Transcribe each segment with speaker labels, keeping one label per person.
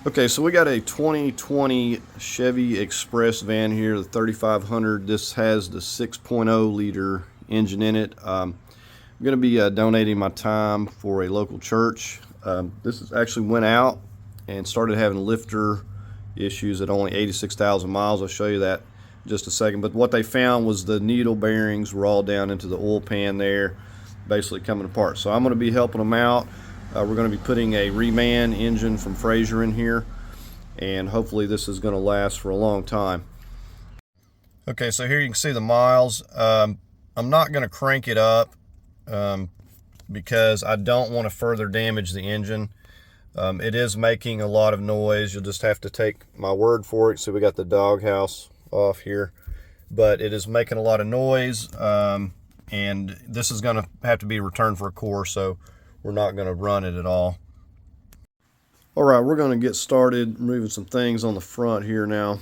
Speaker 1: Okay, so we got a 2020 Chevy Express van here, the 3500. This has the 6.0 liter engine in it. I'm going to be donating my time for a local church. Actually went out and started having lifter issues at only 86,000 miles. I'll show you that in just a second. But what they found was the needle bearings were all down into the oil pan there, basically coming apart. So I'm going to be helping them out. We're going to be putting a reman engine from Fraser in here, and hopefully this is going to last for a long time. Okay, so here you can see the miles. I'm not going to crank it up because I don't want to further damage the engine. It is making a lot of noise. You'll just have to take my word for it. So we got the doghouse off here, but it is making a lot of noise, and this is going to have to be returned for a core, so we're not going to run it at all. All right, we're going to get started moving some things on the front here now.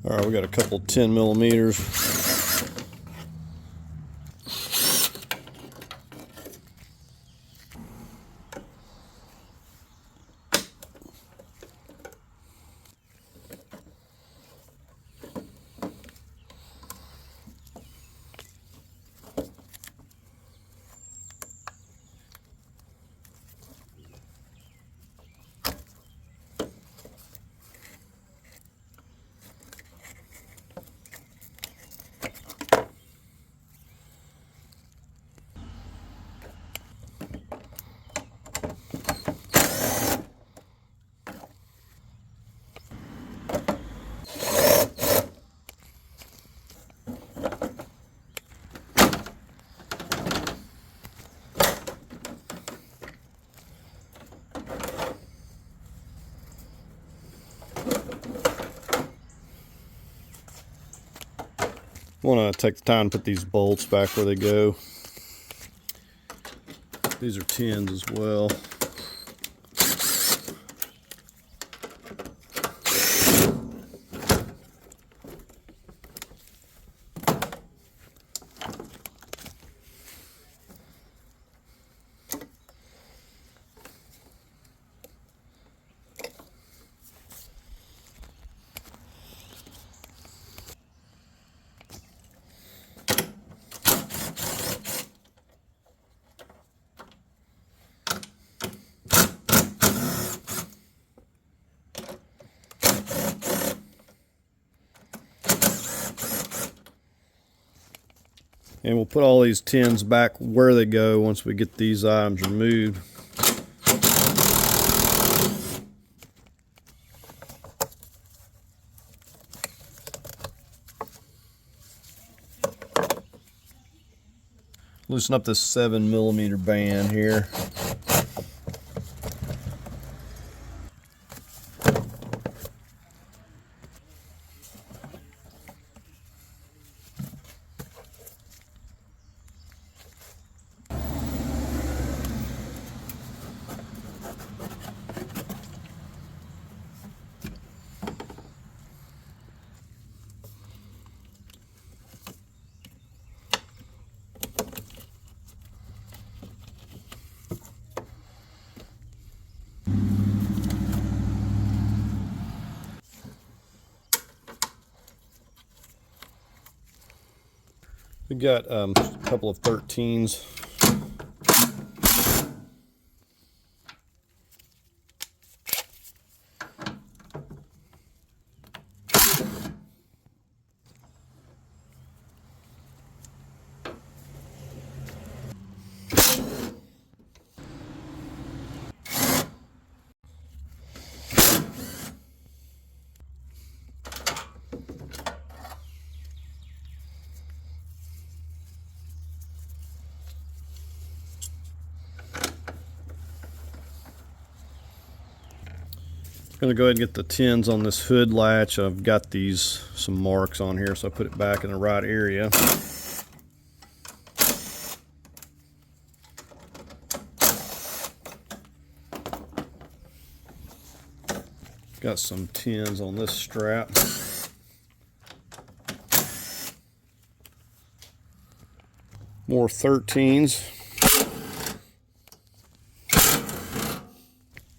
Speaker 1: All right, we got a couple 10 millimeters. I want to take the time to put these bolts back where they go. These are 10s as well. And we'll put all these 10s back where they go once we get these items removed. Loosen up this 7 millimeter band here. We got a couple of 13s. I'm going to go ahead and get the 10s on this hood latch. I've got some marks on here, so I put it back in the right area. Got some 10s on this strap. More 13s.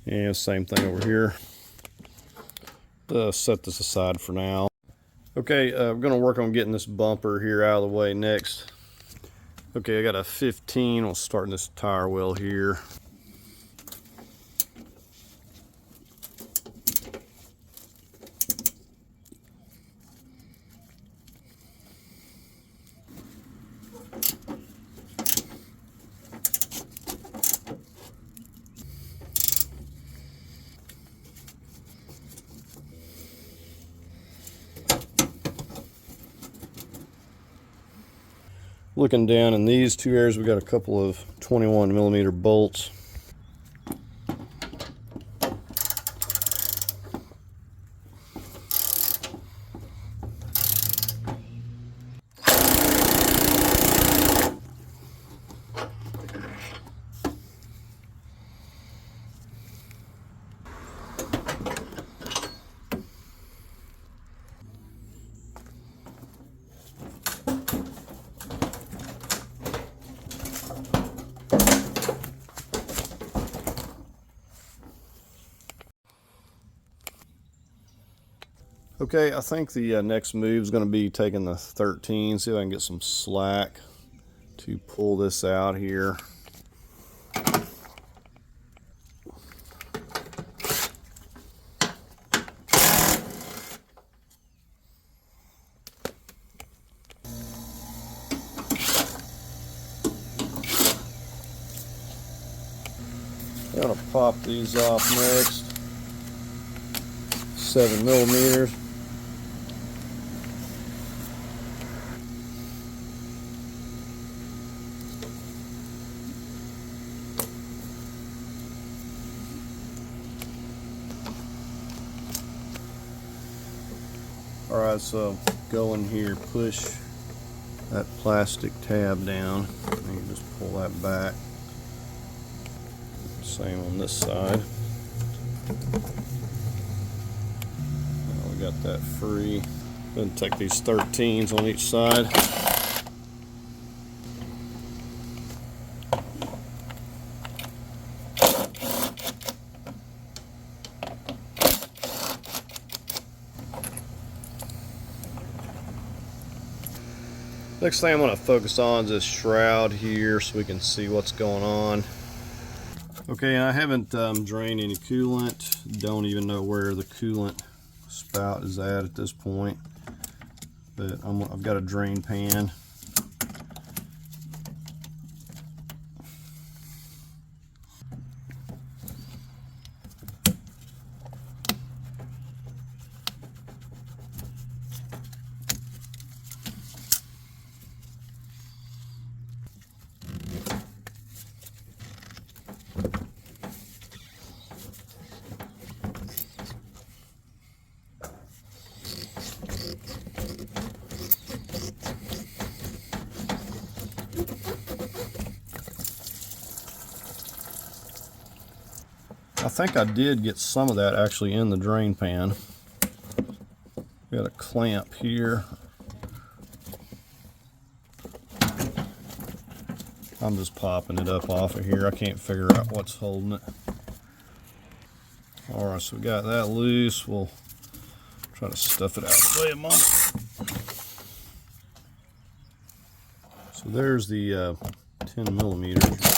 Speaker 1: And same thing over here. Set this aside for now. Okay, we're going to work on getting this bumper here out of the way next. Okay, I got a 15. I'll start in this tire well here. Looking down in these two areas, we got a couple of 21mm bolts. Okay, I think the next move is going to be taking the 13, see if I can get some slack to pull this out here. I'm going to pop these off next. 7mm. Alright, so go in here, push that plastic tab down, and you just pull that back. Same on this side. Now we got that free. Then take these 13s on each side. Next thing I'm going to focus on is this shroud here so we can see what's going on. Okay, I haven't drained any coolant. Don't even know where the coolant spout is at this point. But I've got a drain pan. I think I did get some of that actually in the drain pan. Got a clamp here. I'm just popping it up off of here. I can't figure out what's holding it. Alright, so we got that loose. We'll try to stuff it out. Wait a moment. So there's the 10mm.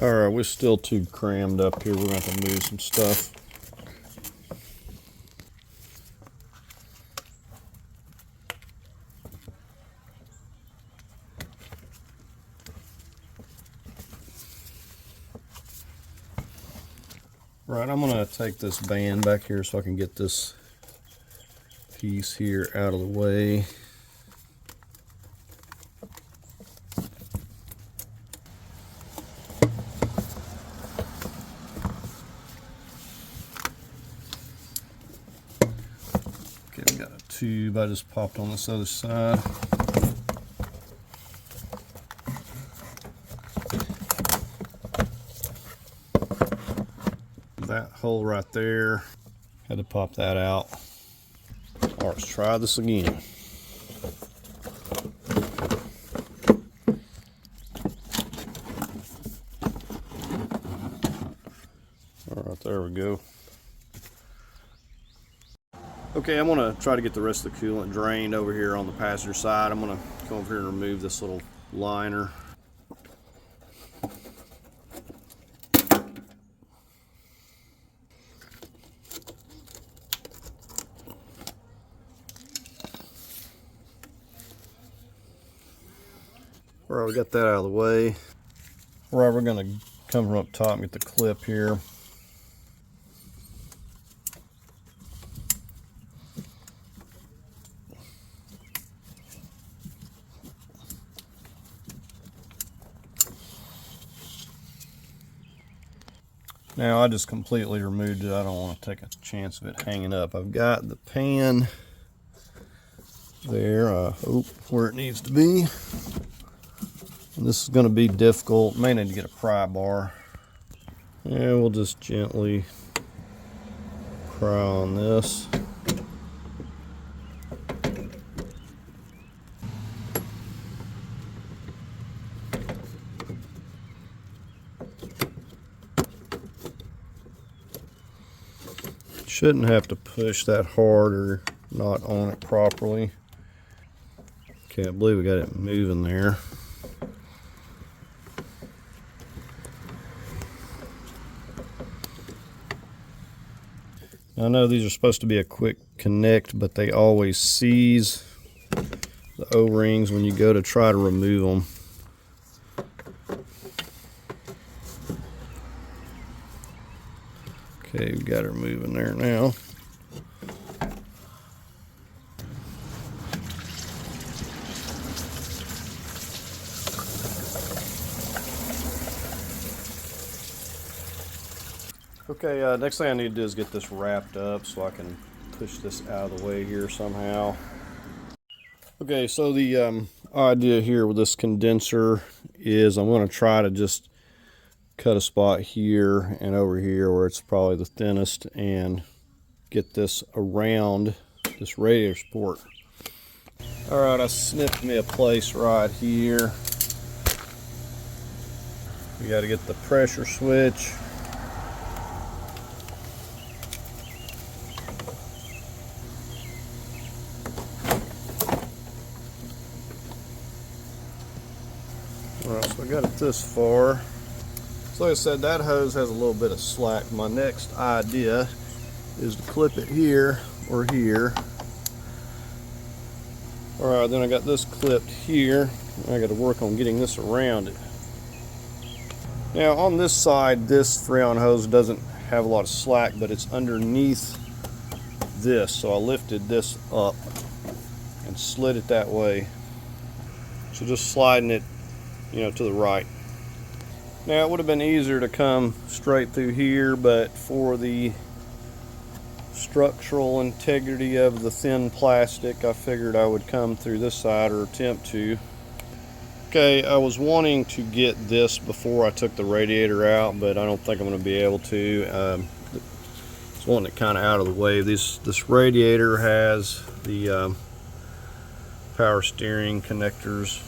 Speaker 1: Alright, we're still too crammed up here. We're going to have to move some stuff. Right, I'm gonna take this band back here so I can get this piece here out of the way. Okay, we got a tube I just popped on this other side. That hole right there, had to pop that out. All right, let's try this again. All right, there we go. Okay, I'm gonna try to get the rest of the coolant drained over here on the passenger side. I'm gonna come over here and remove this little liner. All right, we got that out of the way. All right, we're gonna come from up top and get the clip here. Now I just completely removed it. I don't want to take a chance of it hanging up. I've got the pan there, where it needs to be. And this is going to be difficult. May need to get a pry bar. And we'll just gently pry on this. Shouldn't have to push that hard or not on it properly. Can't believe we got it moving there. I know these are supposed to be a quick connect, but they always seize the O-rings when you go to try to remove them. Okay, we got her moving there now. Okay, next thing I need to do is get this wrapped up so I can push this out of the way here somehow. Okay, so the idea here with this condenser is I'm going to try to just cut a spot here and over here where it's probably the thinnest and get this around this radiator support. All right, I snipped me a place right here. We got to get the pressure switch. All right, so I got it this far. So like I said, that hose has a little bit of slack. My next idea is to clip it here or here. All right, then I got this clipped here. I got to work on getting this around it. Now on this side, this Freon hose doesn't have a lot of slack, but it's underneath this. So I lifted this up and slid it that way. So just sliding it, to the right. Now it would have been easier to come straight through here, but for the structural integrity of the thin plastic, I figured I would come through this side, or attempt to. Okay, I was wanting to get this before I took the radiator out, but I don't think I'm going to be able to. Just wanting it kind of out of the way. This radiator has the power steering connectors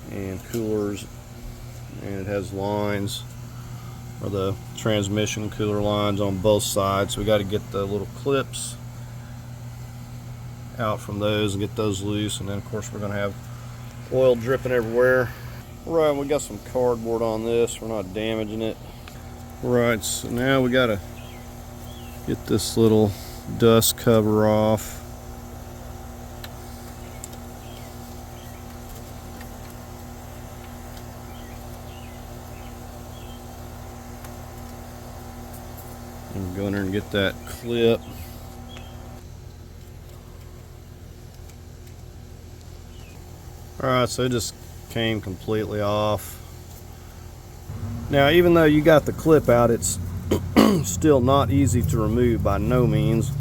Speaker 1: and coolers, and it has lines, or the transmission cooler lines on both sides. So we got to get the little clips out from those and get those loose, and then of course we're going to have oil dripping everywhere. Right, we got some cardboard on this, we're not damaging it. Right, so now we got to get this little dust cover off. and get that clip. Alright, so it just came completely off. Now, even though you got the clip out, it's still not easy to remove by no means.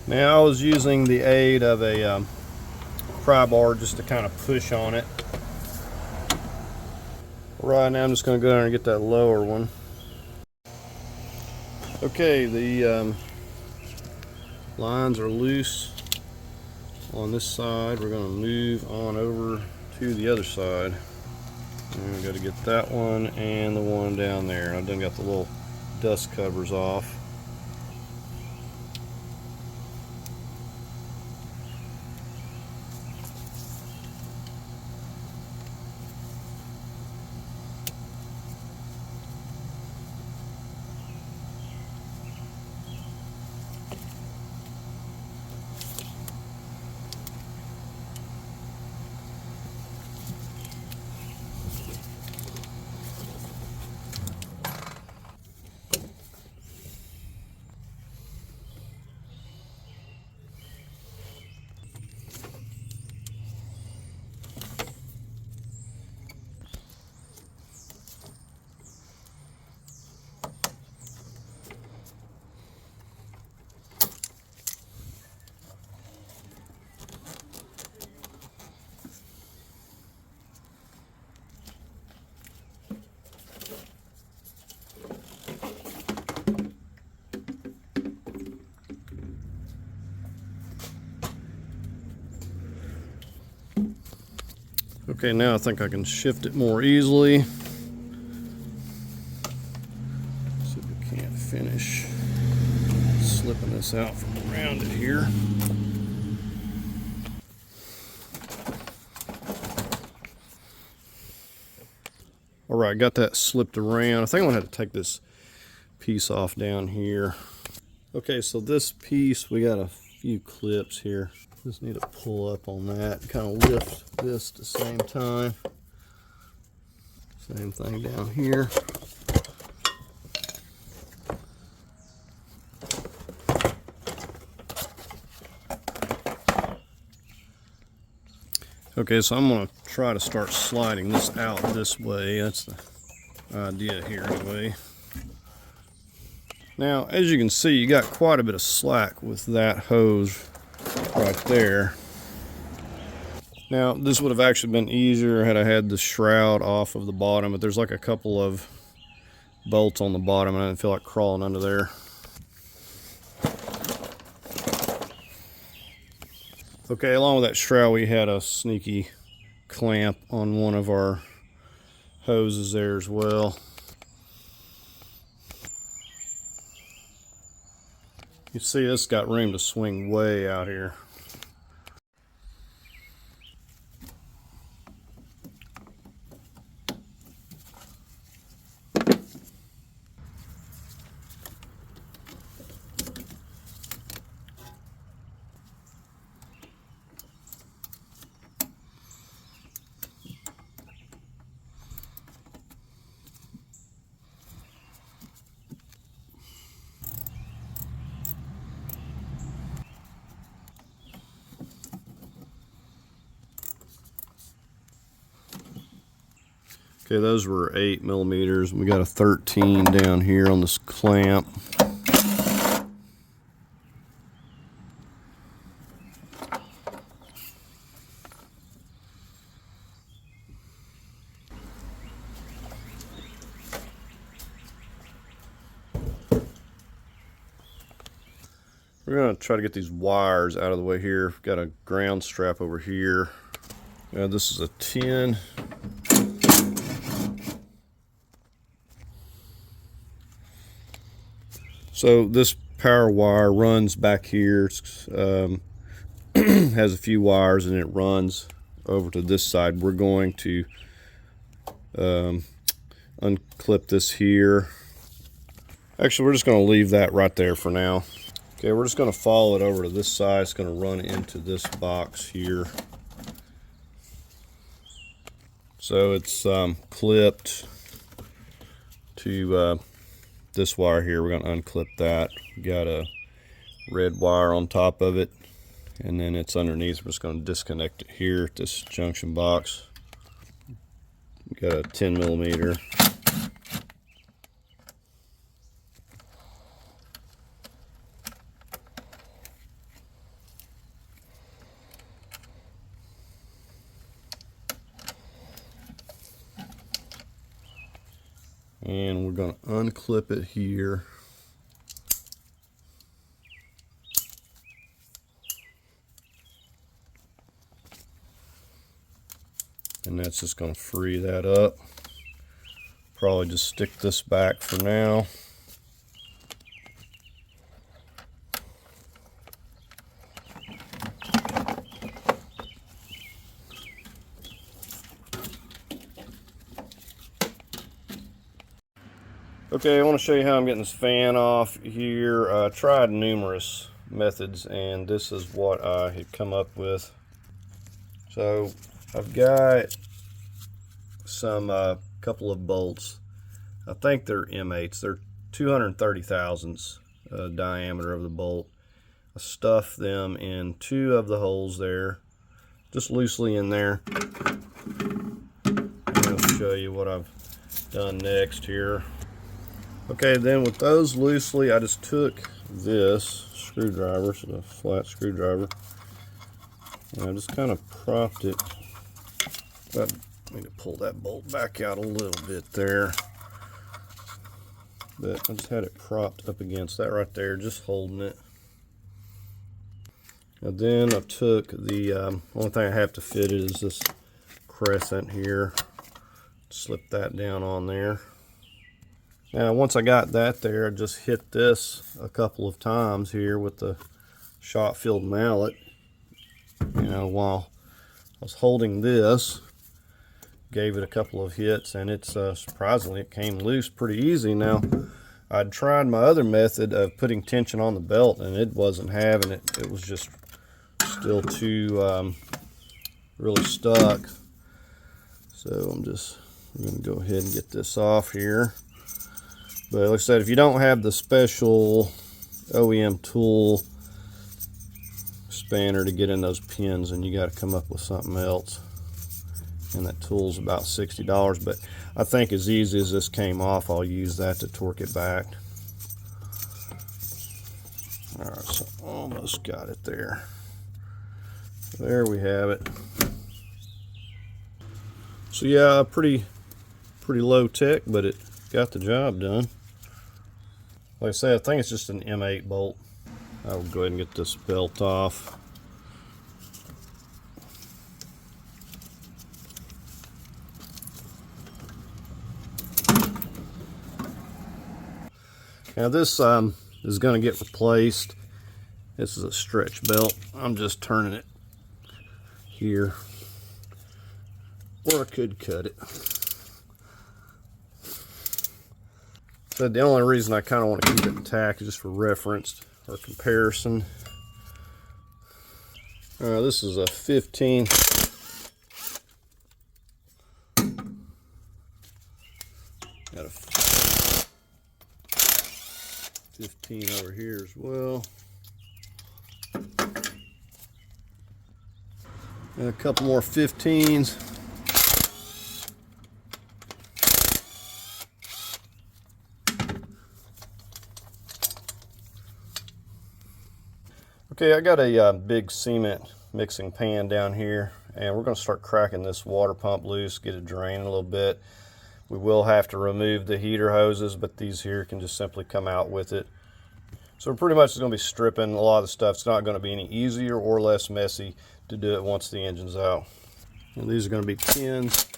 Speaker 1: Now, I was using the aid of a pry bar just to kind of push on it. Right now, I'm just going to go down and get that lower one. Okay, the lines are loose on this side. We're going to move on over to the other side. And we got to get that one and the one down there. I've done got the little dust covers off. Okay, now I think I can shift it more easily. See if we can't finish slipping this out from around it here. All right, got that slipped around. I think I'm gonna have to take this piece off down here. Okay, so this piece, we got a few clips here. Just need to pull up on that, kind of lift this at the same time. Same thing down here. Okay, so I'm going to try to start sliding this out this way. That's the idea here anyway. Now, as you can see, you got quite a bit of slack with that hose right there. Now, this would have actually been easier had I had the shroud off of the bottom, but there's like a couple of bolts on the bottom and I didn't feel like crawling under there. Okay, along with that shroud, we had a sneaky clamp on one of our hoses there as well. You see, this got room to swing way out here. Okay, those were 8 millimeters. We got a 13 down here on this clamp. We're going to try to get these wires out of the way here. We've got a ground strap over here. This is a 10. So this power wire runs back here. Has a few wires and it runs over to this side. We're going to unclip this here. Actually, we're just going to leave that right there for now. Okay, we're just going to follow it over to this side. It's going to run into this box here. So it's clipped to this wire here. We're going to unclip that. Got a red wire on top of it, and then it's underneath. We're just going to disconnect it here at this junction box. Got a 10 millimeter. And we're going to unclip it here. And that's just going to free that up. Probably just stick this back for now. Okay, I want to show you how I'm getting this fan off here. I tried numerous methods, and this is what I had come up with. So I've got some couple of bolts. I think they're M8s. They're 230 thousandths diameter of the bolt. I stuffed them in two of the holes there, just loosely in there. I'll show you what I've done next here. Okay, then with those loosely, I just took this screwdriver, so a flat screwdriver, and I just kind of propped it. I need to pull that bolt back out a little bit there, but I just had it propped up against that right there, just holding it. And then I took the only thing I have to fit it is this crescent here. Slip that down on there. Now once I got that there, I just hit this a couple of times here with the shot-filled mallet. You know, while I was holding this, gave it a couple of hits, and it's surprisingly it came loose pretty easy. Now I'd tried my other method of putting tension on the belt, and it wasn't having it. It was just still too really stuck. So I'm going to go ahead and get this off here. But like I said, if you don't have the special OEM tool spanner to get in those pins, then you got to come up with something else. And that tool's about $60. But I think as easy as this came off, I'll use that to torque it back. All right, so almost got it there. There we have it. So yeah, pretty low tech, but it got the job done. Like I said, I think it's just an M8 bolt. I'll go ahead and get this belt off. Now this is going to get replaced. This is a stretch belt. I'm just turning it here, or I could cut it. So the only reason I kind of want to keep it intact is just for reference or comparison. This is a 15. Got a 15 over here as well. And a couple more 15s. Okay, I got a big cement mixing pan down here, and we're going to start cracking this water pump loose, get it draining a little bit. We will have to remove the heater hoses, but these here can just simply come out with it. So we're pretty much just going to be stripping a lot of the stuff. It's not going to be any easier or less messy to do it once the engine's out. And these are going to be pins.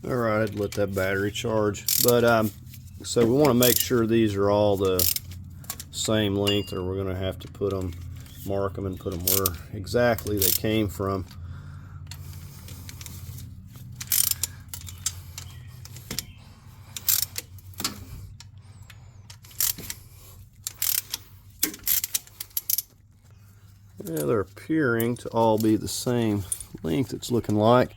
Speaker 1: All right, I'd let that battery charge. But so we want to make sure these are all the same length, or we're going to have to put them, mark them and put them where exactly they came from. Yeah, they're appearing to all be the same length, it's looking like.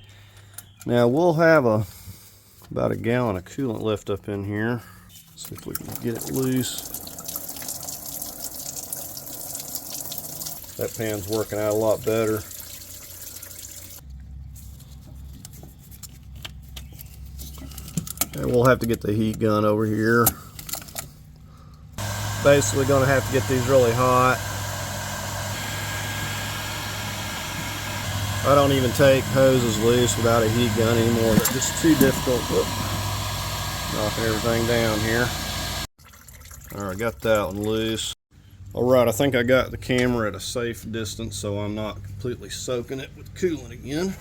Speaker 1: Now we'll have about a gallon of coolant left up in here. See if we can get it loose. That pan's working out a lot better. And we'll have to get the heat gun over here. Basically gonna have to get these really hot. I don't even take hoses loose without a heat gun anymore. It's just too difficult. Knocking everything down here. Alright, got that one loose. Alright, I think I got the camera at a safe distance so I'm not completely soaking it with coolant again.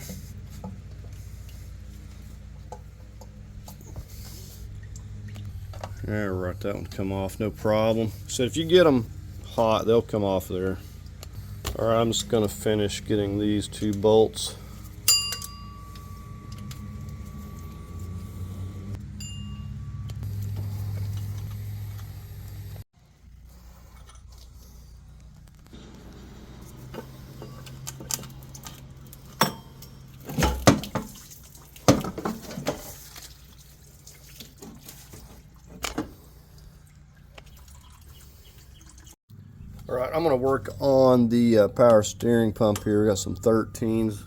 Speaker 1: Alright, that one come off, no problem. So if you get them hot, they'll come off there. Alright, I'm just going to finish getting these two bolts. Alright, I'm going to work on the power steering pump here. We got some 13s.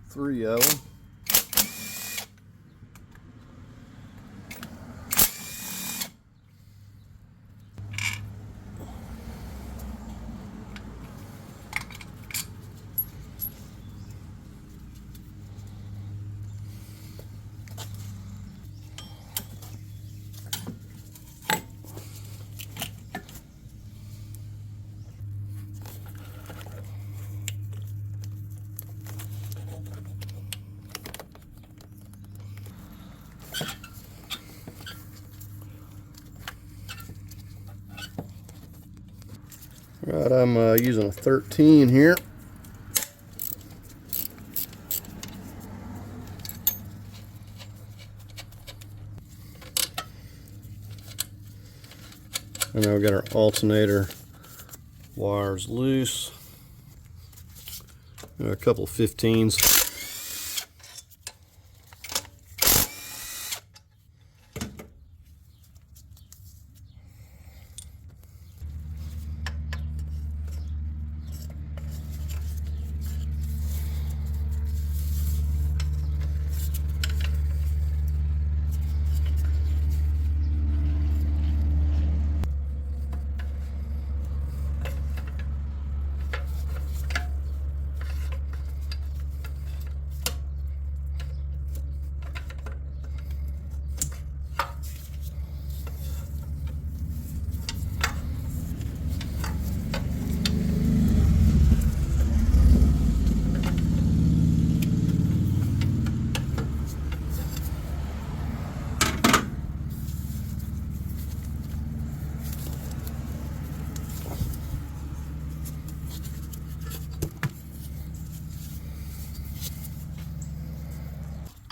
Speaker 1: 3 of them. Right, I'm using a 13 here. And now we've got our alternator wires loose. A couple of 15s.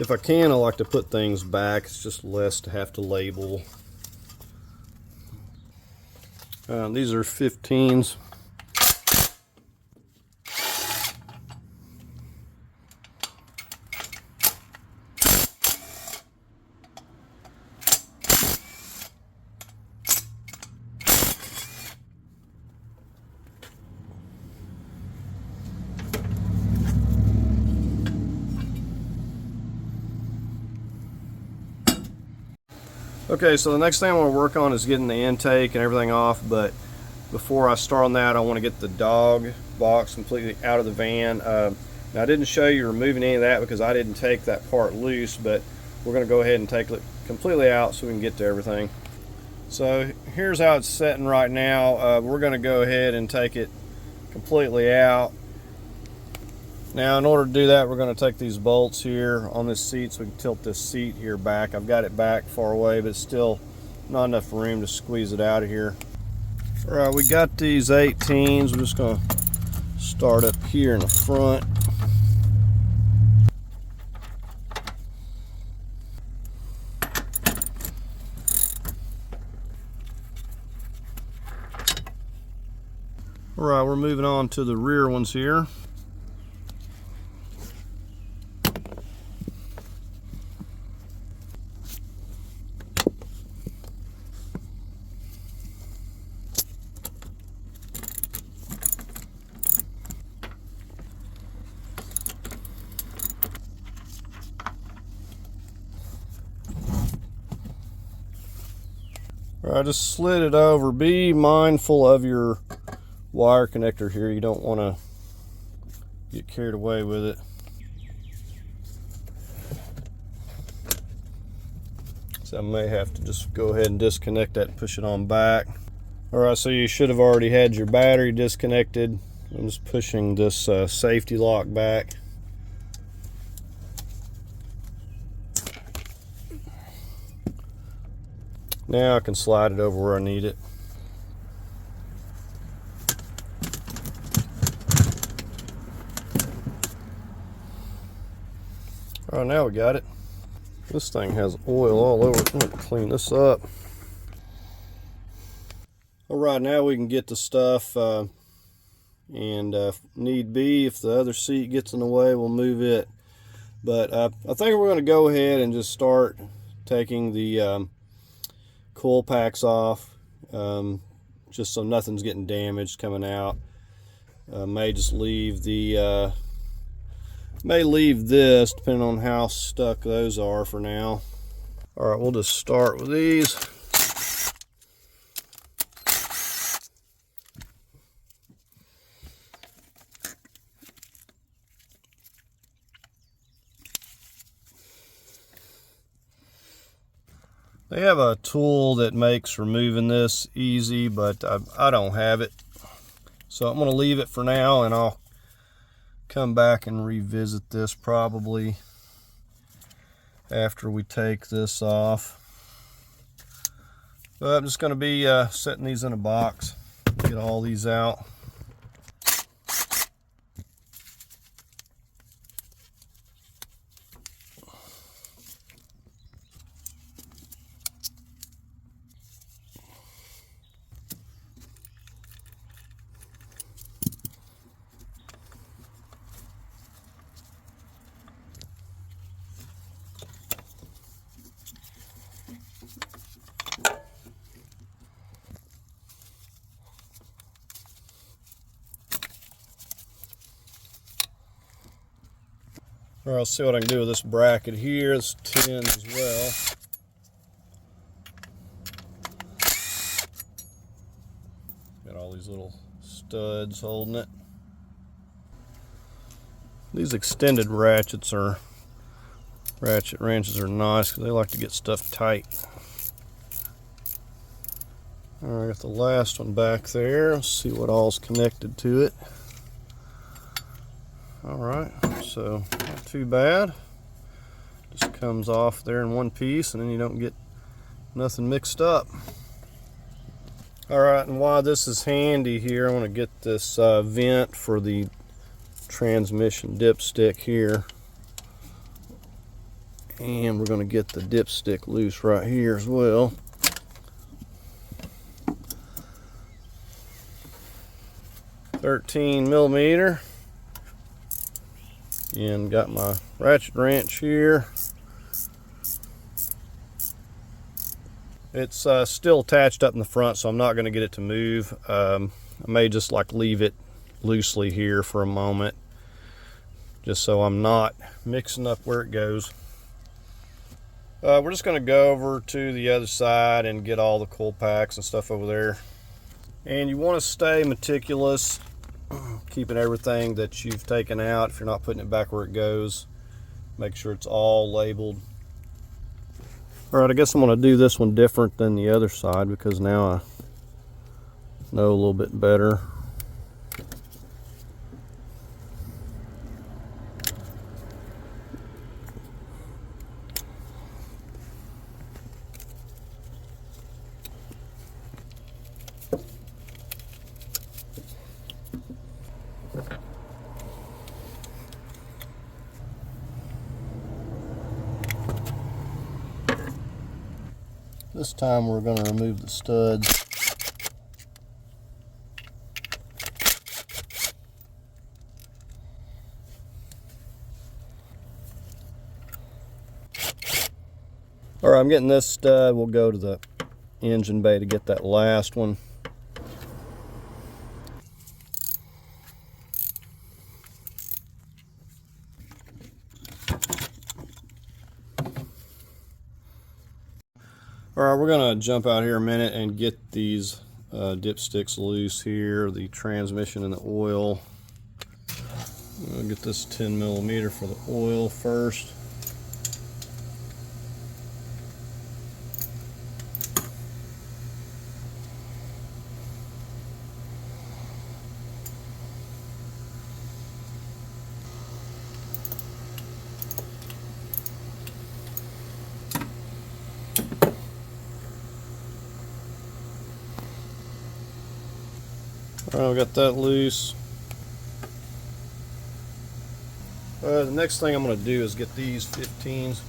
Speaker 1: If I can, I like to put things back. It's just less to have to label. These are 15s. Okay, so the next thing I want to work on is getting the intake and everything off, but before I start on that, I want to get the dog box completely out of the van. Now, I didn't show you removing any of that because I didn't take that part loose, but we're going to go ahead and take it completely out so we can get to everything. So here's how it's sitting right now. We're going to go ahead and take it completely out. Now, in order to do that, we're going to take these bolts here on this seat so we can tilt this seat here back. I've got it back far away, but it's still not enough room to squeeze it out of here. All right, we got these 18s. We're just going to start up here in the front. All right, we're moving on to the rear ones here. All right, I just slid it over. Be mindful of your wire connector here. You don't want to get carried away with it. So I may have to just go ahead and disconnect that and push it on back. All right, so you should have already had your battery disconnected. I'm just pushing this safety lock back. Now I can slide it over where I need it. All right, now we got it. This thing has oil all over it. I'm going to clean this up. All right, now we can get the stuff, and if need be, if the other seat gets in the way, we'll move it. But I think we're going to go ahead and just start taking the coil packs off, just so nothing's getting damaged coming out. May just leave the may leave this depending on how stuck those are for now. All right, we'll just start with these. They have a tool that makes removing this easy, but I don't have it. So I'm going to leave it for now, and I'll come back and revisit this probably after we take this off. But I'm just going to be setting these in a box, get all these out. Or I'll see what I can do with this bracket here. It's tin as well. Got all these little studs holding it. These extended ratchet wrenches are nice because they like to get stuff tight. All right, I got the last one back there. Let's see what all's connected to it. All right, so not too bad. Just comes off there in one piece, and then you don't get nothing mixed up. All right, and while this is handy here, I want to get this vent for the transmission dipstick here. And we're going to get the dipstick loose right here as well. $13mm. And got my ratchet wrench here. It's still attached up in the front, so I'm not going to get it to move. I may just like leave it loosely here for a moment, just so I'm not mixing up where it goes. We're just going to go over to the other side and get all the coil packs and stuff over there. And you want to stay meticulous, keeping everything that you've taken out. If you're not putting it back where it goes, make sure it's all labeled. All right, I guess I'm going to do this one different than the other side because now I know a little bit better. This time we're going to remove the studs. All right, I'm getting this stud. We'll go to the engine bay to get that last one. All right, we're gonna jump out here a minute and get these dipsticks loose here, the transmission and the oil. I'll get this 10 millimeter for the oil first. All right, we got that loose. The next thing I'm going to do is get these 15s.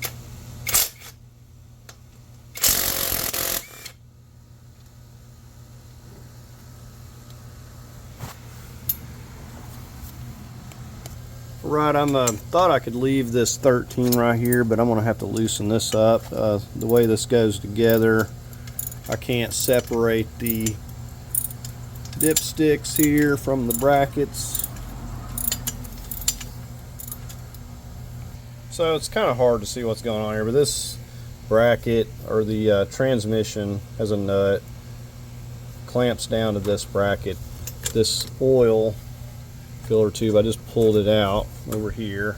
Speaker 1: Right, I thought I could leave this 13 right here, but I'm going to have to loosen this up. The way this goes together, I can't separate the dipsticks here from the brackets. So it's kind of hard to see what's going on here, but this bracket, or the transmission, has a nut, clamps down to this bracket. This oil filler tube, I just pulled it out over here,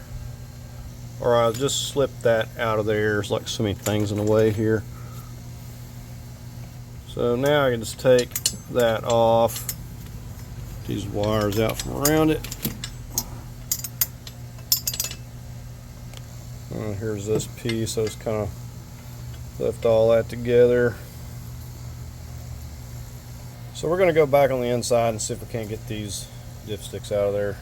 Speaker 1: or I just slipped that out of there. There's like so many things in the way here. So now I can just take that off, these wires out from around it. And here's this piece, so it's kind of left all that together. So we're going to go back on the inside and see if we can't get these dipsticks out of there.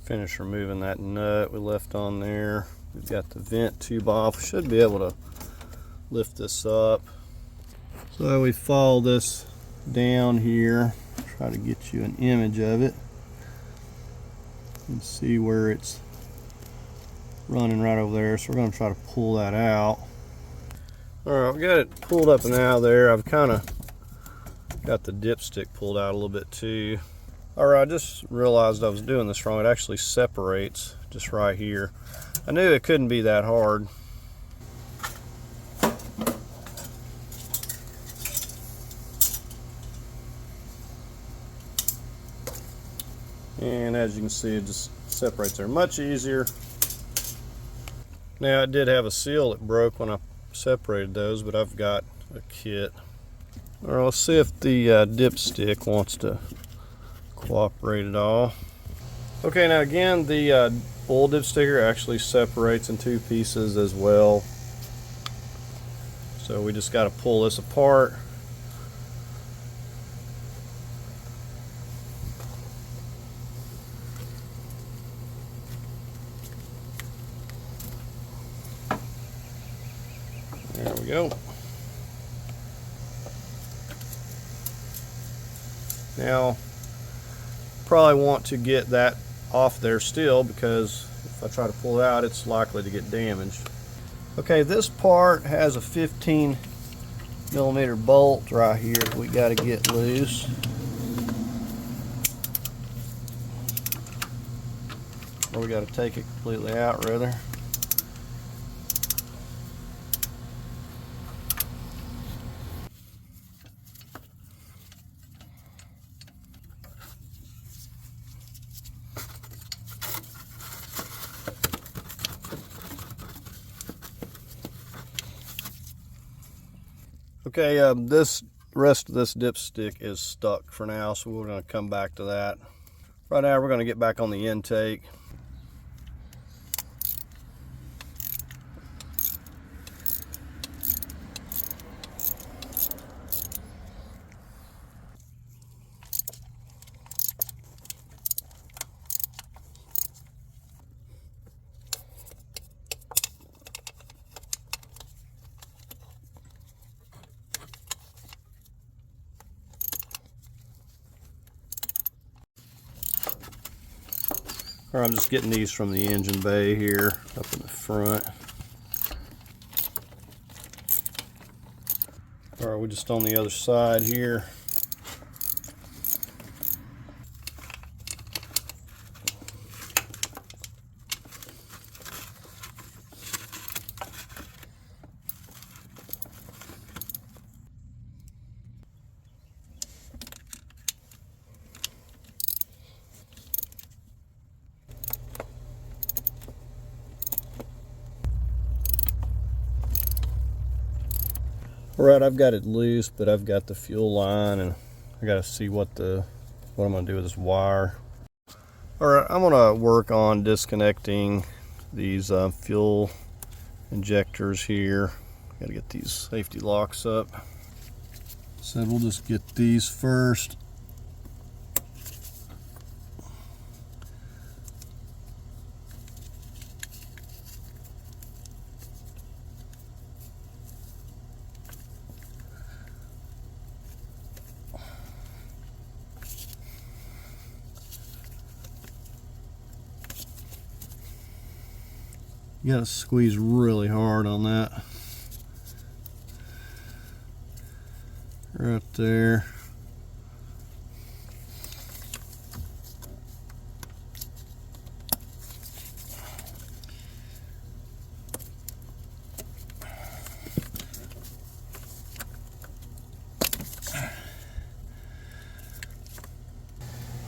Speaker 1: Finish removing that nut we left on there. We've got the vent tube off. We should be able to lift this up. So we follow this down here, try to get you an image of it and see where it's running right over there. So we're going to try to pull that out. Alright, we got it pulled up and out of there. I've kind of got the dipstick pulled out a little bit too. Alright, I just realized I was doing this wrong. It actually separates just right here. I knew it couldn't be that hard. And as you can see, it just separates there much easier. Now, it did have a seal that broke when I separated those, but I've got a kit. All right, let's see if the dipstick wants to cooperate at all. Okay, now again, the oil dipsticker actually separates in two pieces as well. So we just got to pull this apart. There we go. Now, probably want to get that off there still, because if I try to pull it out, it's likely to get damaged. Okay, this part has a 15 millimeter bolt right here that we got to get loose. Or we got to take it completely out rather. Okay, this rest of this dipstick is stuck for now, so we're going to come back to that. Right now we're going to get back on the intake. Or I'm just getting these from the engine bay here up in the front. All right, we're just on the other side here. All right, I've got it loose, but I've got the fuel line, and I got to see what I'm going to do with this wire. All right, I'm going to work on disconnecting these fuel injectors here. Got to get these safety locks up. So we'll just get these first. You gotta squeeze really hard on that. Right there.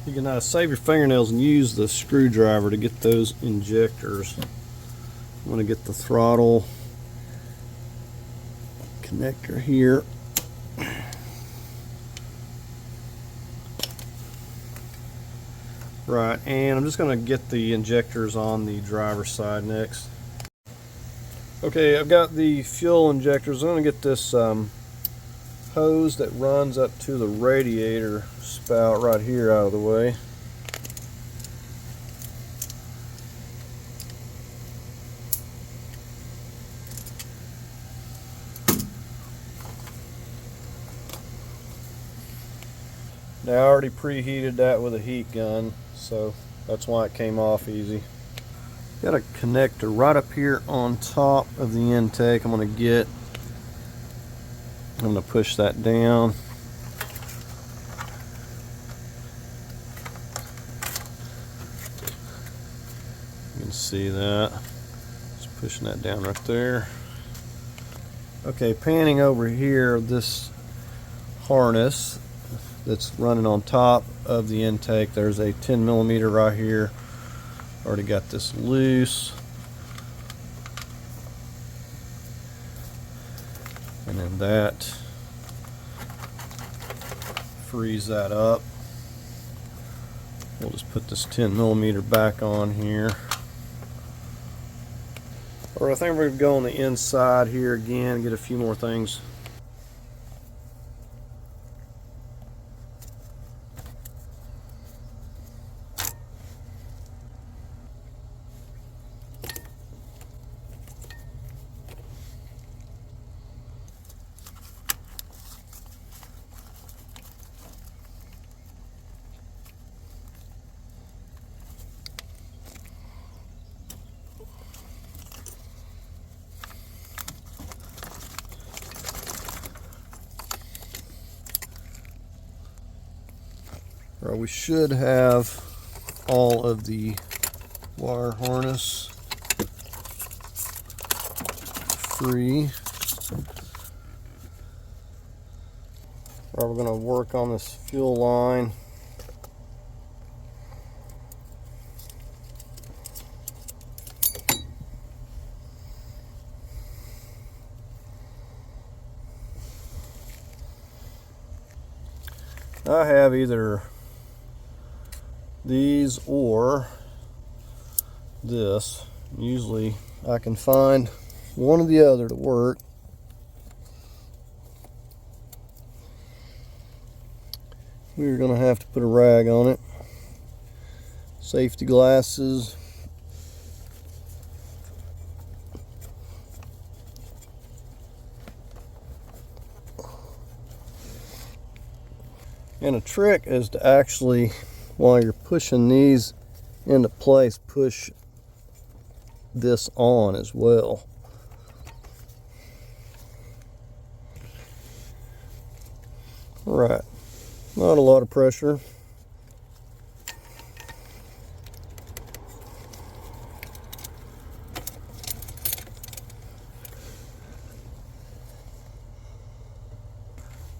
Speaker 1: You can save your fingernails and use the screwdriver to get those injectors. I'm going to get the throttle connector here. Right, and I'm just going to get the injectors on the driver's side next. Okay, I've got the fuel injectors. I'm going to get this hose that runs up to the radiator spout right here out of the way. Now, I already preheated that with a heat gun, so that's why it came off easy. Got a connector right up here on top of the intake. I'm going to push that down. You can see that. Just pushing that down right there. Okay, panning over here, this harness that's running on top of the intake, there's a 10mm right here. Already got this loose, and then that frees that up. We'll just put this 10mm back on here. Or I think we're going to go on the inside here again and get a few more things. Or we should have all of the wire harness free. Or we're going to work on this fuel line. I have either these or this. Usually I can find one or the other to work. We're going to have to put a rag on it. Safety glasses. And a trick is to actually, while you're pushing these into place, push this on as well. Right, not a lot of pressure.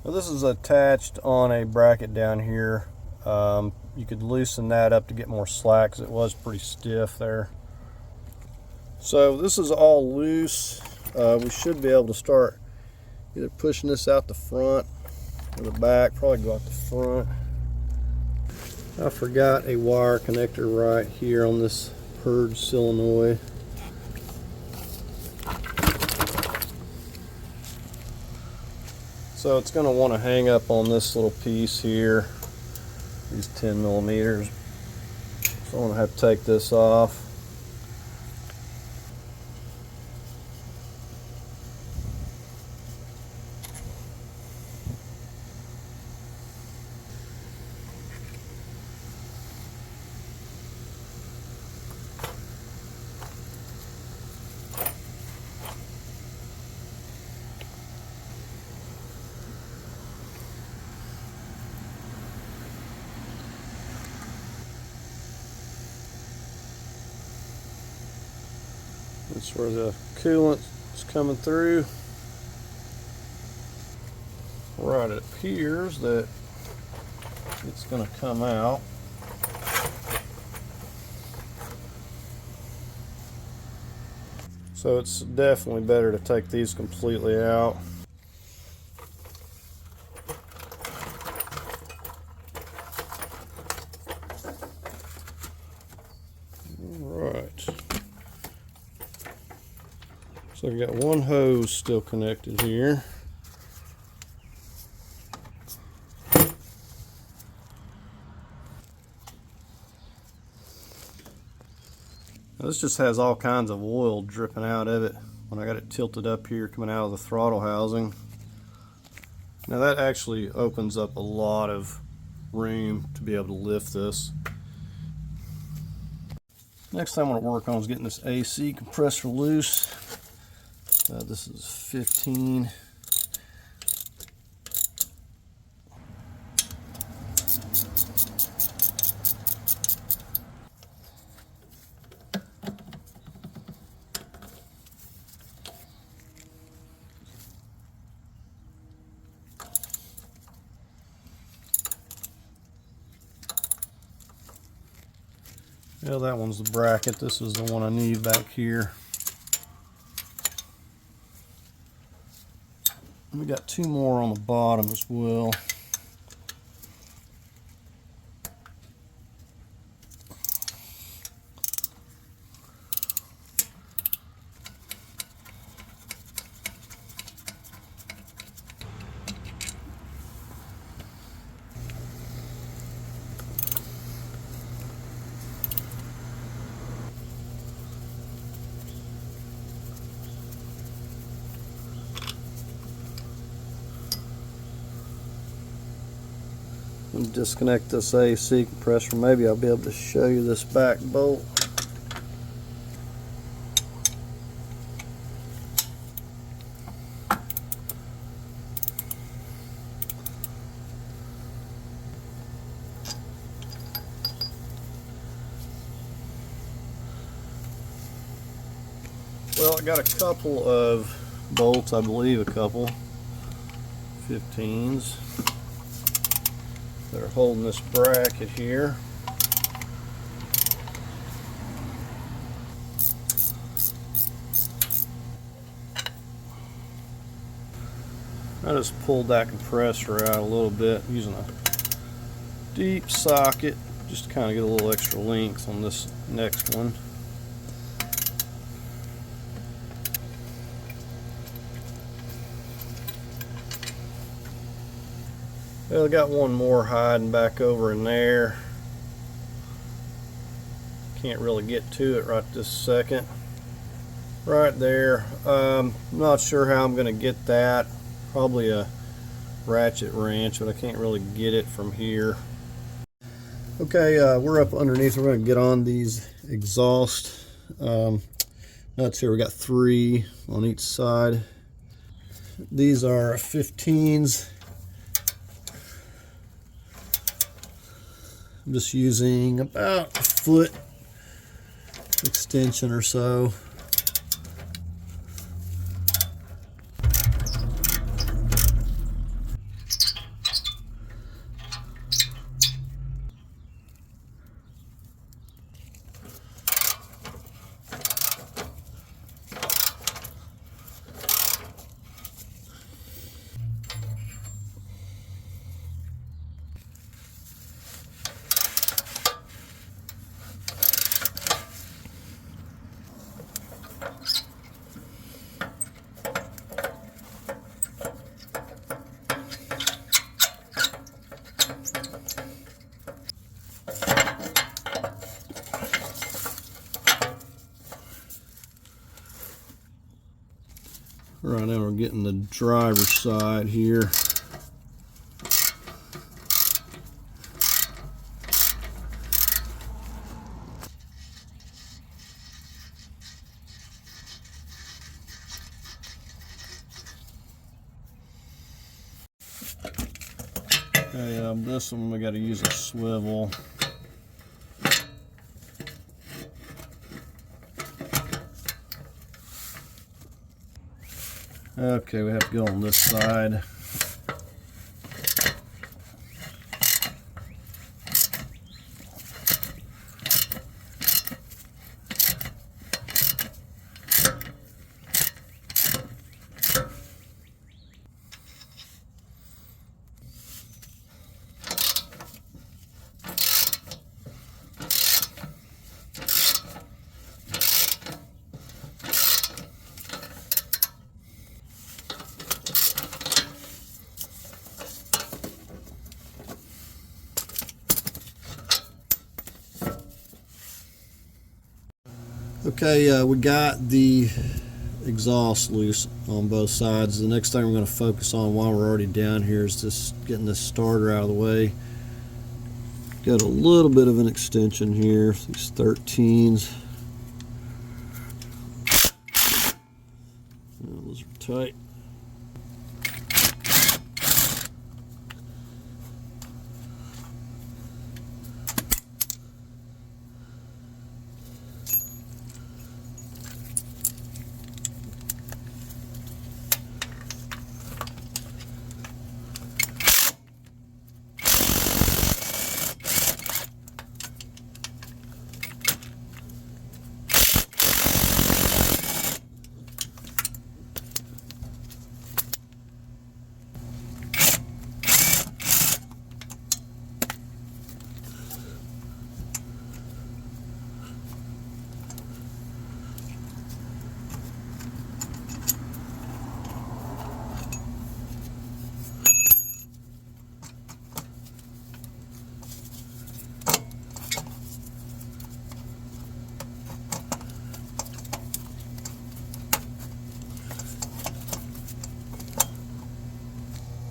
Speaker 1: Now this is attached on a bracket down here. You could loosen that up to get more slack because it was pretty stiff there. So this is all loose. We should be able to start either pushing this out the front or the back. Probably go out the front. I forgot a wire connector right here on this purge solenoid. So it's going to want to hang up on this little piece here, these 10 millimeters. So I'm going to have to take this off. That's where the coolant is coming through. Right, it appears that it's going to come out. So it's definitely better to take these completely out. Alright. So I've got one hose still connected here. Now this just has all kinds of oil dripping out of it when I got it tilted up here coming out of the throttle housing. Now that actually opens up a lot of room to be able to lift this. Next thing I want to work on is getting this AC compressor loose. This is 15. Well, that one's the bracket. This is the one I need back here. We got two more on the bottom as well. Disconnect this AC compressor. Maybe I'll be able to show you this back bolt. Well, I got a couple of bolts, I believe a couple 15s that are holding this bracket here. I just pulled that compressor out a little bit using a deep socket just to kind of get a little extra length on this next one. Well, I got one more hiding back over in there. Can't really get to it right this second. Right there. Not sure how I'm going to get that. Probably a ratchet wrench, but I can't really get it from here. Okay, we're up underneath. We're going to get on these exhaust nuts here. We got 3 on each side. These are 15s. I'm just using about a foot extension or so. Right now we're getting the driver's side here. Okay, this one we got to use a swivel. Okay, we have to go on this side. Okay, we got the exhaust loose on both sides. The next thing we're going to focus on while we're already down here is just getting this starter out of the way. Got a little bit of an extension here, these 13s. Those are tight.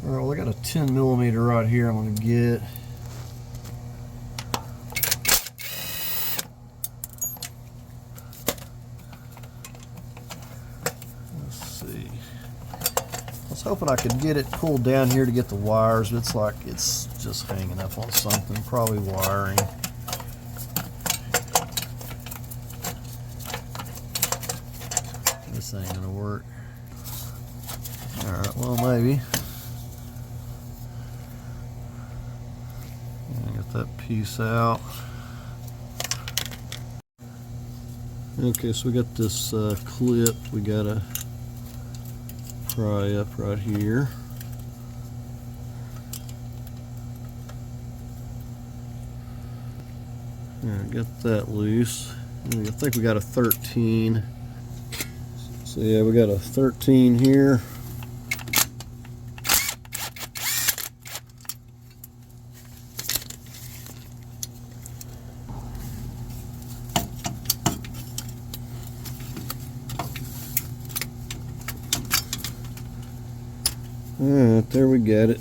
Speaker 1: Alright, well I got a 10 millimeter right here I'm going to get. Let's see. I was hoping I could get it pulled down here to get the wires, but it's like it's just hanging up on something, probably wiring. This ain't going to work. Alright, well maybe. That piece out. Okay, so we got this clip we gotta pry up right here. Alright, got that loose. I think we got a 13. So yeah, we got a 13 here. Alright, there we got it.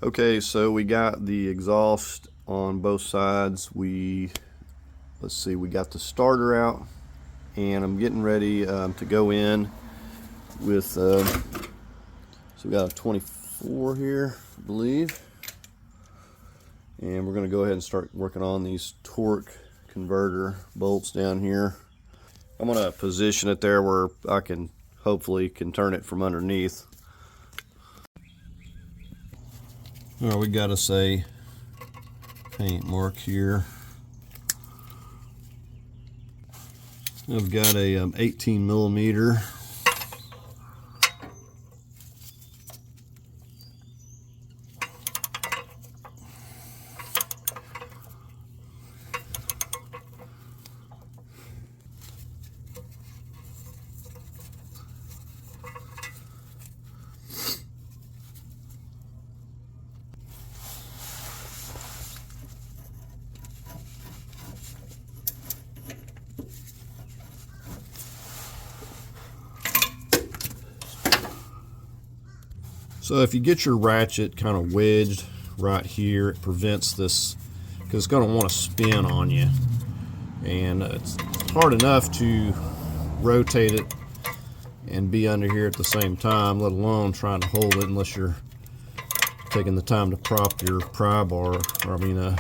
Speaker 1: Okay, so we got the exhaust on both sides. Let's see, we got the starter out, and I'm getting ready to go in with, so we got a 24 here, I believe. And we're going to go ahead and start working on these torque converter bolts down here. I'm going to position it there where I can hopefully turn it from underneath. All right, we got us a paint mark here. I've got a 18 millimeter. So if you get your ratchet kind of wedged right here, it prevents this, because it's going to want to spin on you. And it's hard enough to rotate it and be under here at the same time, let alone trying to hold it unless you're taking the time to prop your pry bar, or I mean a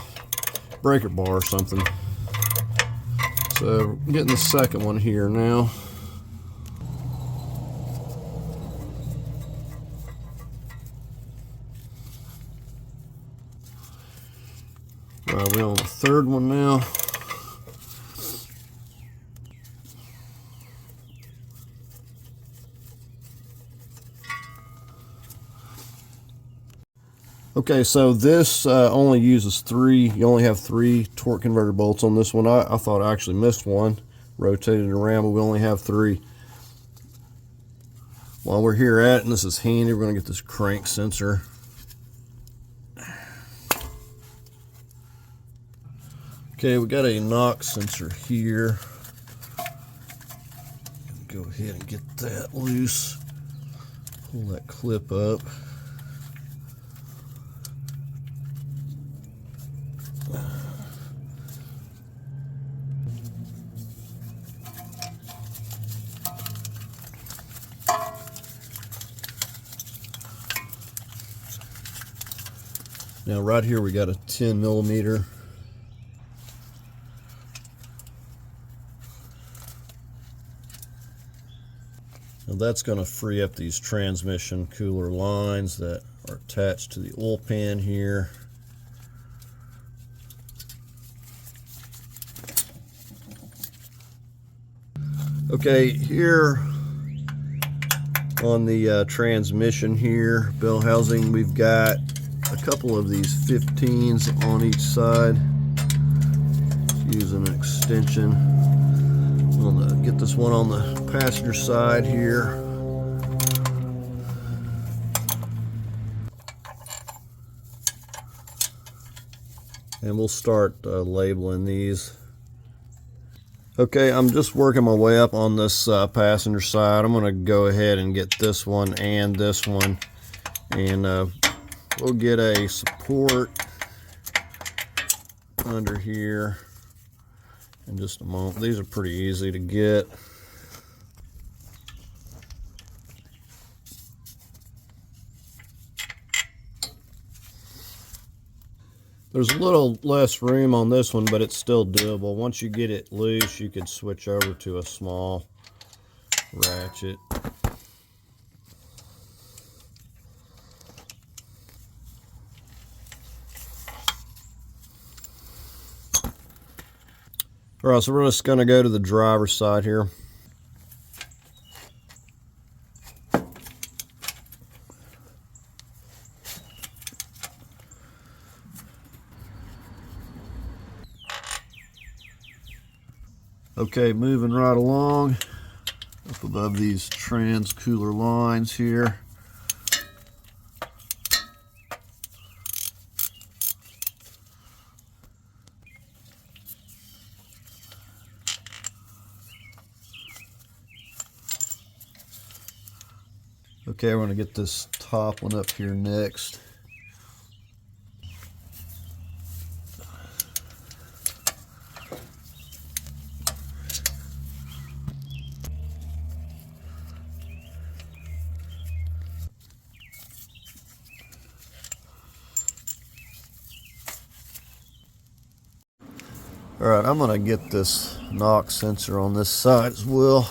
Speaker 1: breaker bar or something. So I'm getting the second one here now. Right, we're on the third one now. Okay, so this only uses 3. You only have 3 torque converter bolts on this one. I thought I actually missed one, rotated it around, but we only have 3. While we're here at it, and this is handy, we're going to get this crank sensor. Okay, we got a knock sensor here. Go ahead and get that loose. Pull that clip up. Now right here we got a 10 millimeter. Now that's going to free up these transmission cooler lines that are attached to the oil pan here. Okay, here on the transmission here, bell housing, we've got a couple of these 15s on each side. Using an extension. I'm going to get this one on the passenger side here. And we'll start labeling these. Okay, I'm just working my way up on this passenger side. I'm going to go ahead and get this one and this one. And we'll get a support under here in just a moment. These are pretty easy to get. There's a little less room on this one, but it's still doable. Once you get it loose, you could switch over to a small ratchet. All right, so we're just going to go to the driver's side here. Okay, moving right along up above these trans cooler lines here. Okay, we're going to get this top one up here next. All right, I'm gonna get this knock sensor on this side as well.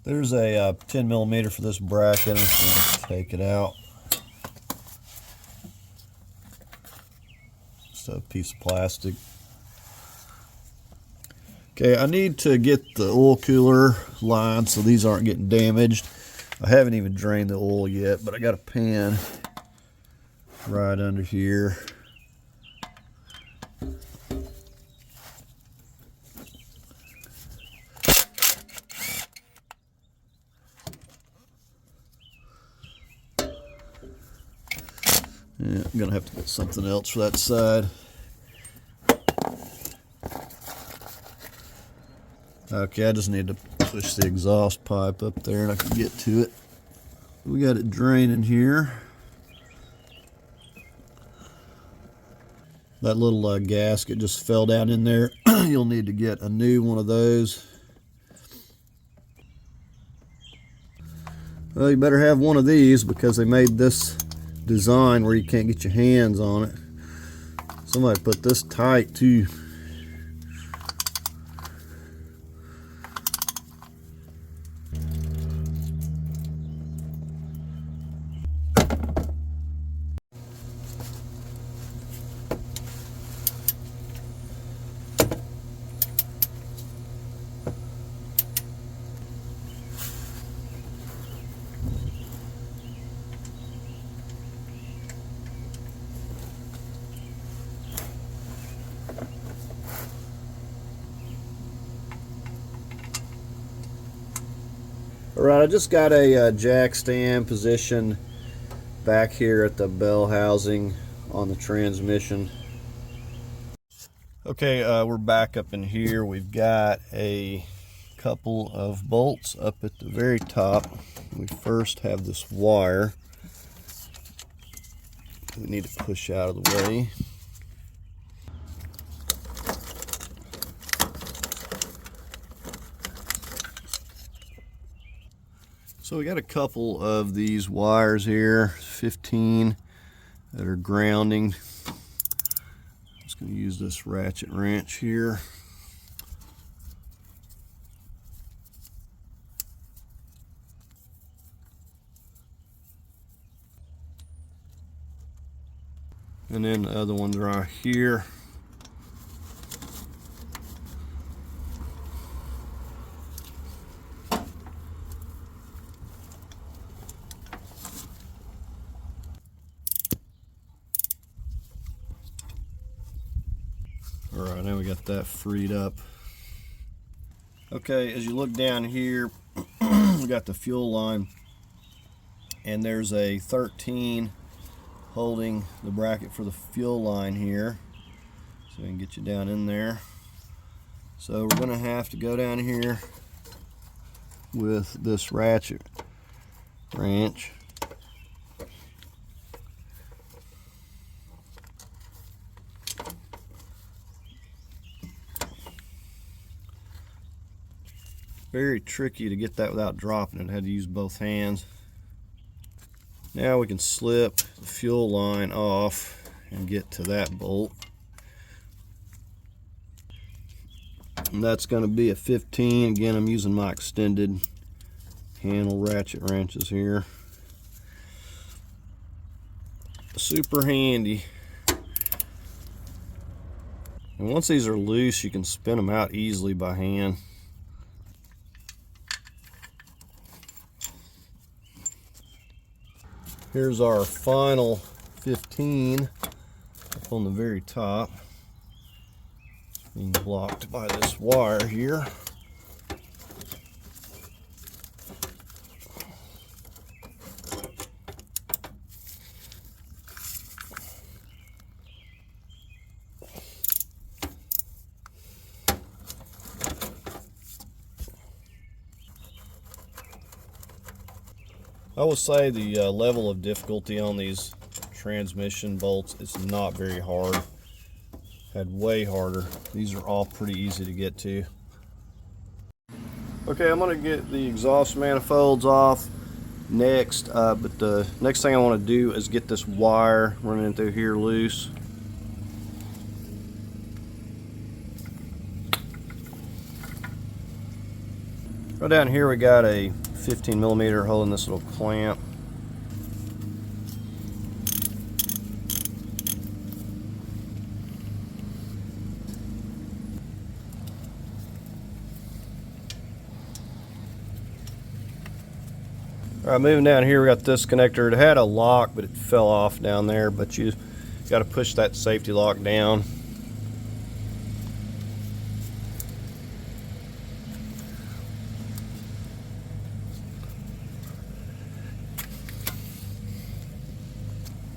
Speaker 1: There's a 10 millimeter for this bracket. I'm just gonna take it out. Just a piece of plastic. Okay, I need to get the oil cooler lined so these aren't getting damaged. I haven't even drained the oil yet, but I got a pan right under here. Yeah, I'm gonna have to get something else for that side. Okay, I just need to push the exhaust pipe up there and I can get to it. We got it draining here. That little gasket just fell down in there. You'll need to get a new one of those. Well, you better have one of these because they made this design where you can't get your hands on it. Somebody put this tight too. Alright, I just got a jack stand positioned back here at the bell housing on the transmission. Okay, we're back up in here. We've got a couple of bolts up at the very top. We first have this wire we need to push out of the way. So we got a couple of these wires here, 15, that are grounding. I'm just going to use this ratchet wrench here. And then the other one's right here. All right, now we got that freed up. Okay, as you look down here, we got the fuel line, and there's a 13 holding the bracket for the fuel line here, so we can get you down in there. So we're gonna have to go down here with this ratchet wrench. Very tricky to get that without dropping it. I had to use both hands. Now we can slip the fuel line off and get to that bolt. And that's going to be a 15. Again, I'm using my extended handle ratchet wrenches here. Super handy. And once these are loose, you can spin them out easily by hand. Here's our final 15 up on the very top. It's being blocked by this wire here. I would say the level of difficulty on these transmission bolts is not very hard. Had way harder. These are all pretty easy to get to. Okay, I'm going to get the exhaust manifolds off. next. But the next thing I want to do is get this wire running through here loose. Right down here we got a 15 millimeter holding this little clamp. Alright, moving down here, we got this connector. It had a lock, but it fell off down there, but you got to push that safety lock down.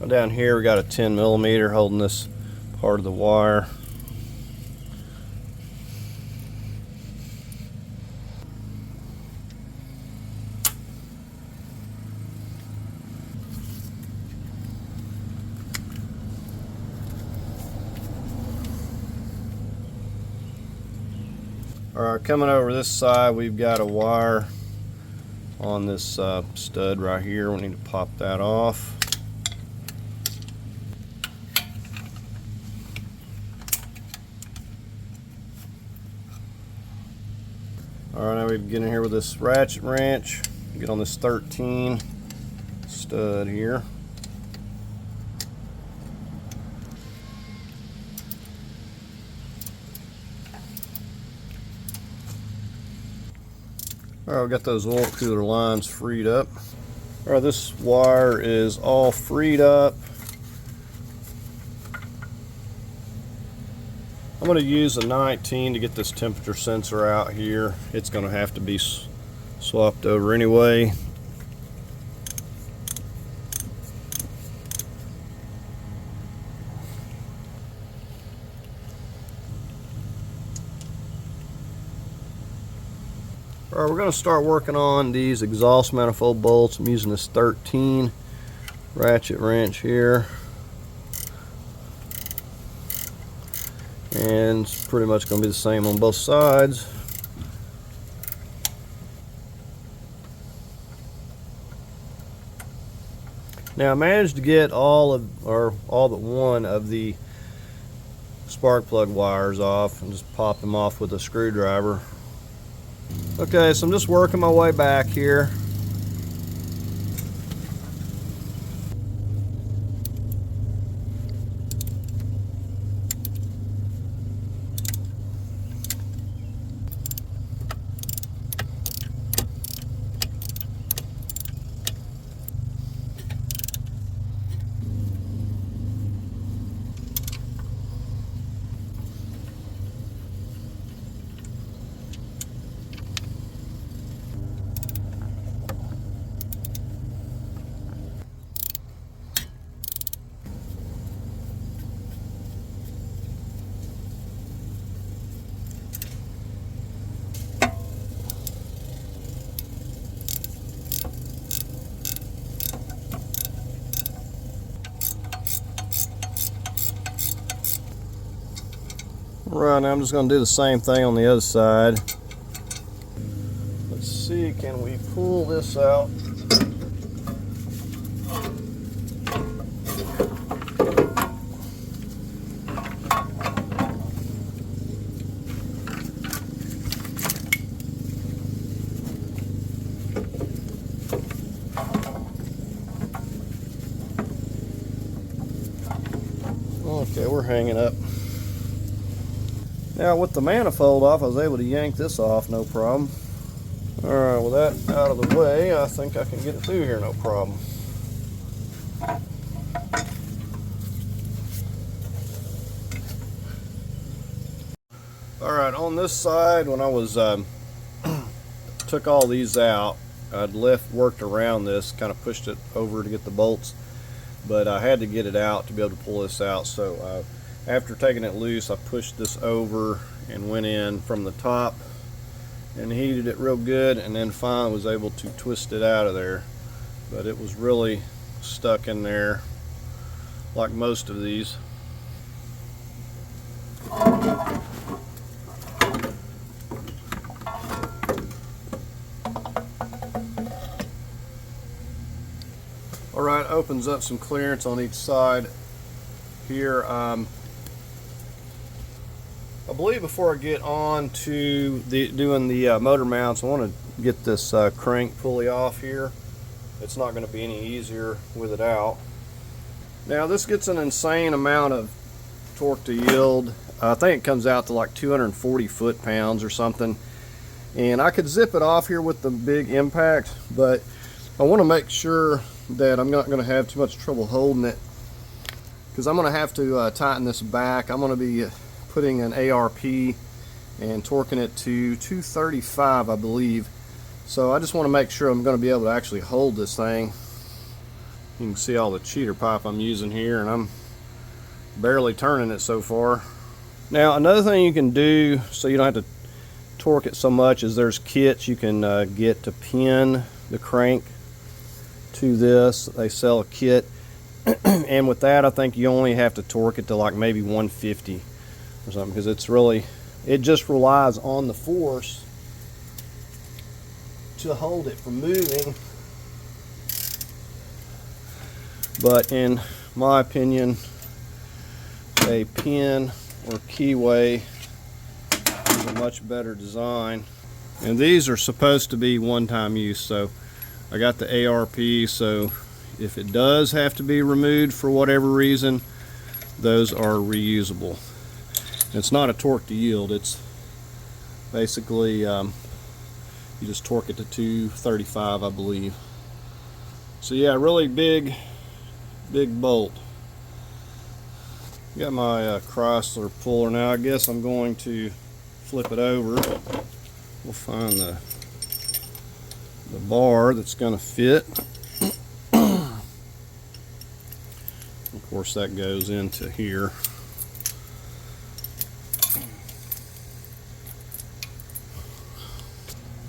Speaker 1: Down here we got a 10 millimeter holding this part of the wire. Alright, coming over this side, we've got a wire on this stud right here. We need to pop that off. Alright, now we get in here with this ratchet wrench, get on this 13 stud here. Alright, we got those oil cooler lines freed up. Alright, this wire is all freed up. I'm going to use a 19 to get this temperature sensor out here. It's going to have to be swapped over anyway. Alright, we're going to start working on these exhaust manifold bolts. I'm using this 13 ratchet wrench here. And it's pretty much going to be the same on both sides. Now I managed to get all but one of the spark plug wires off and just pop them off with a screwdriver. Okay, so I'm just working my way back here. Right, now I'm just going to do the same thing on the other side. Let's see, can we pull this out? Okay, we're hanging up. Now with the manifold off, I was able to yank this off, no problem. Alright, with that out of the way, I think I can get it through here, no problem. Alright, on this side, when I was took all these out, I'd worked around this, kind of pushed it over to get the bolts, but I had to get it out to be able to pull this out. So after taking it loose, I pushed this over and went in from the top and heated it real good, and then finally was able to twist it out of there. But it was really stuck in there like most of these. opens up some clearance on each side here. I believe before I get on to doing the motor mounts, I want to get this crank pulley off here. It's not going to be any easier with it out. Now this gets an insane amount of torque to yield. I think it comes out to like 240 foot-pounds or something. And I could zip it off here with the big impact, but I want to make sure that I'm not going to have too much trouble holding it, because I'm going to have to tighten this back. I'm going to be putting an ARP and torquing it to 235, I believe. So I just want to make sure I'm going to be able to actually hold this thing. You can see all the cheater pipe I'm using here, and I'm barely turning it so far. Now another thing you can do so you don't have to torque it so much is there's kits you can get to pin the crank to this. They sell a kit, and with that I think you only have to torque it to like maybe 150 or something, because it just relies on the force to hold it from moving. But in my opinion, a pin or keyway is a much better design. And these are supposed to be one-time use, so I got the ARP, so if it does have to be removed for whatever reason, those are reusable. It's not a torque to yield, it's basically you just torque it to 235, I believe. So yeah, really big bolt. Got my Chrysler puller now. I guess I'm going to flip it over. We'll find the bar that's going to fit. Of course that goes into here.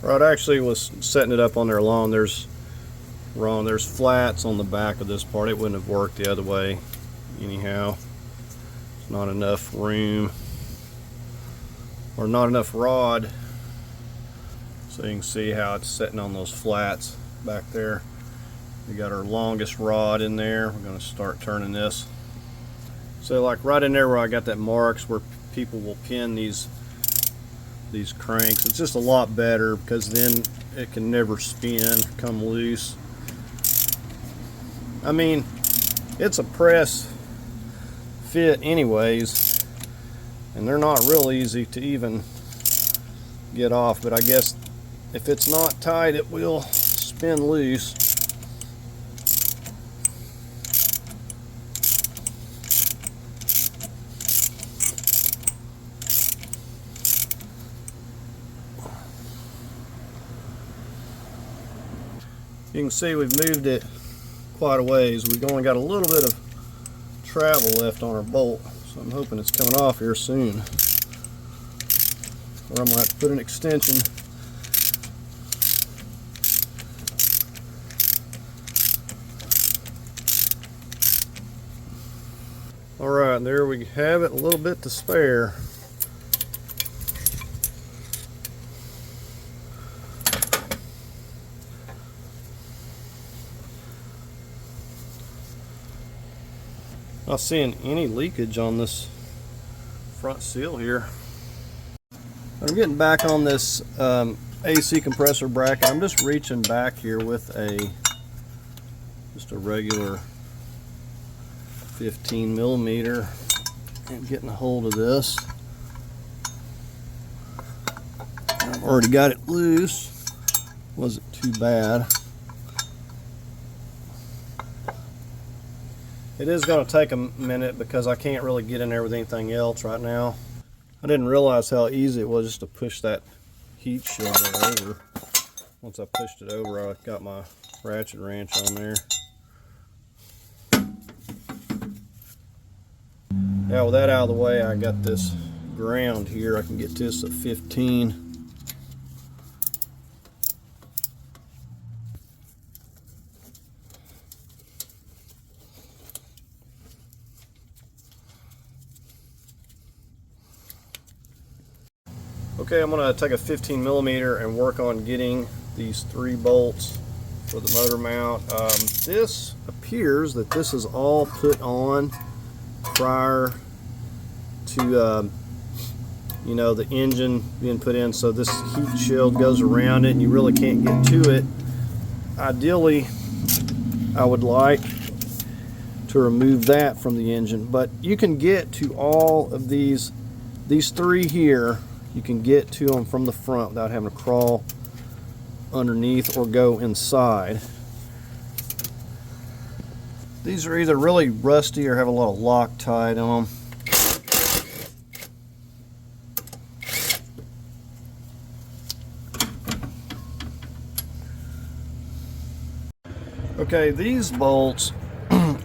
Speaker 1: Right, I actually was setting it up on there alone. There's flats on the back of this part. It wouldn't have worked the other way anyhow. Not enough room, or not enough rod, so you can see how it's sitting on those flats back there. We got our longest rod in there. We're going to start turning this. So like right in there where I got that marks where people will pin these cranks, it's just a lot better, because then it can never spin, come loose. I mean, it's a press fit anyways, and they're not real easy to even get off, but I guess if it's not tight it will spin loose. You can see we've moved it quite a ways. We've only got a little bit of travel left on our bolt, so I'm hoping it's coming off here soon, or I'm going to have to put an extension. Alright, there we have it, a little bit to spare. Not seeing any leakage on this front seal here. I'm getting back on this AC compressor bracket. I'm just reaching back here with just a regular 15 millimeter and getting a hold of this. I've already got it loose. Wasn't too bad. It is going to take a minute because I can't really get in there with anything else right now. I didn't realize how easy it was just to push that heat shield there over. Once I pushed it over, I got my ratchet wrench on there. Now with that out of the way, I got this ground here. I can get this at 15. Okay, I'm going to take a 15 millimeter and work on getting these 3 bolts for the motor mount. This appears that this is all put on prior to you know, the engine being put in, so this heat shield goes around it and you really can't get to it. Ideally, I would like to remove that from the engine, but you can get to all of these three here. You can get to them from the front without having to crawl underneath or go inside. These are either really rusty or have a lot of Loctite on them. Okay, these bolts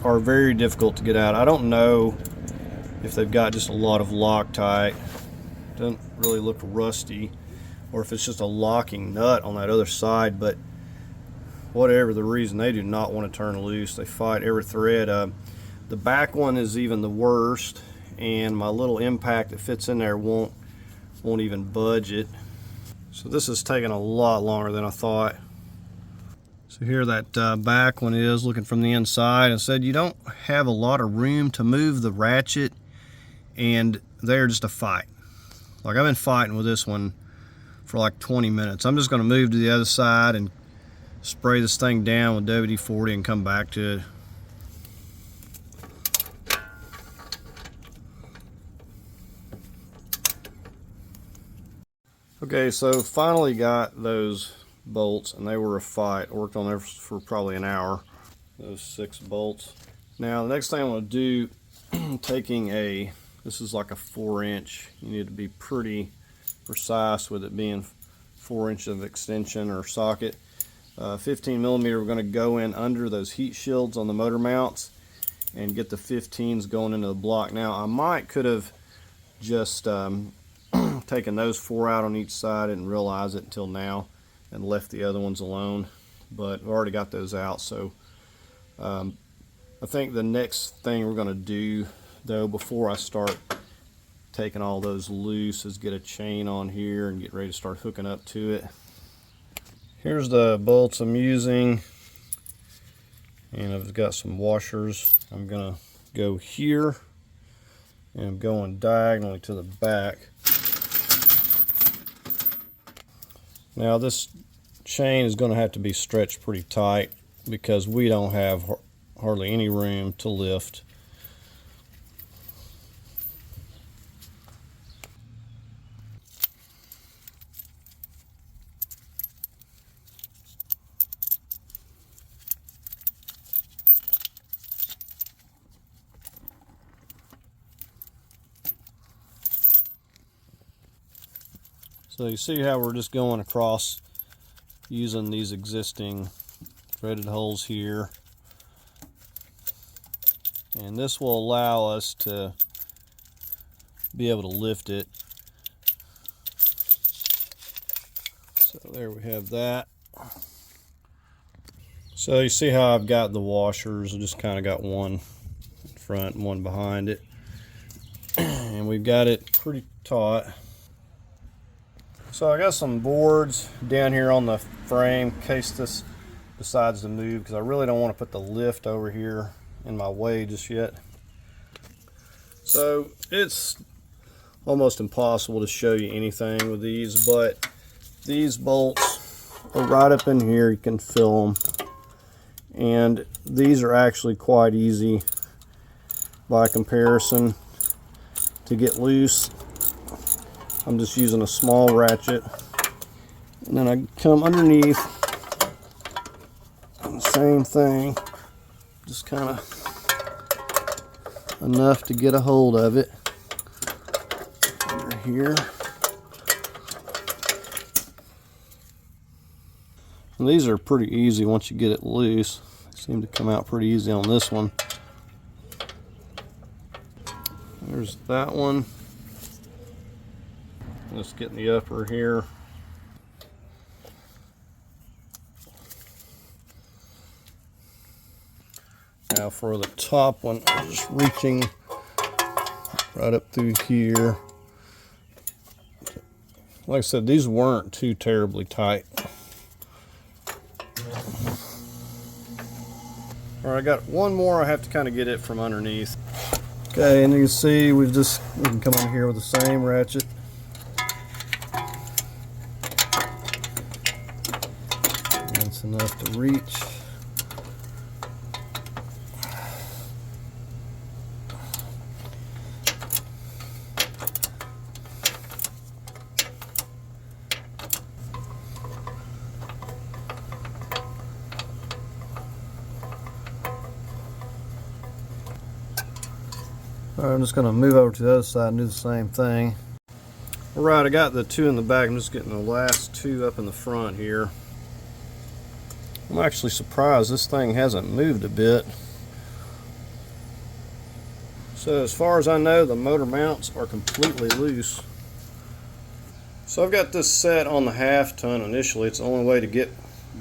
Speaker 1: are very difficult to get out. I don't know if they've got just a lot of Loctite. Doesn't really look rusty, or if it's just a locking nut on that other side, but whatever the reason, they do not want to turn loose. They fight every thread. The back one is even the worst, and my little impact that fits in there won't even budge it. So this is taking a lot longer than I thought. So here that back one is looking from the inside, and said you don't have a lot of room to move the ratchet, and they're just a fight. Like, I've been fighting with this one for like 20 minutes. I'm just going to move to the other side and spray this thing down with WD-40 and come back to it. Okay, so finally got those bolts, and they were a fight. Worked on there for probably an hour, those 6 bolts. Now the next thing I'm going to do, taking this is like a 4-inch. You need to be pretty precise with it being 4 inches of extension or socket. 15 millimeter, we're going to go in under those heat shields on the motor mounts and get the 15s going into the block. Now I could have just taken those 4 out on each side. I didn't realize it until now and left the other ones alone, but I've already got those out. So I think the next thing we're going to do, though, before I start taking all those loose, is get a chain on here and get ready to start hooking up to it. Here's the bolts I'm using, and I've got some washers. I'm going to go here, and I'm going diagonally to the back. Now this chain is going to have to be stretched pretty tight because we don't have hardly any room to lift. So you see how we're just going across using these existing threaded holes here. And this will allow us to be able to lift it. So there we have that. So you see how I've got the washers. I just kind of got one in front and one behind it. And we've got it pretty taut. So I got some boards down here on the frame in case this decides to move, because I really don't want to put the lift over here in my way just yet. So it's almost impossible to show you anything with these, but these bolts are right up in here. You can feel them, and these are actually quite easy by comparison to get loose. I'm just using a small ratchet, and then I come underneath, and the same thing, just kind of enough to get a hold of it under here. And these are pretty easy once you get it loose. They seem to come out pretty easy on this one. There's that one. Let's get in the upper here. Now for the top one, I'm just reaching right up through here. Like I said, these weren't too terribly tight. All right, I got one more. I have to kind of get it from underneath. Okay, and you can see we can come on here with the same ratchet. That's enough to reach. All right, I'm just going to move over to the other side and do the same thing. All right, I got the two in the back. I'm just getting the last two up in the front here. I'm actually surprised this thing hasn't moved a bit. So as far as I know, the motor mounts are completely loose. So I've got this set on the half ton initially. It's the only way to get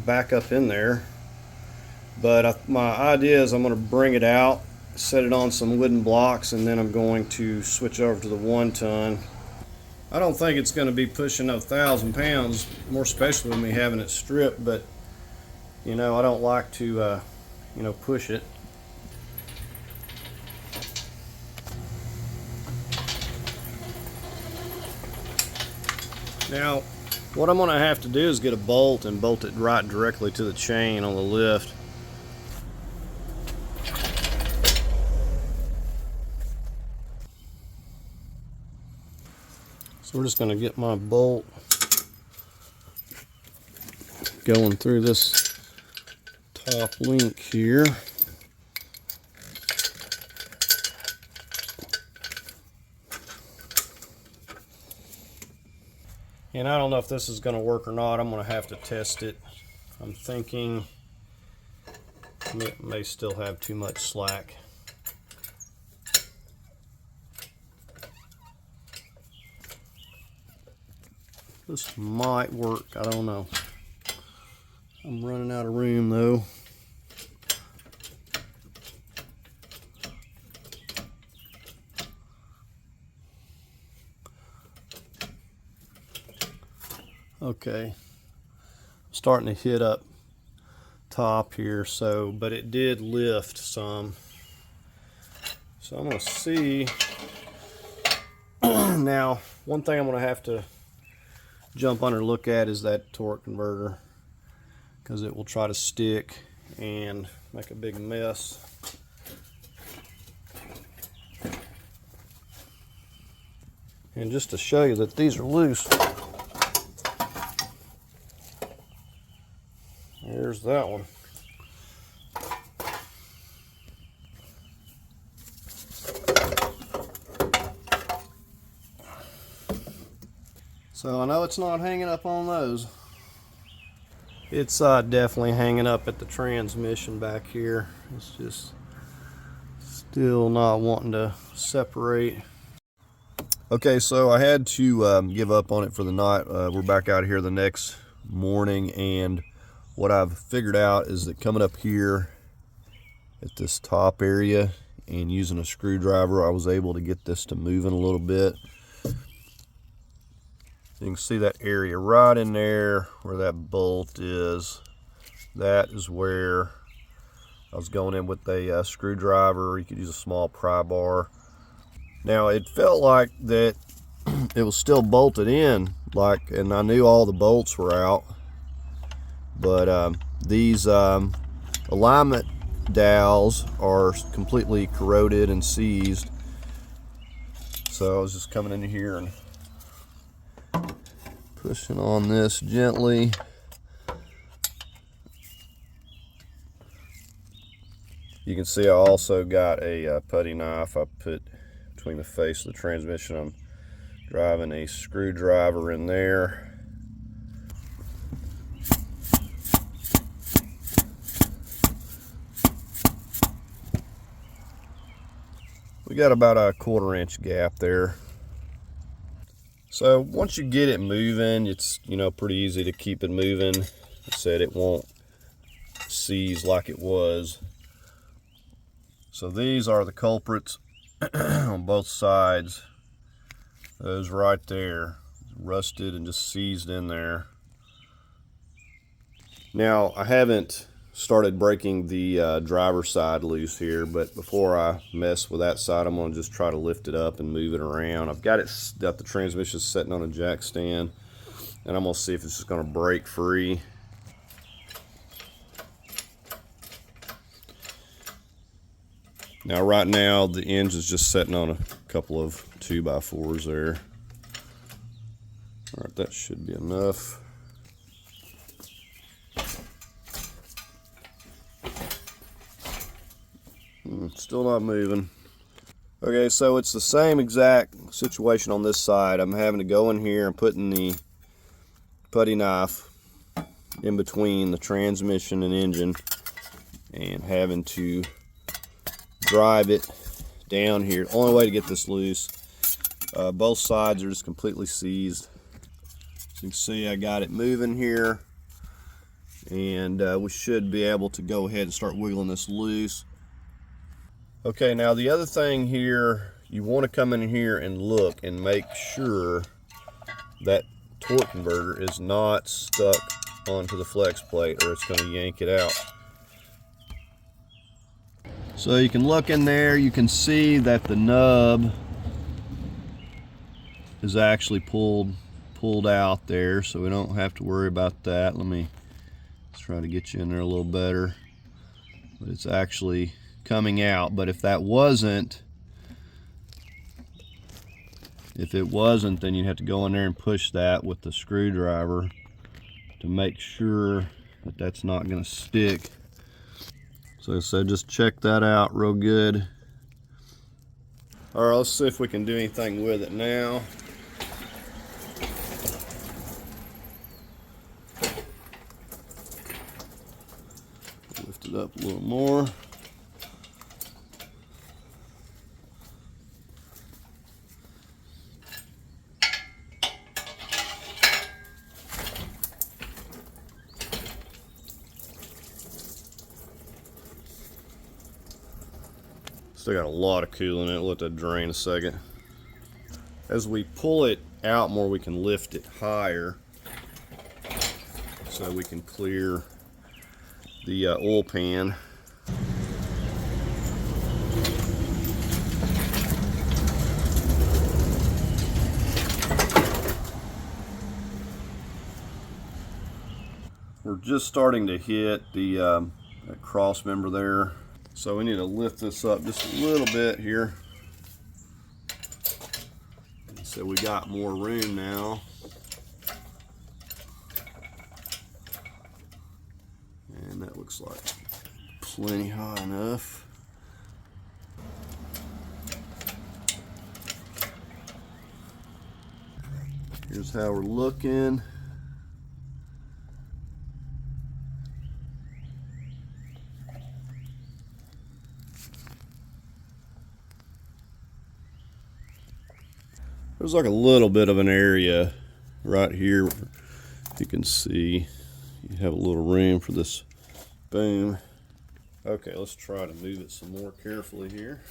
Speaker 1: back up in there. But my idea is I'm going to bring it out, set it on some wooden blocks, and then I'm going to switch over to the 1 ton. I don't think it's going to be pushing up 1,000 pounds, more especially when we having it stripped, but you know, I don't like to you know, push it. Now what I'm going to have to do is get a bolt and bolt it right directly to the chain on the lift. So we're just going to get my bolt going through this top link here. And I don't know if this is going to work or not. I'm going to have to test it. I'm thinking it may still have too much slack. This might work, I don't know. I'm running out of room though. Okay, I'm starting to hit up top here, so, but it did lift some. So I'm gonna see. Now, one thing I'm gonna have to jump under and look at is that torque converter, because it will try to stick and make a big mess. And just to show you that these are loose, here's that one. So I know it's not hanging up on those. It's definitely hanging up at the transmission back here. It's just still not wanting to separate. Okay, so I had to give up on it for the night. We're back out here the next morning, and what I've figured out is that coming up here at this top area and using a screwdriver, I was able to get this to moving a little bit. You can see that area right in there where that bolt is. That is where I was going in with a screwdriver. You could use a small pry bar. Now it felt like that it was still bolted in, and I knew all the bolts were out, but these alignment dowels are completely corroded and seized. So I was just coming in here and pushing on this gently. You can see I also got a putty knife I put between the face of the transmission. I'm driving a screwdriver in there. We got about a 1/4 inch gap there. So once you get it moving, it's, you know, pretty easy to keep it moving. I said it won't seize like it was. So these are the culprits on both sides. Those right there, rusted and just seized in there. Now I haven't started breaking the driver's side loose here, but before I mess with that side, I'm going to just try to lift it up and move it around. I've got the transmission sitting on a jack stand, and I'm going to see if it's just going to break free. Now right now the engine's just sitting on a couple of 2x4s there. All right, that should be enough. Still not moving. Okay, so it's the same exact situation on this side. I'm having to go in here and putting the putty knife in between the transmission and engine and having to drive it down here. The only way to get this loose. Both sides are just completely seized. So you can see I got it moving here, and we should be able to go ahead and start wiggling this loose. Okay, now the other thing here, you want to come in here and look and make sure that torque converter is not stuck onto the flex plate, or it's going to yank it out. So you can look in there, you can see that the nub is actually pulled out there, so we don't have to worry about that. Let's try to get you in there a little better. But it's actually coming out. But if it wasn't, then you'd have to go in there and push that with the screwdriver to make sure that that's not going to stick. So I said, just check that out real good. All right, let's see if we can do anything with it now. Lift it up a little more. Still got a lot of coolant in it. Let that drain a second. As we pull it out more, we can lift it higher so we can clear the oil pan. We're just starting to hit the that cross member there. So we need to lift this up just a little bit here. So we got more room now. And that looks like plenty high enough. Here's how we're looking. There's like a little bit of an area right here. You can see you have a little room for this boom. Okay, let's try to move it some more carefully here.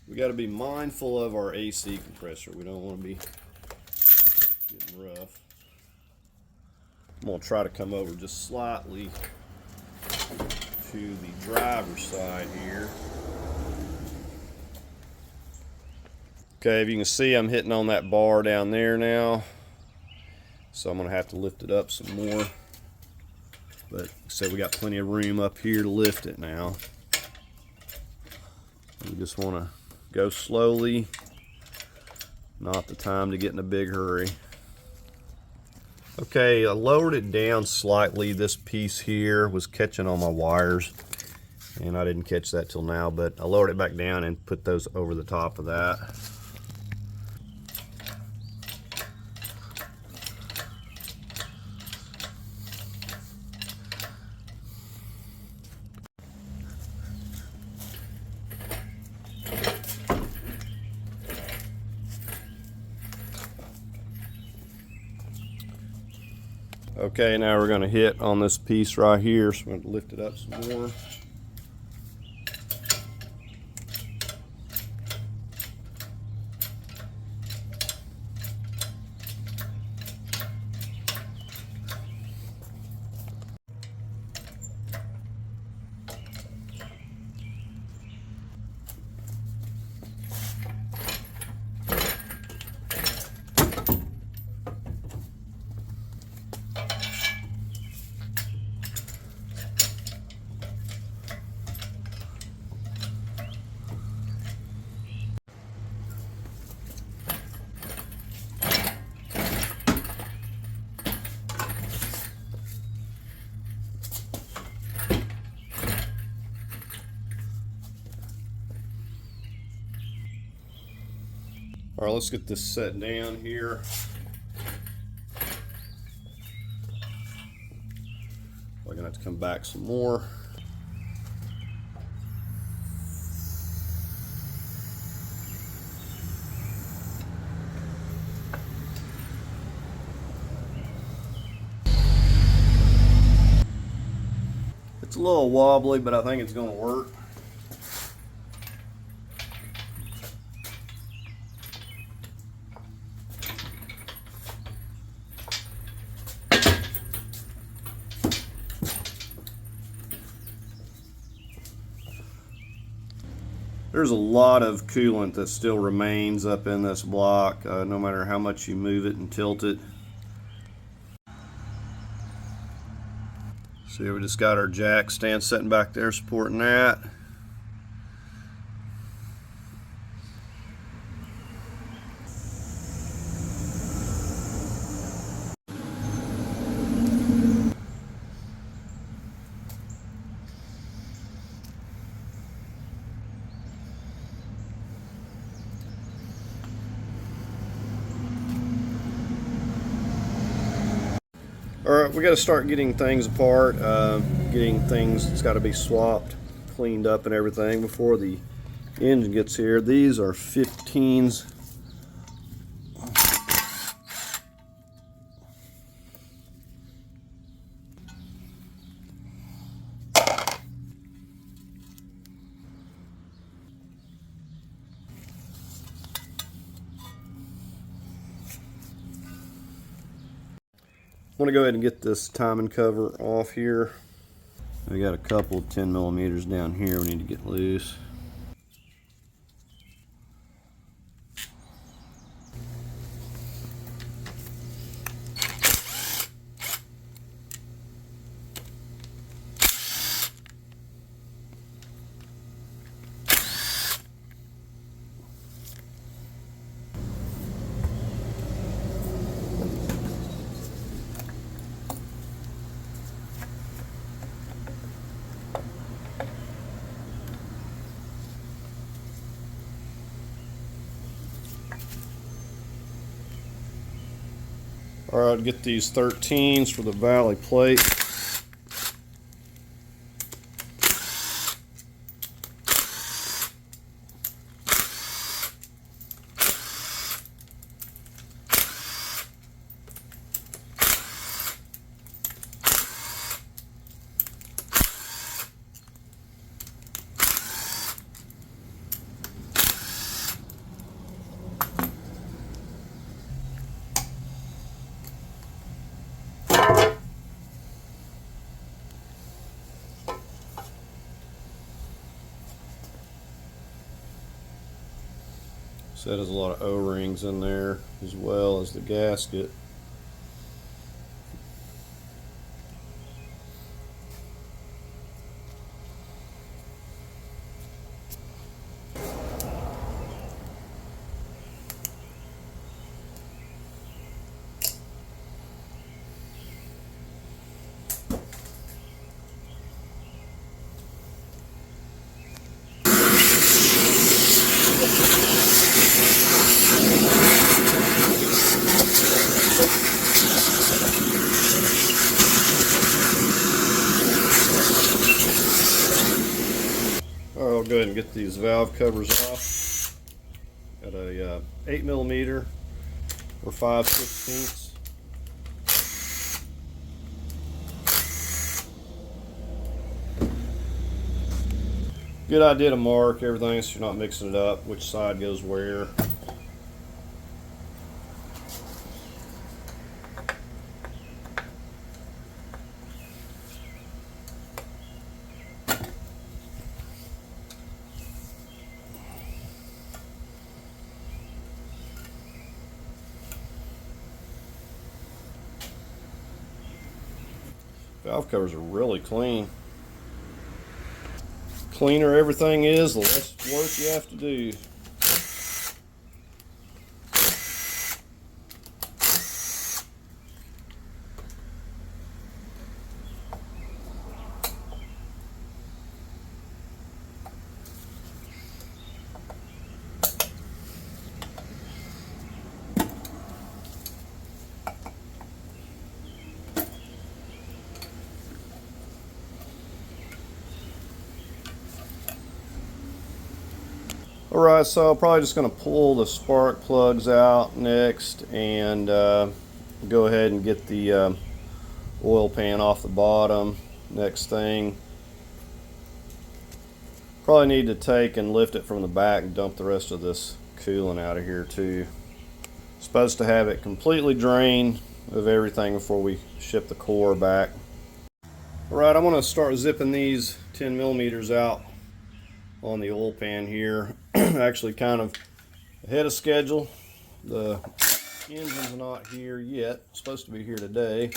Speaker 1: We got to be mindful of our AC compressor. We don't want to be getting rough. I'm going to try to come over just slightly to the driver's side here. Okay, if you can see, I'm hitting on that bar down there now. So I'm going to have to lift it up some more. But like I said, we got plenty of room up here to lift it now. We just want to go slowly. Not the time to get in a big hurry. Okay, I lowered it down slightly. This piece here was catching on my wires, and I didn't catch that till now, but I lowered it back down and put those over the top of that. Okay, now we're going to hit on this piece right here, so I'm going to lift it up some more. All right, let's get this set down here. We're gonna have to come back some more. It's a little wobbly, but I think it's gonna work. There's a lot of coolant that still remains up in this block, no matter how much you move it and tilt it. See, we just got our jack stand sitting back there supporting that. Alright, we got to start getting things apart, getting things, it's got to be swapped, cleaned up and everything before the engine gets here. These are 15s. I'm going to go ahead and get this timing cover off here. We got a couple of 10 millimeters down here we need to get loose. Alright, get these 13s for the valley plate. So there's a lot of O-rings in there as well as the gasket. Alright, I'll go ahead and get these valve covers off. Got a 8 millimeter or 5/16. Good idea to mark everything so you're not mixing it up, which side goes where. Valve covers are really clean. Cleaner everything is, the less work you have to do. Alright, so I'm probably just going to pull the spark plugs out next and go ahead and get the oil pan off the bottom. Next thing, probably need to take and lift it from the back and dump the rest of this coolant out of here too. Supposed to have it completely drained of everything before we ship the core back. Alright, I'm going to start zipping these 10 millimeters out on the oil pan here. Actually kind of ahead of schedule. The engine's not here yet. It's supposed to be here today.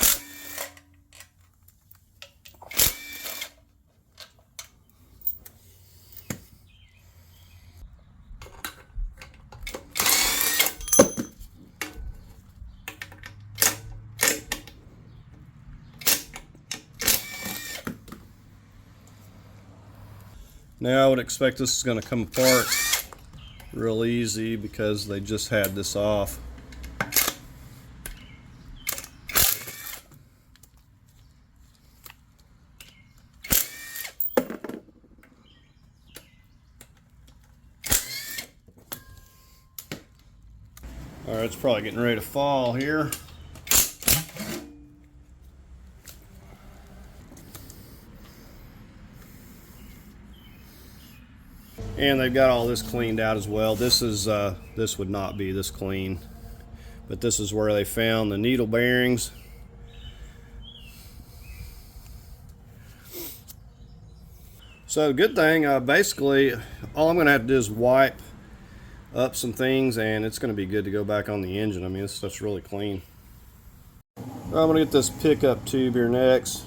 Speaker 1: Now I would expect this is going to come apart real easy because they just had this off. Alright, it's probably getting ready to fall here. And they've got all this cleaned out as well. This is this would not be this clean, but this is where they found the needle bearings. So good thing, basically all I'm gonna have to do is wipe up some things and it's gonna be good to go back on the engine. I mean, this stuff's really clean. I'm gonna get this pickup tube here next.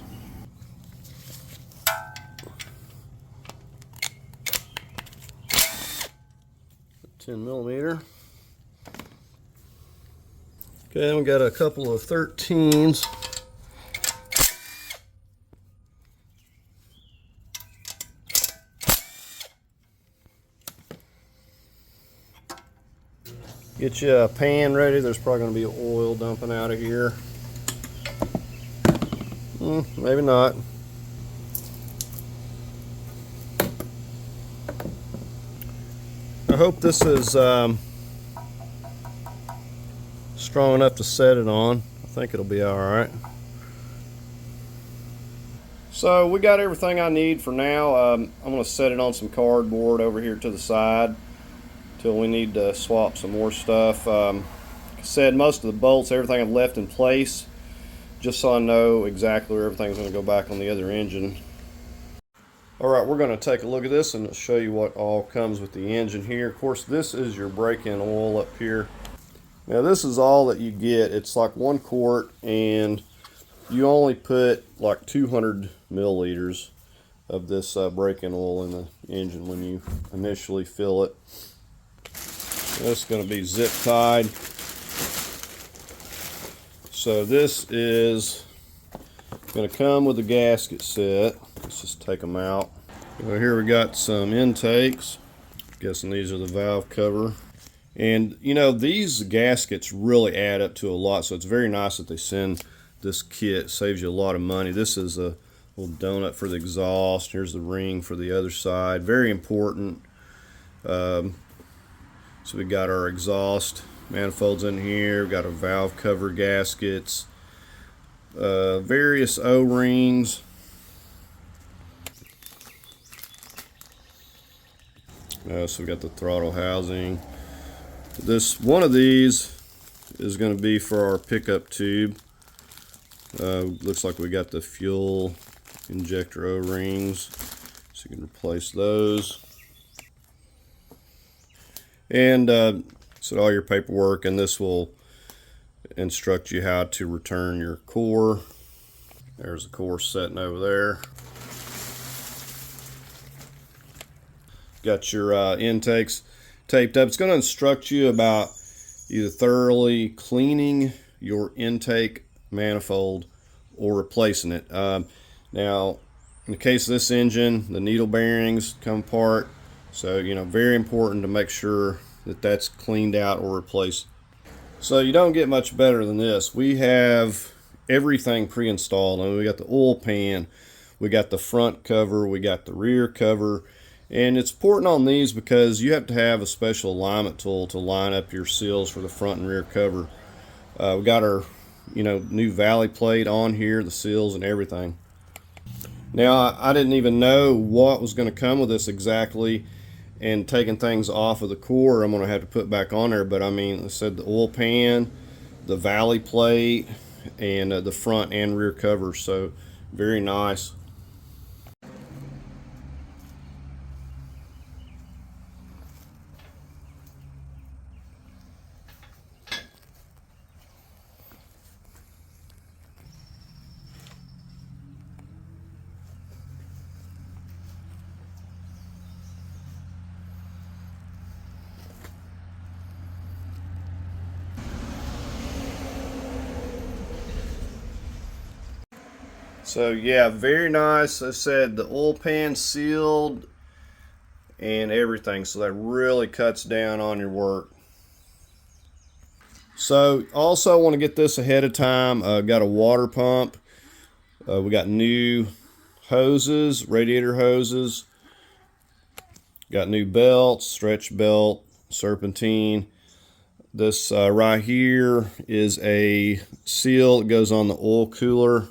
Speaker 1: 10 millimeter. Okay, and we got a couple of 13s. Get you a pan ready. There's probably going to be oil dumping out of here. Maybe not. I hope this is strong enough to set it on. I think it'll be alright. So we got everything I need for now. I'm going to set it on some cardboard over here to the side till we need to swap some more stuff. Like I said, most of the bolts, everything I've left in place just so I know exactly where everything's going to go back on the other engine. Alright, we're going to take a look at this and show you what all comes with the engine here. Of course, this is your break-in oil up here. Now this is all that you get. It's like 1 quart and you only put like 200 milliliters of this break-in oil in the engine when you initially fill it. This is going to be zip tied. So this is going to come with a gasket set. Let's just take them out. Well, here we got some intakes. Guessing these are the valve cover. And you know, these gaskets really add up to a lot, so it's very nice that they send this kit. Saves you a lot of money. This is a little donut for the exhaust. Here's the ring for the other side. Very important. So we got our exhaust manifolds in here. We've got our valve cover gaskets, various O-rings. So we got the throttle housing. This one of these is going to be for our pickup tube. Looks like we got the fuel injector O-rings, so you can replace those. And so all your paperwork, and this will instruct you how to return your core. There's the core sitting over there. Got your intakes taped up. It's going to instruct you about either thoroughly cleaning your intake manifold or replacing it. Now, in the case of this engine, the needle bearings come apart, so you know, very important to make sure that that's cleaned out or replaced. So you don't get much better than this. We have everything pre-installed. I mean, we got the oil pan, we got the front cover, we got the rear cover, And it's important on these because you have to have a special alignment tool to line up your seals for the front and rear cover. We got our new valley plate on here, the seals and everything. Now I didn't even know what was going to come with this exactly, and taking things off of the core I'm going to have to put back on there, but I mean, I said the oil pan, the valley plate, and the front and rear cover, so very nice. So yeah, very nice. I said the oil pan sealed and everything, so that really cuts down on your work. So also want to get this ahead of time. Got a water pump. We got new hoses, radiator hoses. Got new belts, stretch belt, serpentine. This right here is a seal that goes on the oil cooler.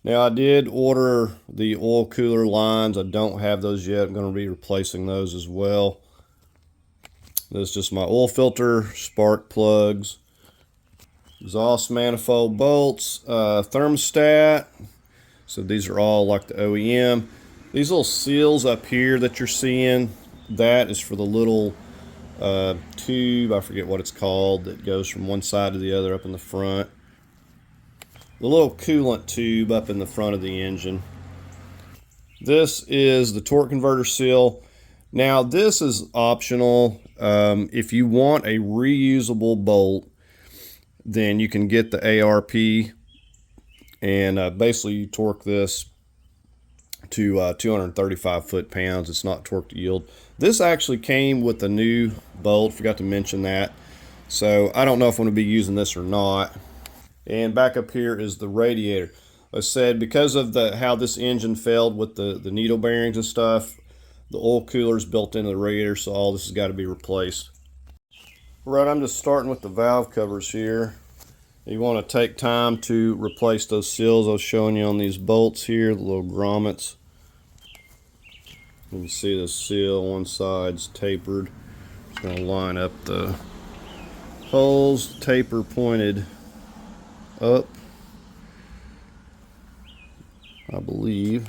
Speaker 1: Now I did order the oil cooler lines. I don't have those yet. I'm going to be replacing those as well. This is just my oil filter, spark plugs, exhaust manifold bolts, thermostat. So these are all like the OEM. These little seals up here that you're seeing, that is for the little tube, I forget what it's called, that goes from one side to the other up in the front. The little coolant tube up in the front of the engine. This is the torque converter seal. Now this is optional. If you want a reusable bolt, then you can get the ARP, and basically you torque this to 235 foot-pounds. It's not torque to yield. This actually came with a new bolt, forgot to mention that. So I don't know if I'm going to be using this or not. And back up here is the radiator. I said because of how this engine failed with the needle bearings and stuff, the oil cooler is built into the radiator, so all this has got to be replaced. Right, I'm just starting with the valve covers here. You want to take time to replace those seals I was showing you on these bolts here, the little grommets. You can see the seal, one side's tapered. Just going to line up the holes, taper pointed up, I believe.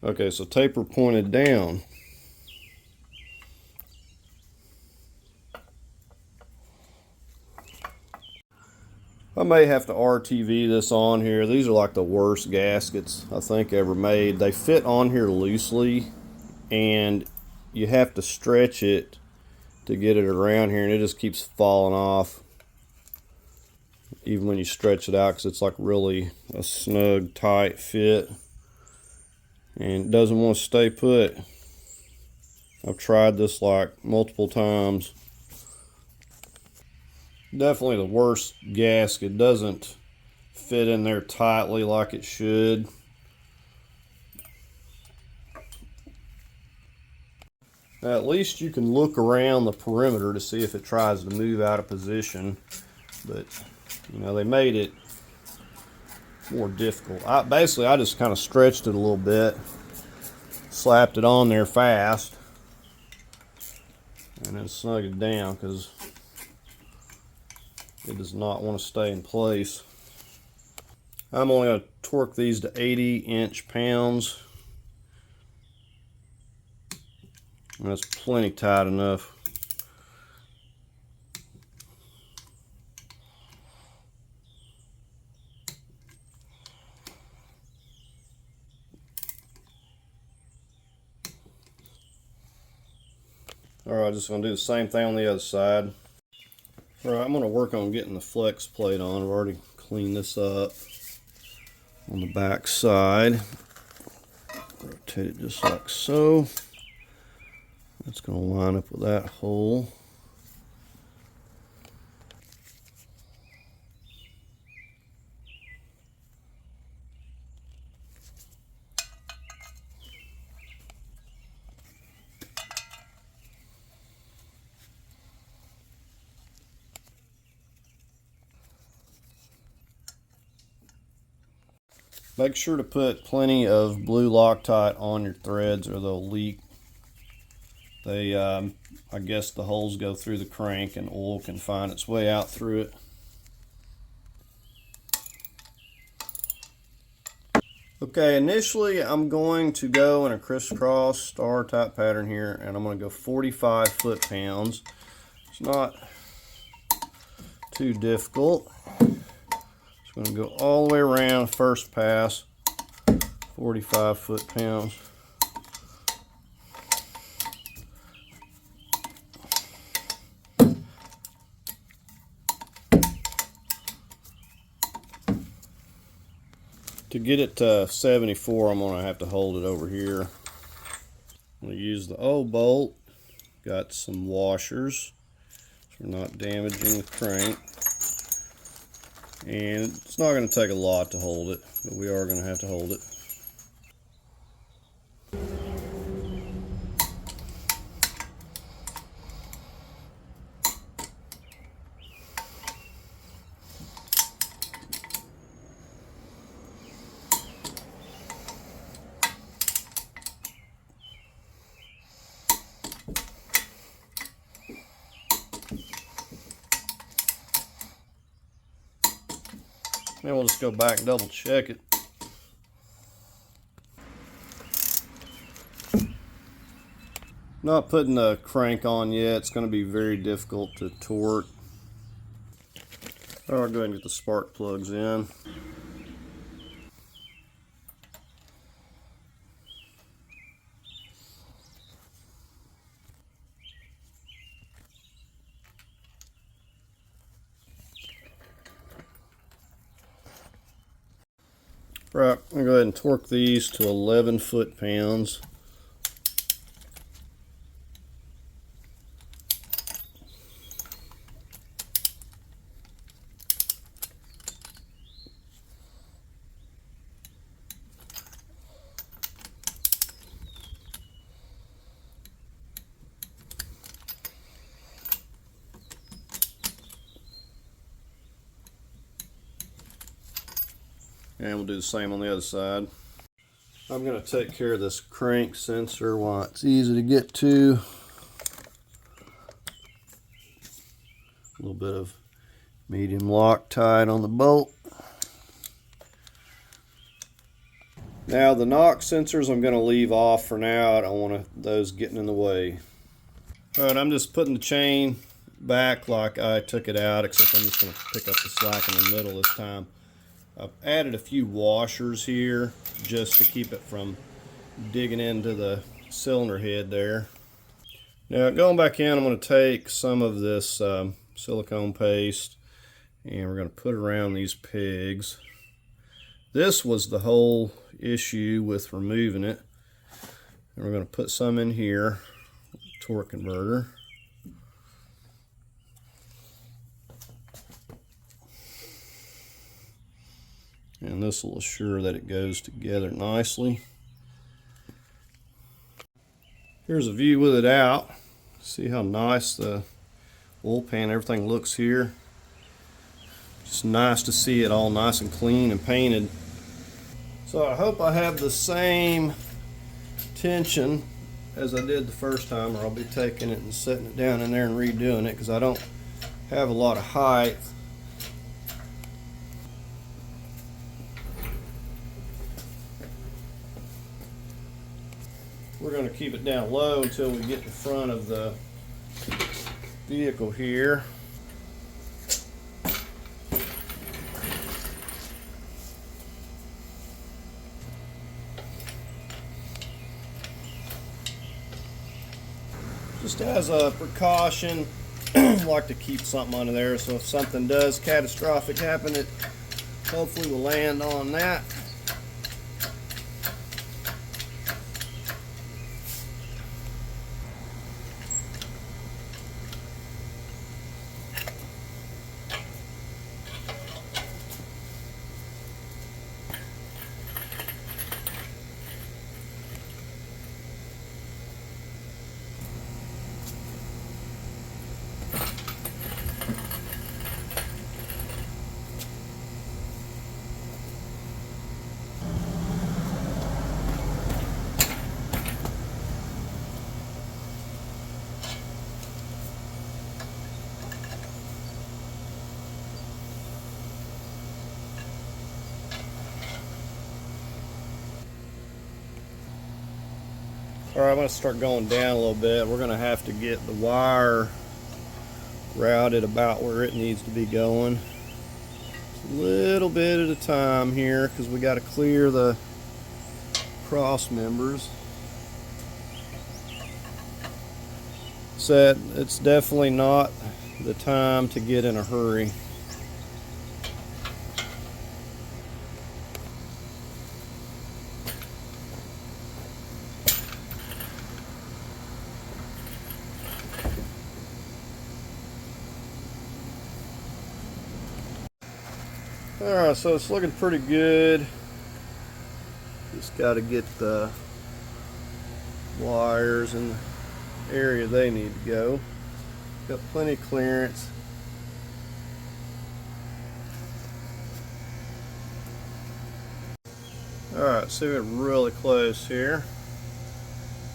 Speaker 1: Okay, so taper pointed down. I may have to RTV this on here. These are like the worst gaskets I think ever made. They fit on here loosely, and you have to stretch it to get it around here, and it just keeps falling off even when you stretch it out, because it's like really a snug, tight fit, and it doesn't want to stay put. I've tried this like multiple times. Definitely the worst gasket. Doesn't fit in there tightly like it should. Now, at least you can look around the perimeter to see if it tries to move out of position, but they made it more difficult. I just kind of stretched it a little bit, slapped it on there fast, and then snug it down because it does not want to stay in place. I'm only going to torque these to 80 inch-pounds. And that's plenty tight enough. Alright, just going to do the same thing on the other side. Alright, I'm going to work on getting the flex plate on. I've already cleaned this up on the back side. Rotate it just like so. That's going to line up with that hole. Make sure to put plenty of blue Loctite on your threads or they'll leak. They, I guess the holes go through the crank and oil can find its way out through it. Okay, initially I'm going to go in a crisscross star type pattern here, and I'm going to go 45 foot-pounds. It's not too difficult. Just going to go all the way around first pass, 45 foot-pounds. To get it to 74, I'm going to have to hold it over here. I'm going to use the O bolt. Got some washers so we're not damaging the crank. And it's not going to take a lot to hold it, but we are going to have to hold it. Then we'll just go back and double check it. Not putting the crank on yet. It's going to be very difficult to torque. I'll go ahead and get the spark plugs in. Right, I'm going to go ahead and torque these to 11 foot-pounds. And we'll do the same on the other side. I'm going to take care of this crank sensor while it's easy to get to. A little bit of medium Loctite on the bolt. Now the knock sensors I'm going to leave off for now. I don't want those getting in the way. Alright, I'm just putting the chain back like I took it out, except I'm just going to pick up the slack in the middle this time. I've added a few washers here just to keep it from digging into the cylinder head there. Now going back in, I'm going to take some of this silicone paste and we're going to put it around these pegs. This was the whole issue with removing it. And we're going to put some in here, torque converter. And this will assure that it goes together nicely. Here's a view with it out. See how nice the oil pan, everything looks here. Just nice to see it all nice and clean and painted. So I hope I have the same tension as I did the first time, or I'll be taking it and setting it down in there and redoing it because I don't have a lot of height. We're going to keep it down low until we get in front of the vehicle here. Just as a precaution, I like to keep something under there so if something does catastrophic happen, it hopefully will land on that. All right, I'm going to start going down a little bit. We're going to have to get the wire routed about where it needs to be going. A little bit at a time here because we got to clear the cross members. So it's definitely not the time to get in a hurry. Alright, so it's looking pretty good. Just got to get the wires in the area they need to go. Got plenty of clearance. Alright, so we're really close here.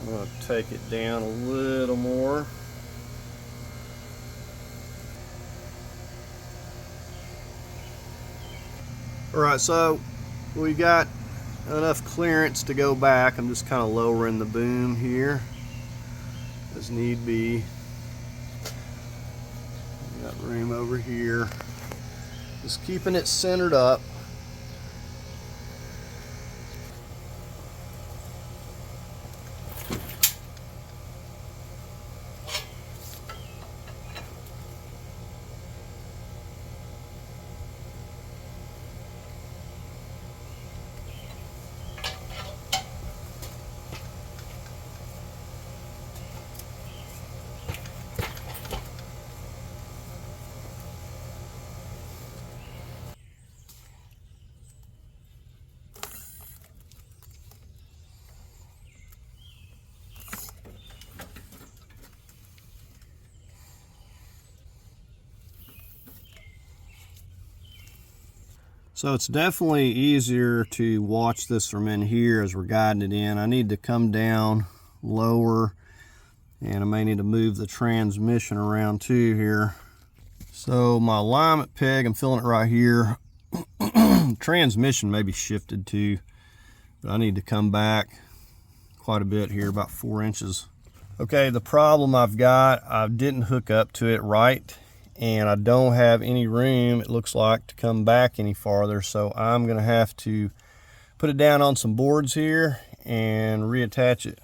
Speaker 1: I'm going to take it down a little more. Alright, so we got enough clearance to go back. I'm just kind of lowering the boom here as need be. Got room over here. Just keeping it centered up. So it's definitely easier to watch this from in here as we're guiding it in. I need to come down lower, and I may need to move the transmission around too here. So my alignment peg, I'm feeling it right here. Transmission may be shifted too, but I need to come back quite a bit here, about 4 inches. Okay, the problem I've got, I didn't hook up to it right, and I don't have any room, it looks like, to come back any farther, so I'm gonna have to put it down on some boards here and reattach it.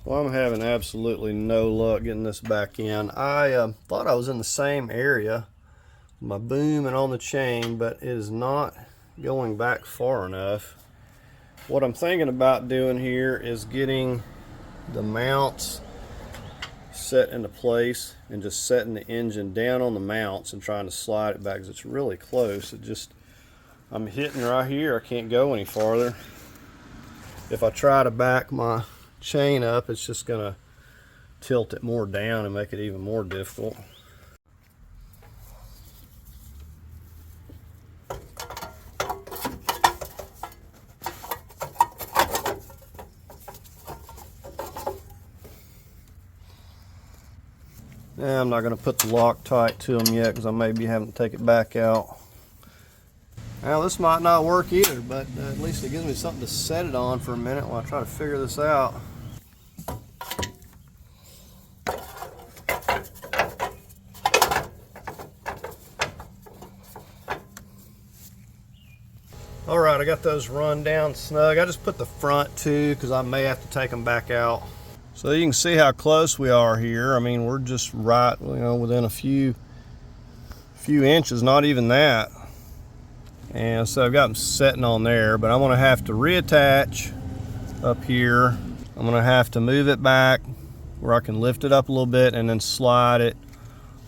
Speaker 1: Well, I'm having absolutely no luck getting this back in. I thought I was in the same area, my boom and on the chain, but it is not going back far enough. What I'm thinking about doing here is getting the mounts set into place and just setting the engine down on the mounts and trying to slide it back because it's really close. I'm hitting right here. I can't go any farther. If I try to back my chain up, it's just gonna tilt it more down and make it even more difficult. I'm not going to put the Loctite to them yet because I may be having to take it back out. Now this might not work either, but at least it gives me something to set it on for a minute while I try to figure this out. Alright, I got those run down snug. I just put the front too because I may have to take them back out. So you can see how close we are here. I mean, we're just right, within a few inches, not even that. And so I've got them setting on there, but I'm gonna have to reattach up here. I'm gonna have to move it back where I can lift it up a little bit and then slide it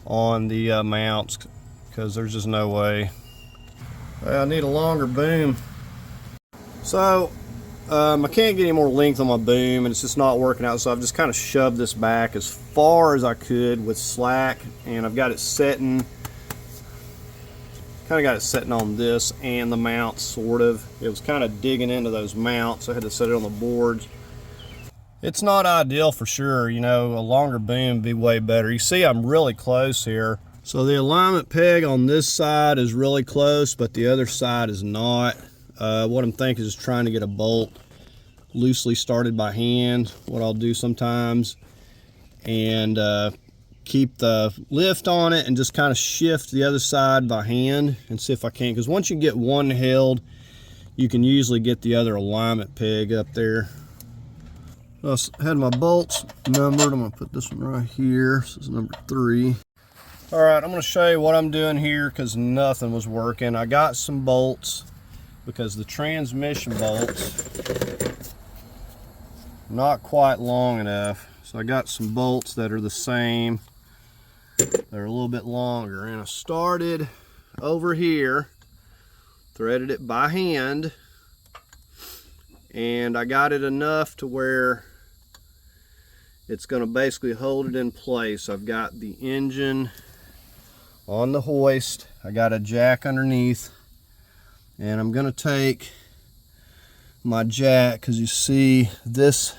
Speaker 1: on the mounts because there's just no way. I need a longer boom. So I can't get any more length on my boom and it's just not working out, so I've just kind of shoved this back as far as I could with slack, and I've got it setting, kind of got it setting on this and the mounts, sort of. It was kind of digging into those mounts, so I had to set it on the boards. It's not ideal for sure, a longer boom would be way better. You see I'm really close here. So the alignment peg on this side is really close, but the other side is not. What I'm thinking is trying to get a bolt loosely started by hand, what I'll do sometimes, and keep the lift on it and just kind of shift the other side by hand and see if I can, because once you get one held, you can usually get the other alignment peg up there. I had my bolts numbered. I'm going to put this one right here. This is number 3. All right, I'm going to show you what I'm doing here because nothing was working. I got some bolts because the transmission bolts not quite long enough. So I got some bolts that are the same. They're a little bit longer, and I started over here, threaded it by hand, and I got it enough to where it's going to basically hold it in place. I've got the engine on the hoist, I got a jack underneath, and I'm going to take my jack, because you see this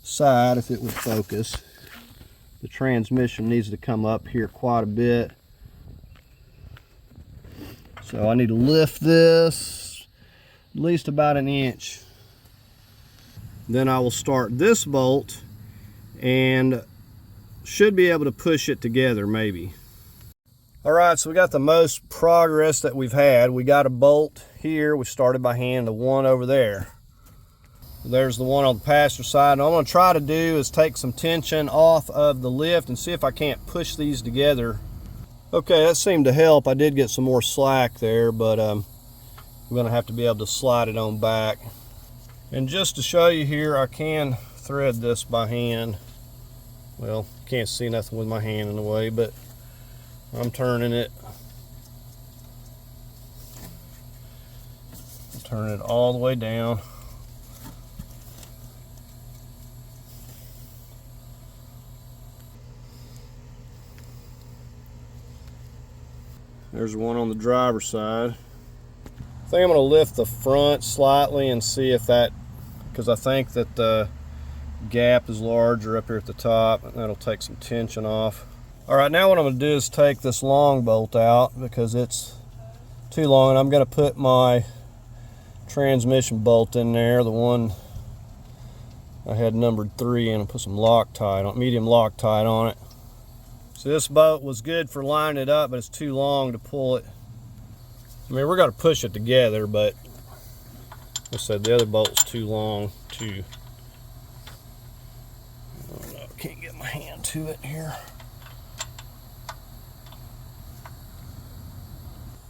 Speaker 1: side, if it would focus, the transmission needs to come up here quite a bit. So I need to lift this at least about an inch. Then I will start this bolt and should be able to push it together maybe. All right, so we got the most progress that we've had. We got a bolt here, we started by hand, the one over there. There's the one on the passenger side. And what I'm going to try to do is take some tension off of the lift and see if I can't push these together. Okay, that seemed to help. I did get some more slack there, but I'm going to have to be able to slide it on back. And just to show you here, I can thread this by hand. Well, can't see nothing with my hand in the way, but I'm turning it. Turn it all the way down. There's one on the driver's side. I think I'm going to lift the front slightly and see if that, because I think that the gap is larger up here at the top, and that'll take some tension off. All right, now what I'm going to do is take this long bolt out because it's too long, and I'm going to put my transmission bolt in there, the one I had numbered 3, and put some Loctite on, medium Loctite on it. So this bolt was good for lining it up, but it's too long to pull it. I mean, we're going to push it together, but like I said, the other bolt's too long too. Oh, no, I can't get my hand to it here.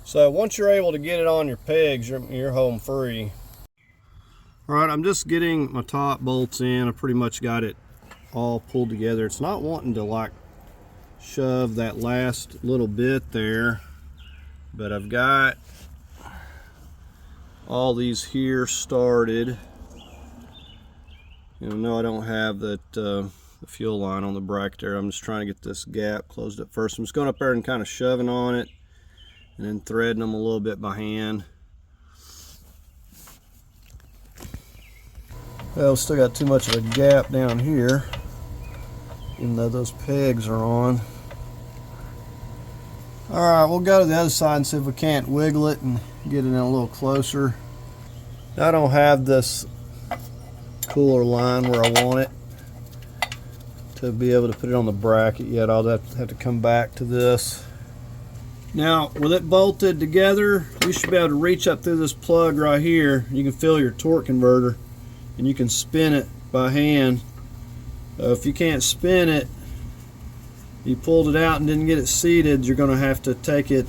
Speaker 1: So once you're able to get it on your pegs, you're home free. All right, I'm just getting my top bolts in. I pretty much got it all pulled together. It's not wanting to like shove that last little bit there, but I've got all these here started. You know, no, I don't have that the fuel line on the bracket there. I'm just trying to get this gap closed up first. I'm just going up there and kind of shoving on it and then threading them a little bit by hand. Well, still got too much of a gap down here, even though those pegs are on. All right, we'll go to the other side and see if we can't wiggle it and get it in a little closer. I don't have this cooler line where I want it to be able to put it on the bracket yet. I'll have to come back to this. Now, with it bolted together, you should be able to reach up through this plug right here. You can feel your torque converter, and you can spin it by hand. If you can't spin it, you pulled it out and didn't get it seated, you're going to have to take it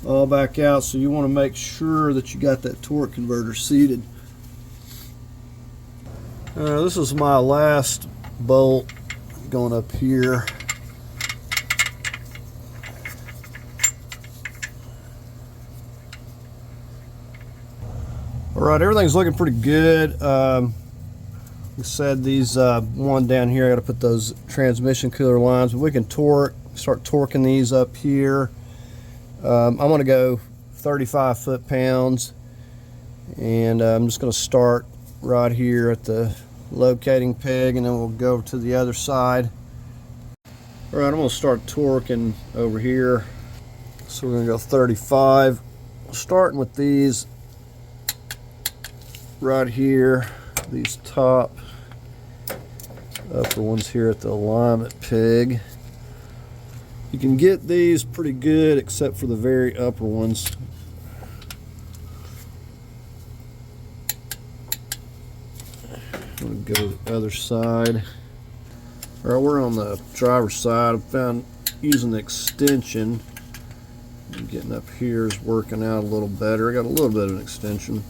Speaker 1: all back out. So you want to make sure that you got that torque converter seated. This is my last bolt going up here. All right, everything's looking pretty good. Like I said, these one down here, I got to put those transmission cooler lines, but we can start torquing these up here. I'm going to go 35 foot-pounds, and I'm just going to start right here at the locating peg, and then we'll go to the other side. All right, I'm going to start torquing over here. So we're going to go 35, starting with these right here. these top upper ones here at the alignment peg. You can get these pretty good except for the very upper ones. I'm going to go to the other side. Alright, we're on the driver's side. I found using the extension and getting up here is working out a little better. I got a little bit of an extension.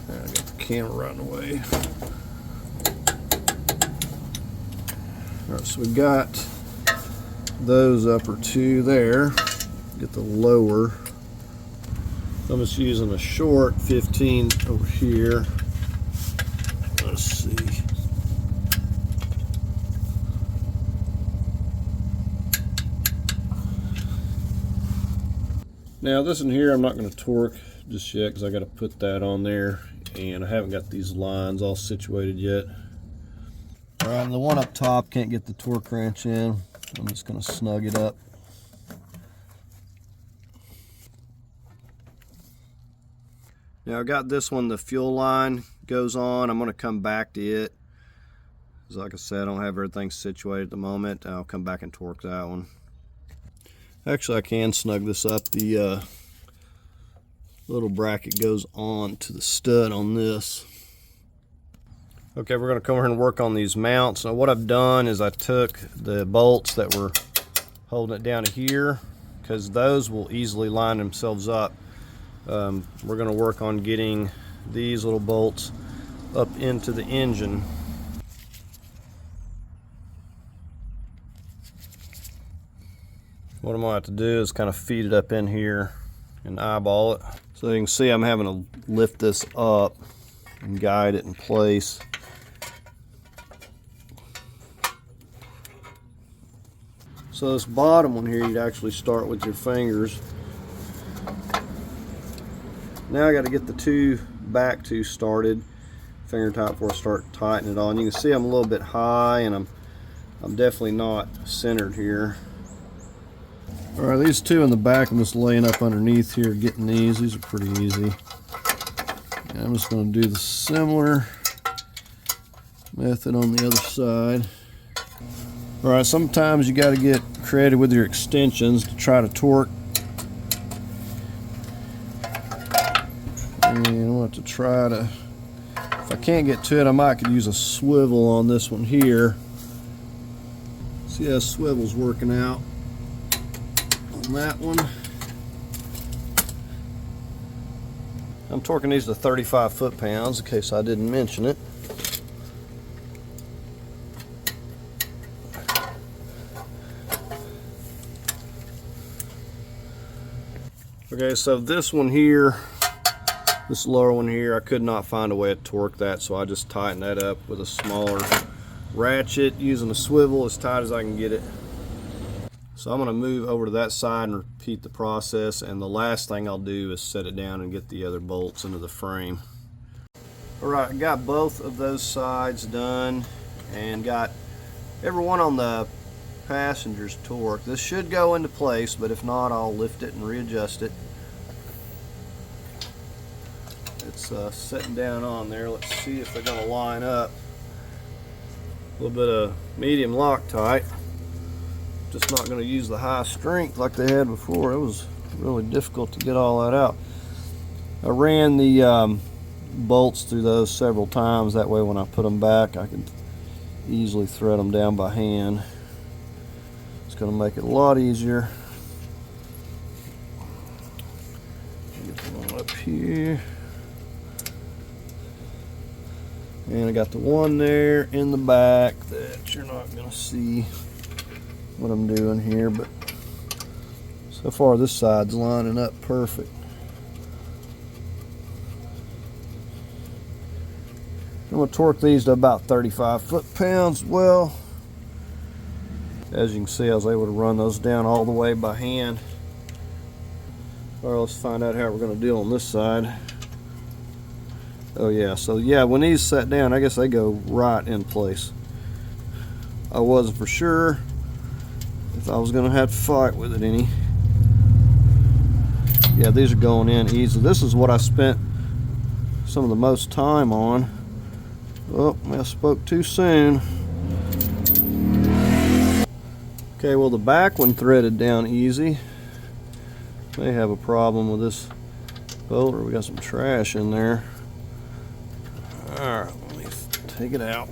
Speaker 1: I got the camera right in the way. Alright, so we got those upper two there. Get the lower. I'm just using a short 15 over here. Let's see. Now this in here I'm not going to torque just yet because I got to put that on there, and I haven't got these lines all situated yet. Alright, the one up top can't get the torque wrench in. I'm just going to snug it up. Now I got this one, the fuel line goes on. I'm going to come back to it. Like I said, I don't have everything situated at the moment. I'll come back and torque that one. Actually, I can snug this up. The little bracket goes on to the stud on this. Okay, we're going to come over and work on these mounts. Now what I've done is I took the bolts that were holding it down to here, because those will easily line themselves up. We're going to work on getting these little bolts up into the engine. What I'm going to have to do is kind of feed it up in here and eyeball it. So you can see I'm having to lift this up and guide it in place. So this bottom one here, you'd actually start with your fingers. Now I got to get the back two started, finger tight, before I start tightening it on. You can see I'm a little bit high, and I'm definitely not centered here. All right, these two in the back, I'm just laying up underneath here, getting these. These are pretty easy. And I'm just going to do the similar method on the other side. All right, sometimes you got to get creative with your extensions to try to torque. And I want to try to, if I can't get to it, I might could use a swivel on this one here. See how swivel's working out on that one. I'm torquing these to 35 foot-pounds in case I didn't mention it. Okay, so this one here, this lower one here, I could not find a way to torque that, so I just tightened that up with a smaller ratchet using a swivel as tight as I can get it. So I'm going to move over to that side and repeat the process, and the last thing I'll do is set it down and get the other bolts into the frame. Alright, I got both of those sides done and got every one on the passenger's torque. This should go into place, but if not, I'll lift it and readjust it. It's sitting down on there. Let's see if they're going to line up. A little bit of medium Loctite. Just not going to use the high strength like they had before. It was really difficult to get all that out. I ran the bolts through those several times. That way when I put them back, I can easily thread them down by hand. It's going to make it a lot easier. Get the one up here. And I got the one there in the back that you're not going to see what I'm doing here, but so far this side's lining up perfect. I'm going to torque these to about 35 foot-pounds. Well, as you can see, I was able to run those down all the way by hand. All right, let's find out how we're going to deal on this side. Oh yeah, so yeah, when these set down, I guess they go right in place. I wasn't for sure, if I was gonna have to fight with it any. Yeah, these are going in easy. This is what I spent some of the most time on. Oh, I spoke too soon. Okay, well the back one threaded down easy. May have a problem with this bolter. We got some trash in there. Alright, let me take it out.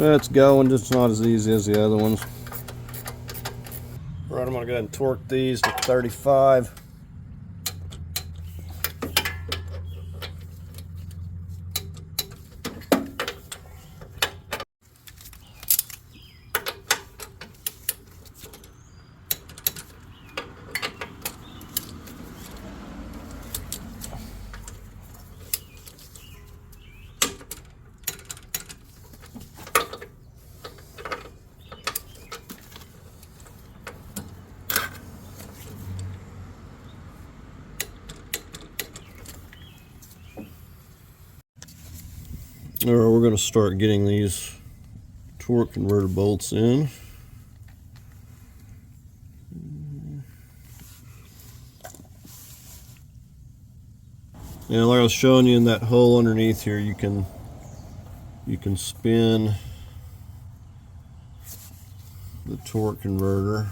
Speaker 1: It's going, just not as easy as the other ones. Right, I'm going to go ahead and torque these to 35. All right, we're going to start getting these torque converter bolts in. And like I was showing you in that hole underneath here, you can spin the torque converter.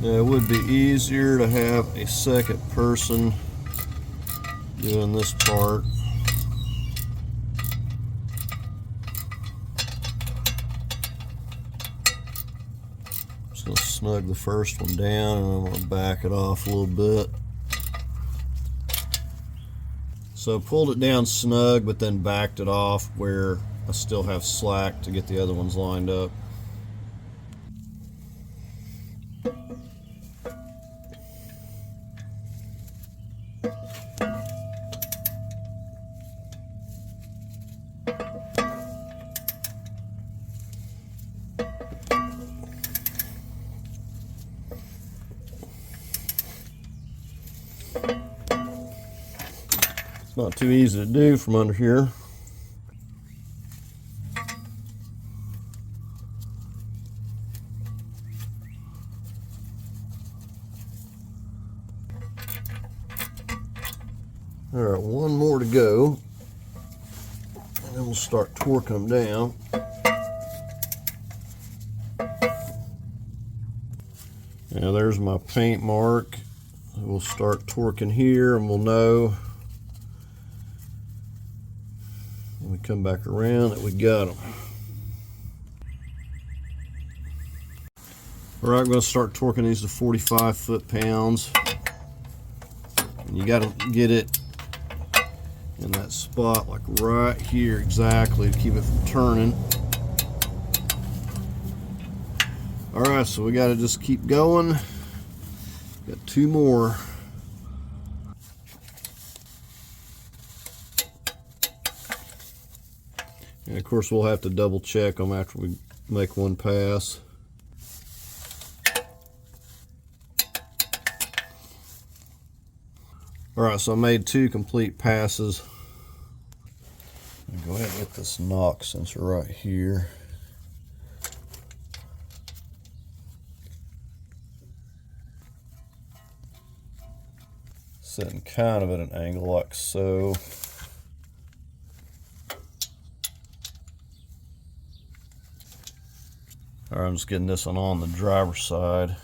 Speaker 1: Now, it would be easier to have a second person doing this part. Just going to snug the first one down, and I'm going to back it off a little bit. So I pulled it down snug, but then backed it off where I still have slack to get the other ones lined up. Not too easy to do from under here. All right, one more to go, and then we'll start torquing them down. Now there's my paint mark. We'll start torquing here, and we'll know when we come back around that we got them. All right, I'm going to start torquing these to 45 foot-pounds. And you got to get it in that spot, like right here exactly, to keep it from turning. All right, so we got to just keep going. Got two more. And of course, we'll have to double check them after we make one pass. All right, so I made two complete passes. Go ahead and get this knock sensor right here. Sitting kind of at an angle like so. All right, I'm just getting this one on the driver's side.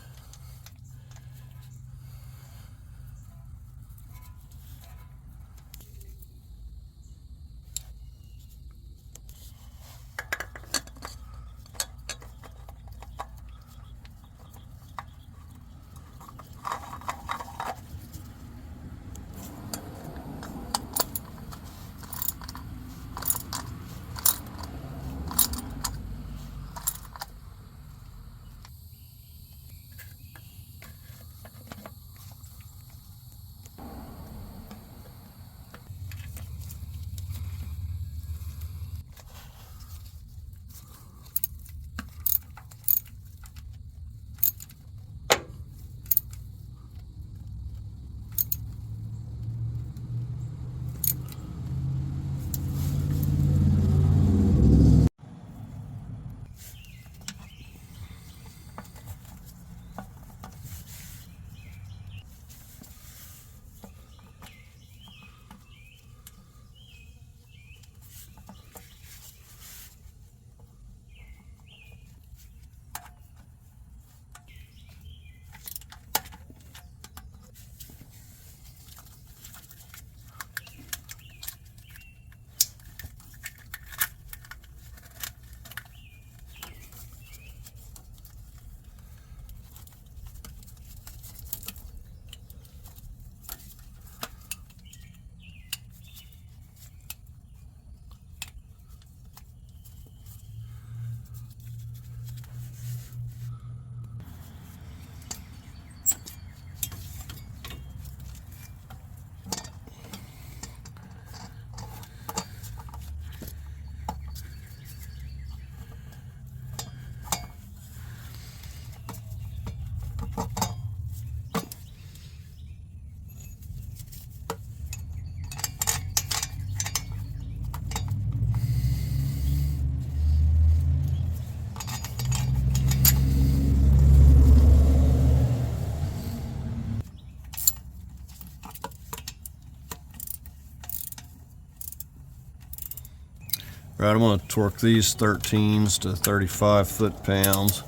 Speaker 1: Right, I'm going to torque these 13s to 35 foot-pounds.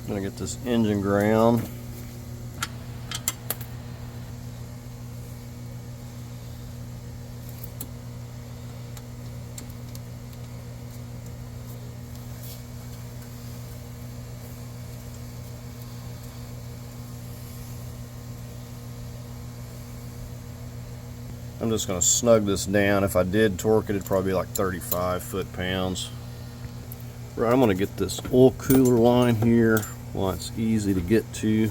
Speaker 1: I'm going to get this engine ground. I'm just going to snug this down. If I did torque it, it'd probably be like 35 foot-pounds. Right, I'm going to get this oil cooler line here. Well, it's easy to get to.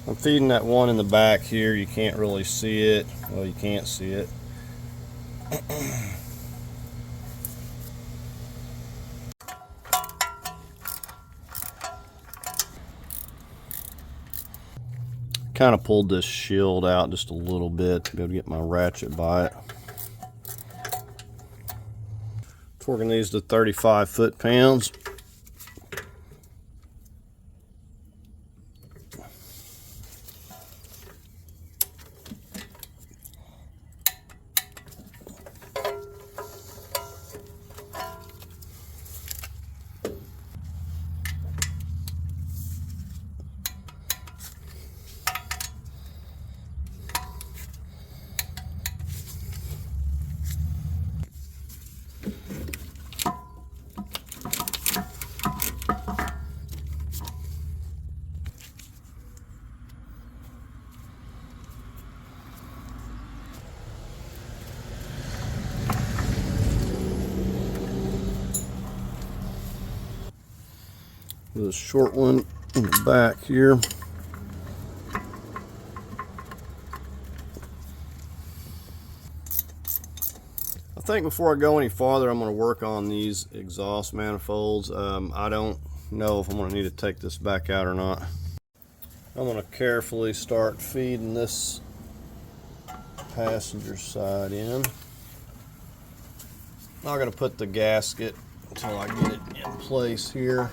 Speaker 1: I'm feeding that one in the back here. You can't really see it. Well, you can't see it. Kind of pulled this shield out just a little bit to be able to get my ratchet by it. Torquing these to 35 foot-pounds. With a short one in the back here. I think before I go any farther, I'm going to work on these exhaust manifolds. I don't know if I'm going to need to take this back out or not. I'm going to carefully start feeding this passenger side in. Not going to put the gasket until I get it in place here.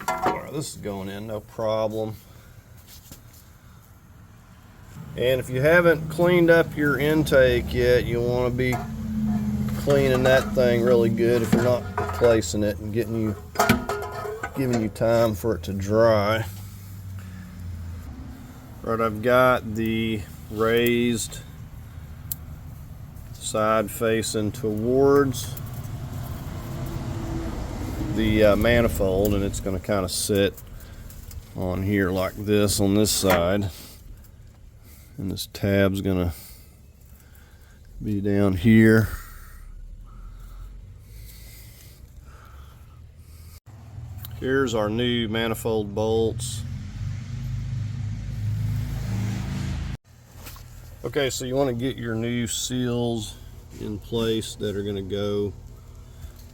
Speaker 1: Alright, this is going in, no problem. And if you haven't cleaned up your intake yet, you want to be cleaning that thing really good if you're not replacing it and giving you time for it to dry. Right, I've got the raised side facing towards the manifold, and it's going to kind of sit on here like this on this side, and this tab's going to be down here. Here's our new manifold bolts. Okay, so you want to get your new seals in place that are going to go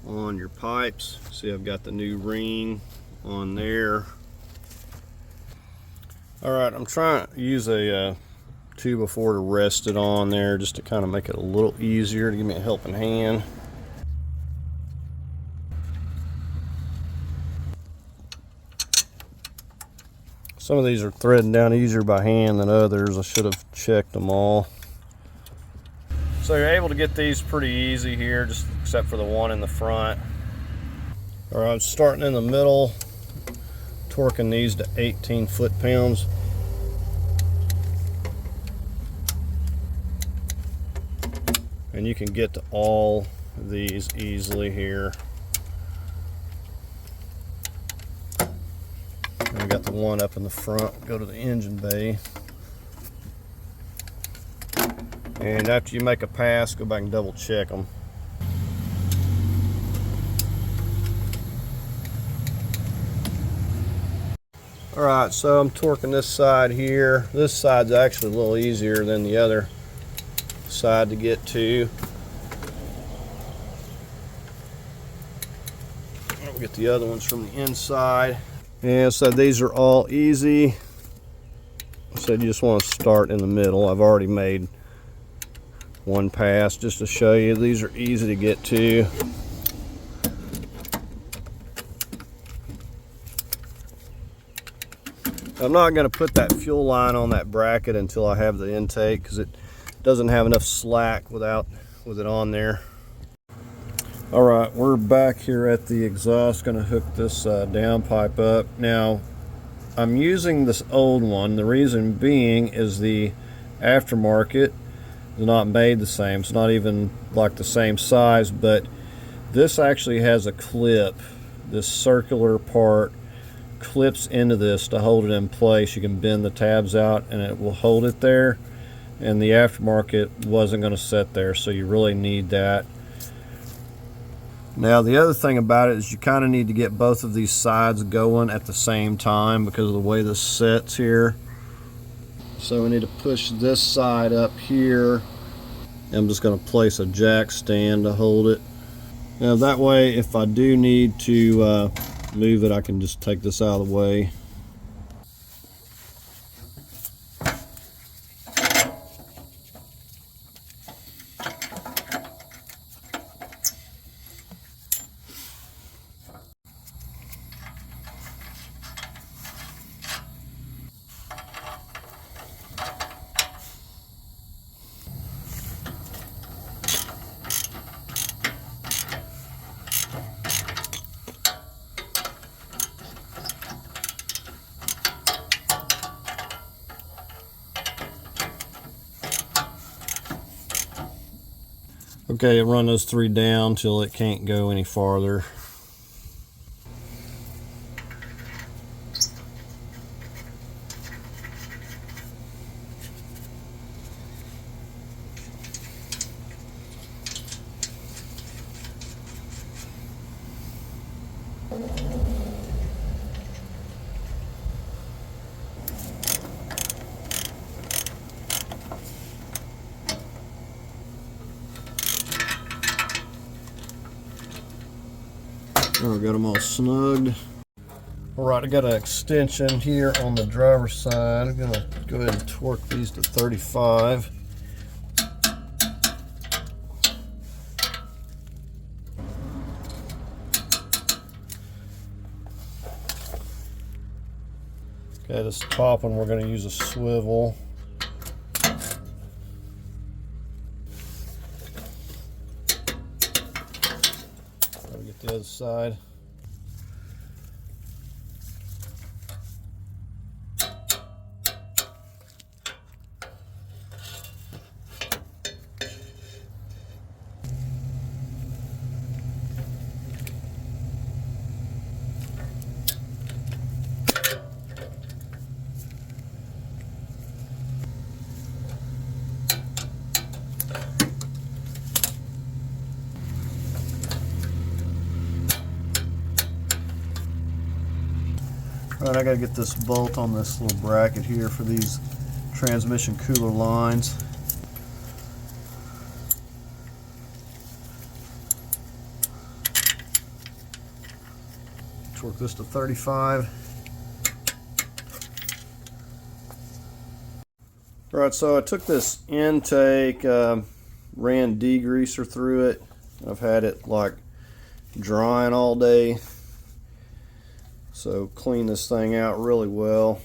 Speaker 1: on your pipes. See, I've got the new ring on there. All right, I'm trying to use a 2x4 to rest it on there just to kind of make it a little easier, to give me a helping hand. Some of these are threading down easier by hand than others. I should have checked them all. So you're able to get these pretty easy here, just except for the one in the front. All right, I'm starting in the middle, torquing these to 18 foot-pounds. And you can get to all of these easily here. And we got the one up in the front, go to the engine bay. And after you make a pass, go back and double check them. All right, so I'm torquing this side here. This side's actually a little easier than the other side to get to. We'll get the other ones from the inside. And so these are all easy. So you just want to start in the middle. I've already made one pass just to show you. These are easy to get to. I'm not going to put that fuel line on that bracket until I have the intake, because it doesn't have enough slack with it on there. All right, we're back here at the exhaust. Going to hook this downpipe up. Now, I'm using this old one. The reason being is the aftermarket is not made the same. It's not even like the same size, but this actually has a clip. This circular part clips into this to hold it in place. You can bend the tabs out and it will hold it there. And the aftermarket wasn't going to sit there, so you really need that. Now the other thing about it is you kind of need to get both of these sides going at the same time because of the way this sits here. So we need to push this side up here. I'm just going to place a jack stand to hold it. Now that way, if I do need to move it, I can just take this out of the way. Okay, run those three down till it can't go any farther. I've got them all snugged. All right, I got an extension here on the driver's side. I'm gonna go ahead and torque these to 35. Okay, this top one we're gonna use a swivel. other side. Alright, I gotta get this bolt on this little bracket here for these transmission cooler lines. Torque this to 35. Alright, so I took this intake, ran degreaser through it. I've had it like drying all day. So clean this thing out really well.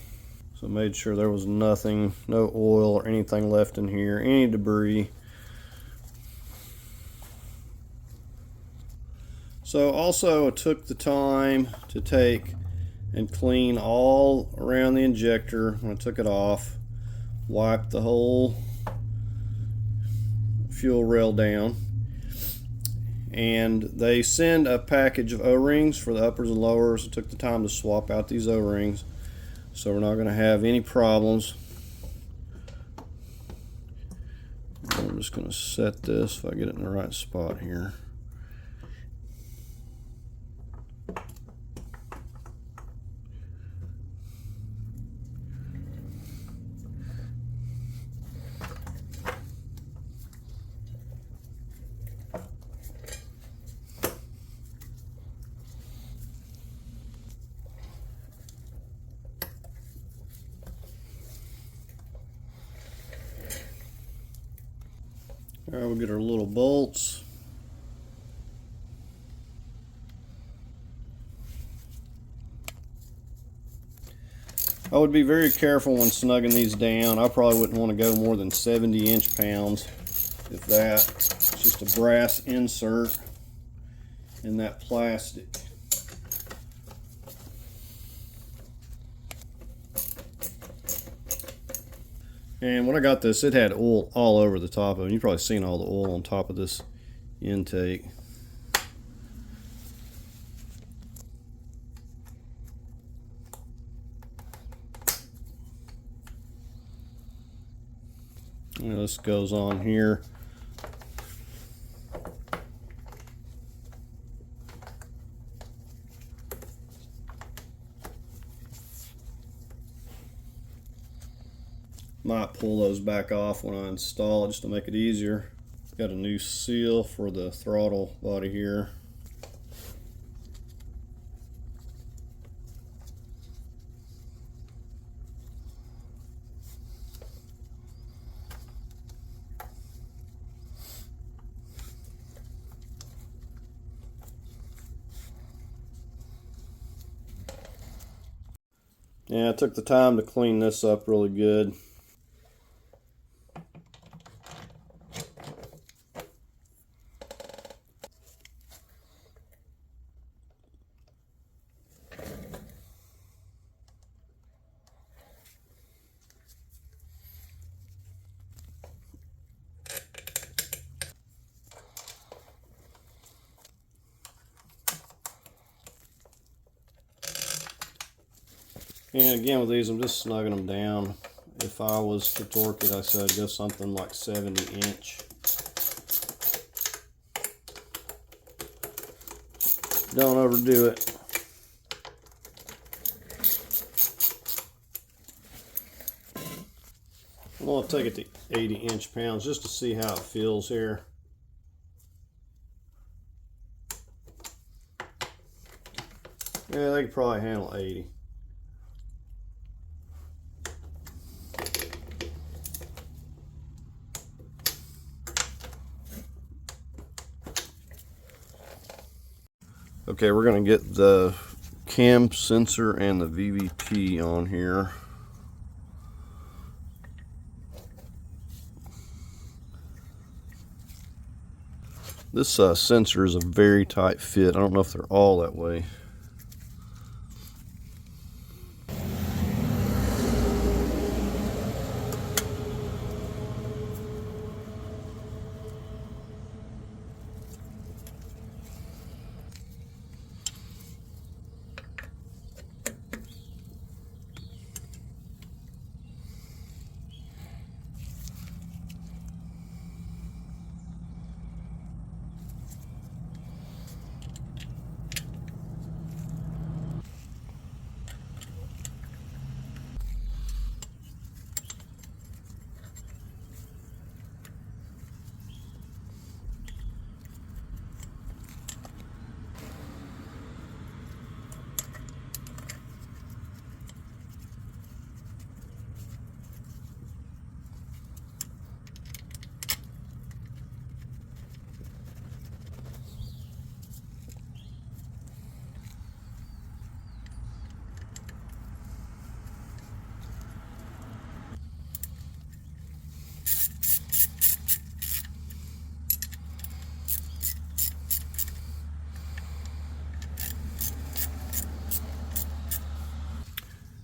Speaker 1: So made sure there was nothing, no oil or anything left in here, any debris. So also I took the time to take and clean all around the injector when I took it off. Wiped the whole fuel rail down. And they send a package of O-rings for the uppers and lowers. I took the time to swap out these O-rings, so we're not going to have any problems. I'm just going to set this if I get it in the right spot here. Alright, we'll get our little bolts. I would be very careful when snugging these down. I probably wouldn't want to go more than 70 inch-pounds, if that. It's just a brass insert in that plastic. And when I got this, it had oil all over the top of it. You've probably seen all the oil on top of this intake. You know, this goes on here. Might pull those back off when I install it just to make it easier. Got a new seal for the throttle body here. Yeah, I took the time to clean this up really good. And again with these, I'm just snugging them down. If I was to torque it, I said go something like 70 inch. Don't overdo it. I'm going to take it to 80 inch-pounds just to see how it feels here. Yeah, they could probably handle 80. Okay, we're going to get the cam sensor and the VVP on here. This sensor is a very tight fit. I don't know if they're all that way.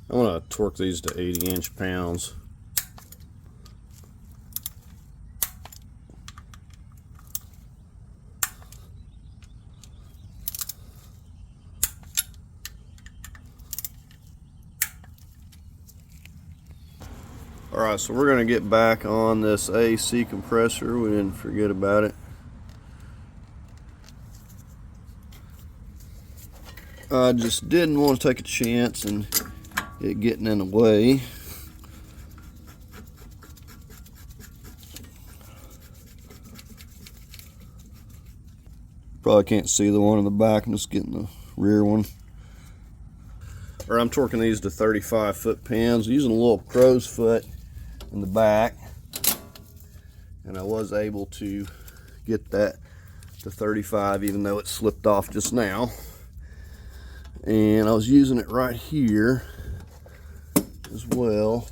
Speaker 1: I'm going to torque these to 80 inch-pounds. Alright, so we're going to get back on this AC compressor. We didn't forget about it. I just didn't want to take a chance and it getting in the way. Probably can't see the one in the back. I'm just getting the rear one. Or I'm torquing these to 35 foot-pounds using a little crow's foot in the back, and I was able to get that to 35 even though it slipped off just now. And I was using it right here as well.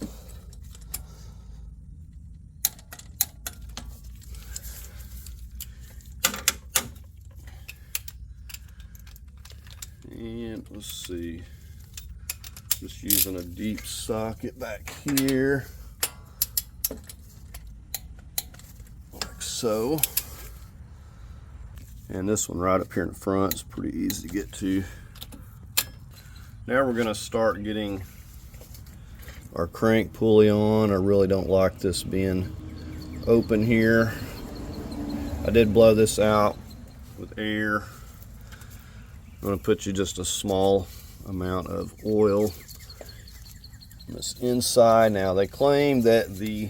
Speaker 1: And let's see, just using a deep socket back here, like so. And this one right up here in the front is pretty easy to get to. Now we're going to start getting our crank pulley on. I really don't like this being open here. I did blow this out with air. I'm going to put you just a small amount of oil on this inside. Now they claim that the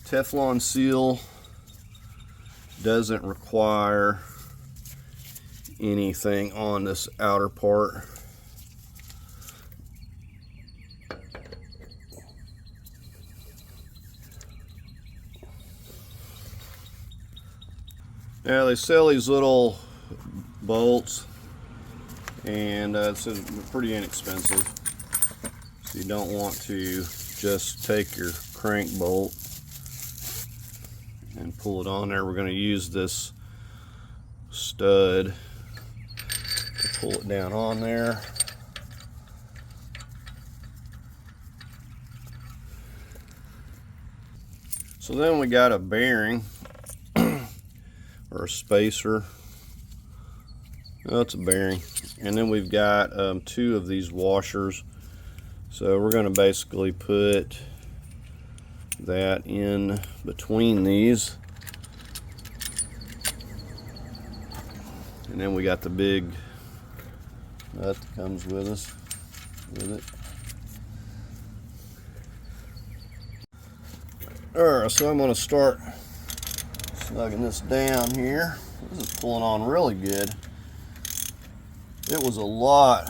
Speaker 1: Teflon seal doesn't require anything on this outer part. Now they sell these little bolts, and it's pretty inexpensive, so you don't want to just take your crank bolt and pull it on there. We're going to use this stud to pull it down on there. So then we got a bearing or a spacer. Oh, it's a bearing. And then we've got two of these washers. So we're going to basically put that in between these. And then we got the big nut that comes with us with it. Alright, so I'm going to start snugging this down here. This is pulling on really good. It was a lot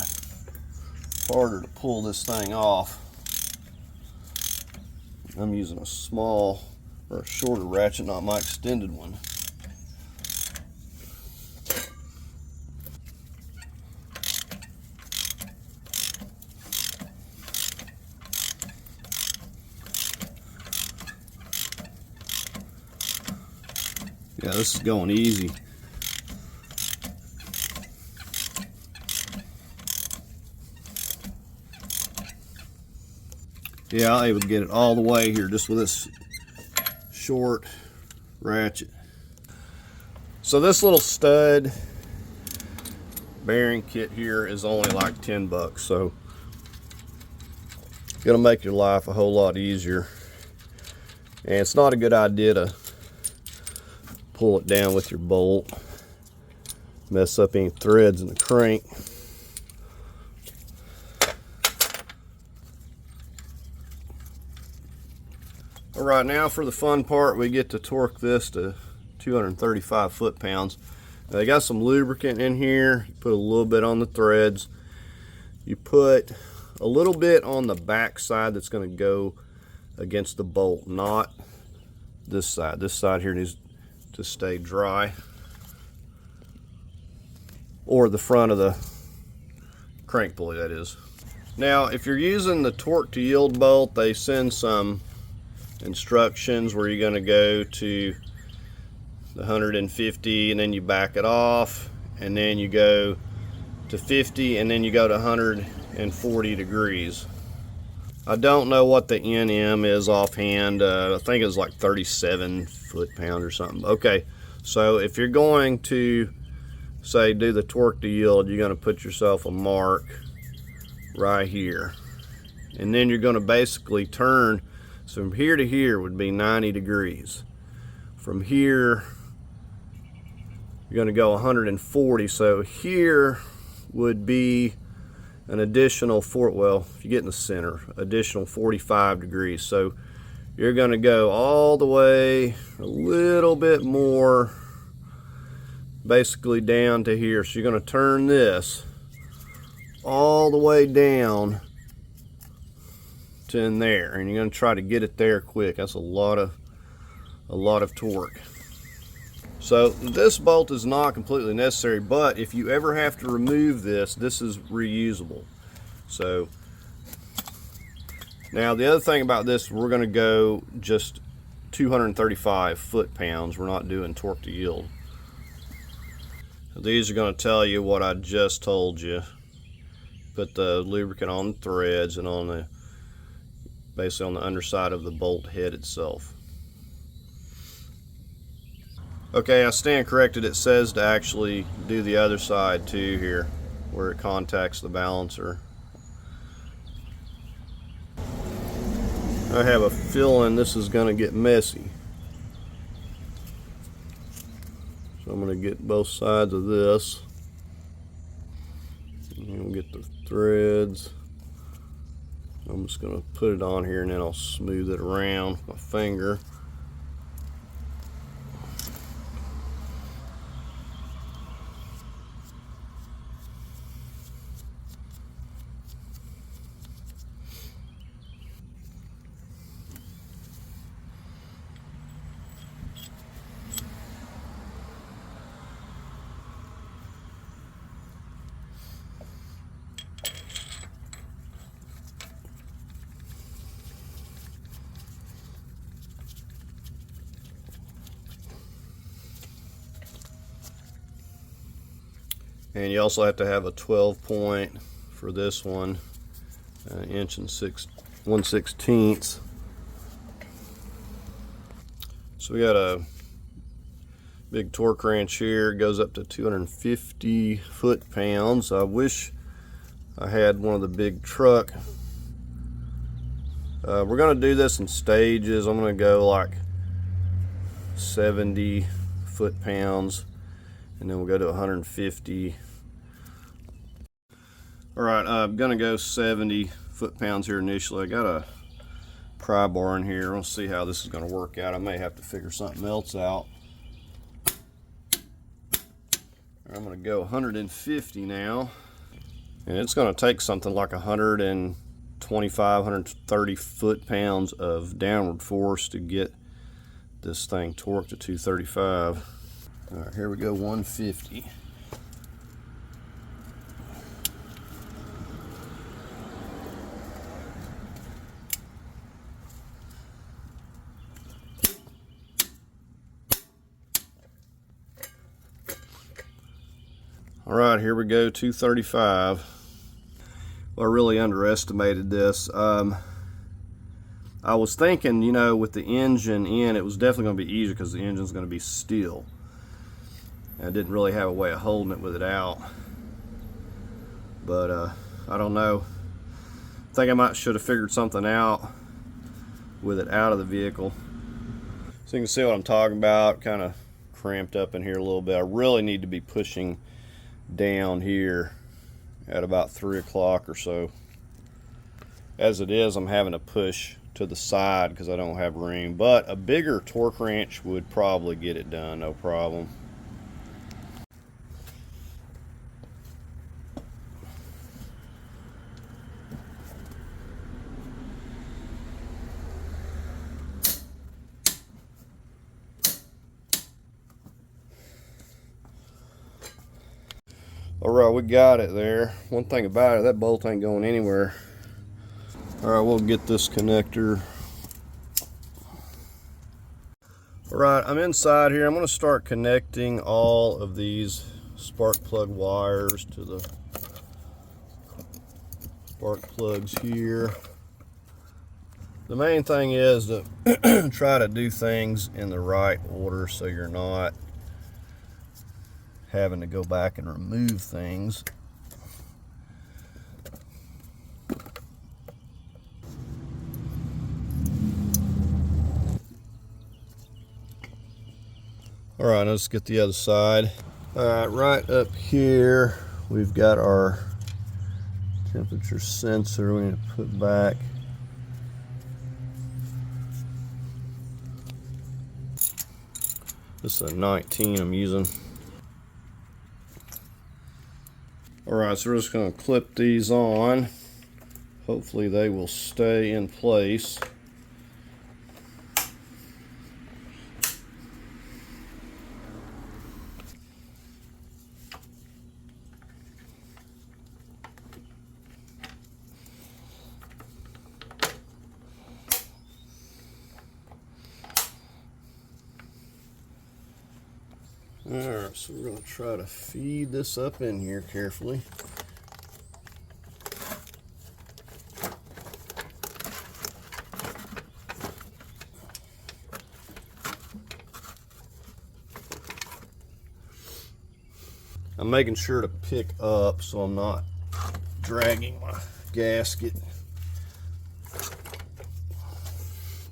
Speaker 1: harder to pull this thing off. I'm using a small or a shorter ratchet, not my extended one. Yeah, this is going easy. Yeah, I would get it all the way here just with this short ratchet. So this little stud bearing kit here is only like 10 bucks, so it's gonna make your life a whole lot easier. And it's not a good idea to pull it down with your bolt, mess up any threads in the crank. All right, now for the fun part, we get to torque this to 235 foot-pounds. They got some lubricant in here. You put a little bit on the threads. You put a little bit on the back side that's going to go against the bolt, not this side. This side here needs to stay dry. Or the front of the crank pulley, that is. Now, if you're using the torque to yield bolt, they send some instructions where you're going to go to the 150 and then you back it off, and then you go to 50 and then you go to 140 degrees. I don't know what the NM is offhand. I think it's like 37 foot-pounds or something. Okay, so if you're going to say do the torque to yield, you're going to put yourself a mark right here, and then you're going to basically turn. So from here to here would be 90 degrees. From here, you're going to go 140. So here would be an additional well, if you get in the center, additional 45 degrees. So you're going to go all the way a little bit more, basically down to here. So you're going to turn this all the way down to in there, and you're going to try to get it there quick. That's a lot of torque. So this bolt is not completely necessary, but if you ever have to remove this, this is reusable. So now the other thing about this, we're going to go just 235 foot-pounds. We're not doing torque to yield. These are going to tell you what I just told you. Put the lubricant on the threads and on the basically on the underside of the bolt head itself. Okay, I stand corrected. It says to actually do the other side too here, where it contacts the balancer. I have a feeling this is going to get messy. So I'm going to get both sides of this. And we'll get the threads. I'm just going to put it on here and then I'll smooth it around with my finger. And you also have to have a 12 point for this one, an inch and 1/16. So we got a big torque wrench here. It goes up to 250 foot-pounds. I wish I had one of the big truck. We're going to do this in stages. I'm going to go like 70 foot-pounds, and then we'll go to 150. All right, I'm gonna go 70 foot-pounds here initially. I got a pry bar in here. We'll see how this is gonna work out. I may have to figure something else out. I'm gonna go 150 now, and it's gonna take something like 125, 130 foot-pounds of downward force to get this thing torqued to 235. All right, here we go, 150. All right, here we go, 235. Well, I really underestimated this. I was thinking, you know, with the engine in, it was definitely going to be easier because the engine's going to be steel. I didn't really have a way of holding it with it out. But I don't know. I think I might should have figured something out with it out of the vehicle. So you can see what I'm talking about. Kind of cramped up in here a little bit. I really need to be pushing down here at about 3 o'clock or so. As it is, I'm having to push to the side because I don't have room, but a bigger torque wrench would probably get it done, no problem. Alright, we got it there. One thing about it, that bolt ain't going anywhere. Alright, we'll get this connector. Alright, I'm inside here. I'm going to start connecting all of these spark plug wires to the spark plugs here. The main thing is to try to do things in the right order so you're not having to go back and remove things. All right, let's get the other side. All right, right up here, we've got our temperature sensor we need to put back. This is a 19 I'm using. All right, so we're just going to clip these on. Hopefully they will stay in place. Alright, so we're going to try to feed this up in here carefully. I'm making sure to pick up so I'm not dragging my gasket.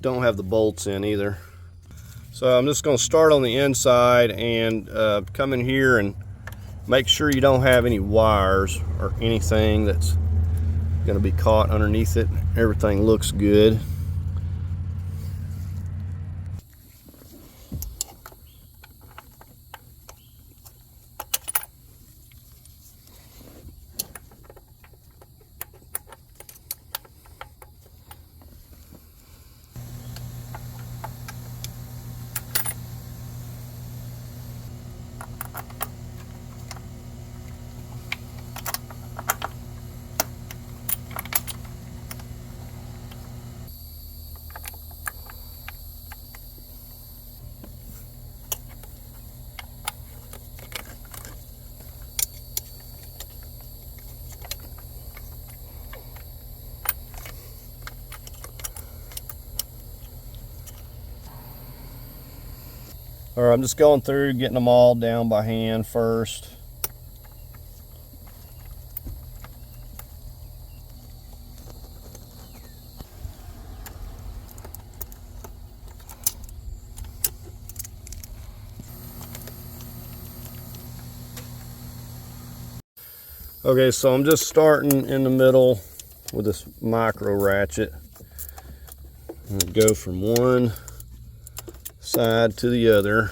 Speaker 1: Don't have the bolts in either. So I'm just going to start on the inside and come in here and make sure you don't have any wires or anything that's going to be caught underneath it. Everything looks good. All right, I'm just going through, getting them all down by hand first. Okay, so I'm just starting in the middle with this micro ratchet. And go from one side to the other.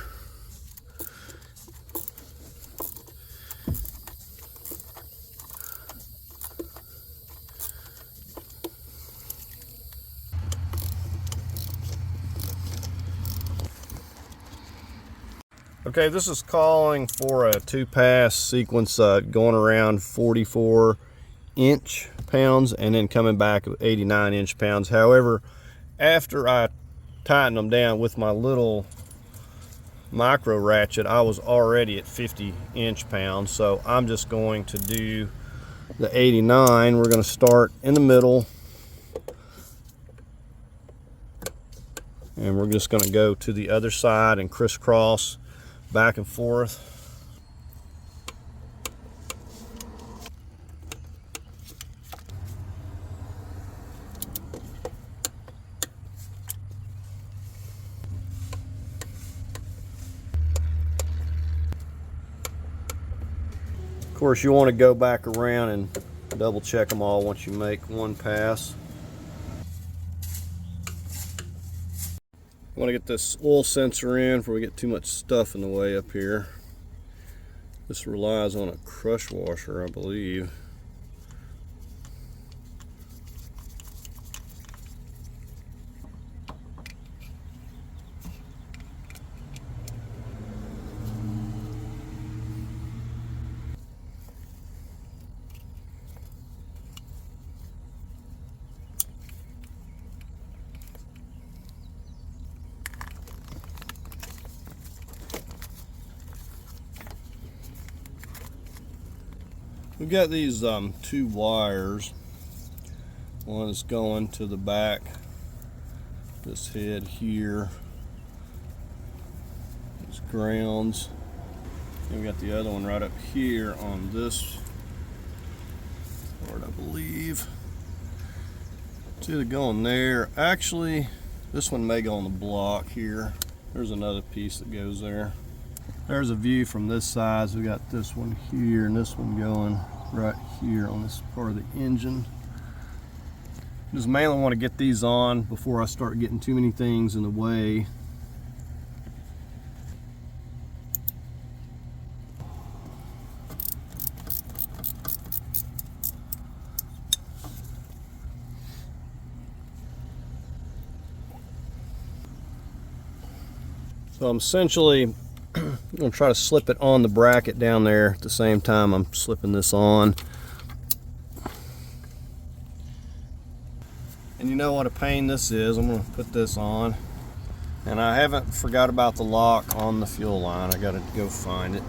Speaker 1: Okay, this is calling for a 2-pass sequence going around 44 inch-pounds and then coming back with 89 inch-pounds. However, after I tighten them down with my little micro ratchet, I was already at 50 inch-pounds, so I'm just going to do the 89. We're going to start in the middle And we're just going to go to the other side and crisscross back and forth. Of course, you want to go back around and double check them all once you make one pass. Want to get this oil sensor in before we get too much stuff in the way up here. This relies on a crush washer, I believe. We've got these two wires. One is going to the back, this head here, these grounds. And we got the other one right up here on this part, I believe. It's either going there. Actually, this one may go on the block here. There's another piece that goes there. There's a view from this side. So we got this one here and this one going right here on this part of the engine. Just mainly want to get these on before I start getting too many things in the way. So I'm essentially I'm going to try to slip it on the bracket down there at the same time I'm slipping this on. And you know what a pain this is. I'm going to put this on. And I haven't forgot about the lock on the fuel line. I got to go find it.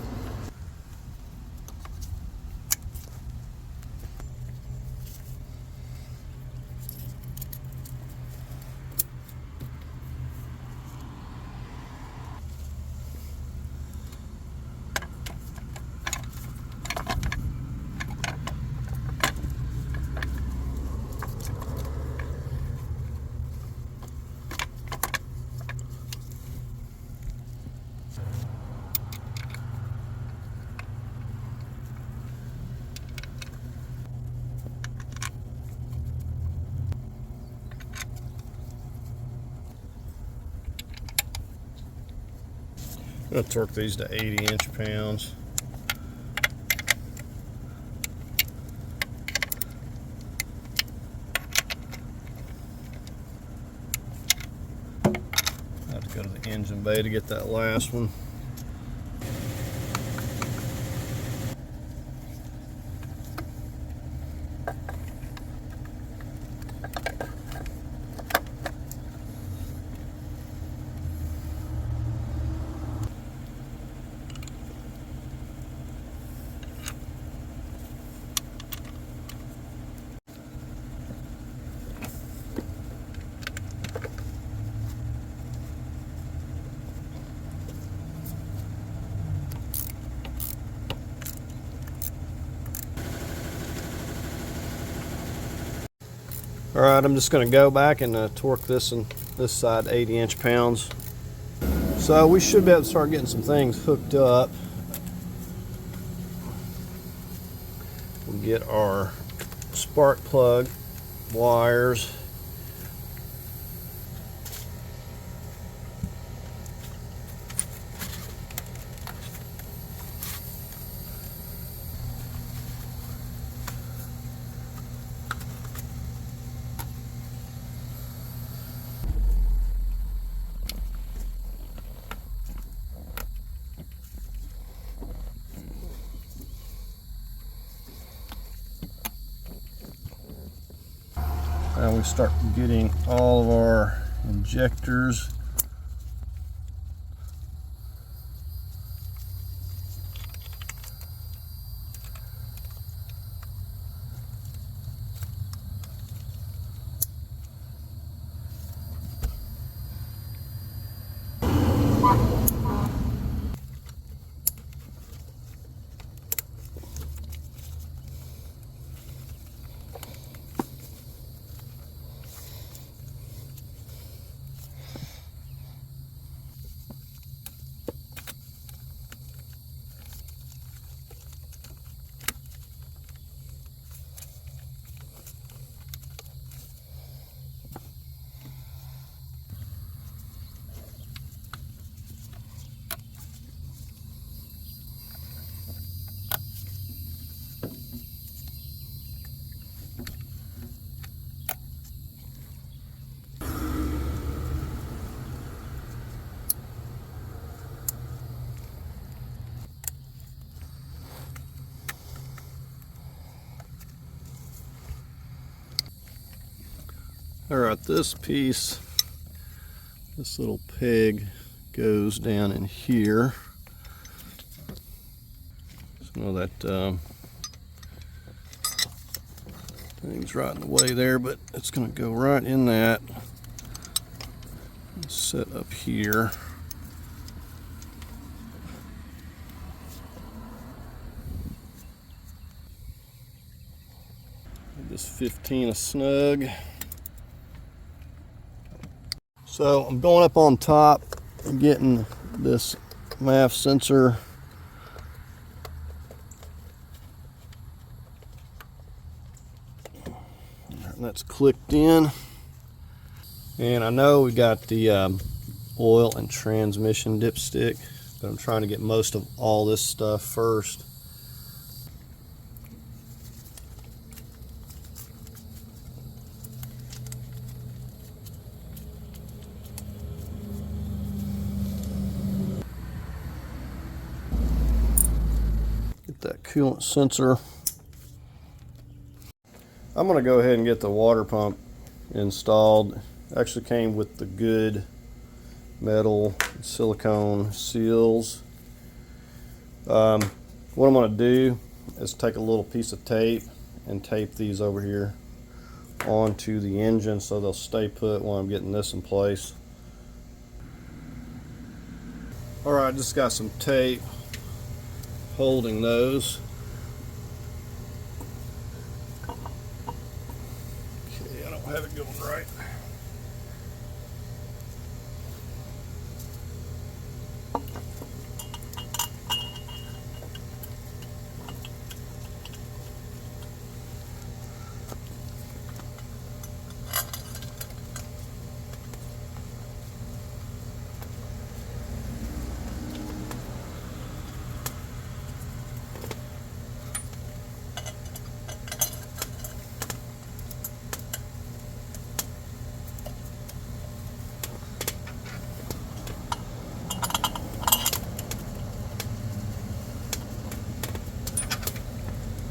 Speaker 1: I'm going to torque these to 80 inch-pounds. I have to go to the engine bay to get that last one. Alright, I'm just going to go back and torque this and this side 80 inch-pounds. So we should be able to start getting some things hooked up. We'll get our spark plug wires. And we start getting all of our injectors. All right, this piece, this little peg goes down in here. So that thing's right in the way there, but it's going to go right in that. Set up here. This 15 a snug. So I'm going up on top and getting this MAF sensor that's clicked in, and I know we got the oil and transmission dipstick, but I'm trying to get most of all this stuff first. Get that coolant sensor. I'm going to go ahead and get the water pump installed. It actually came with the good metal silicone seals. What I'm going to do is take a little piece of tape and tape these over here onto the engine so they'll stay put while I'm getting this in place. Alright, just got some tape holding those. Okay, I don't have it going right.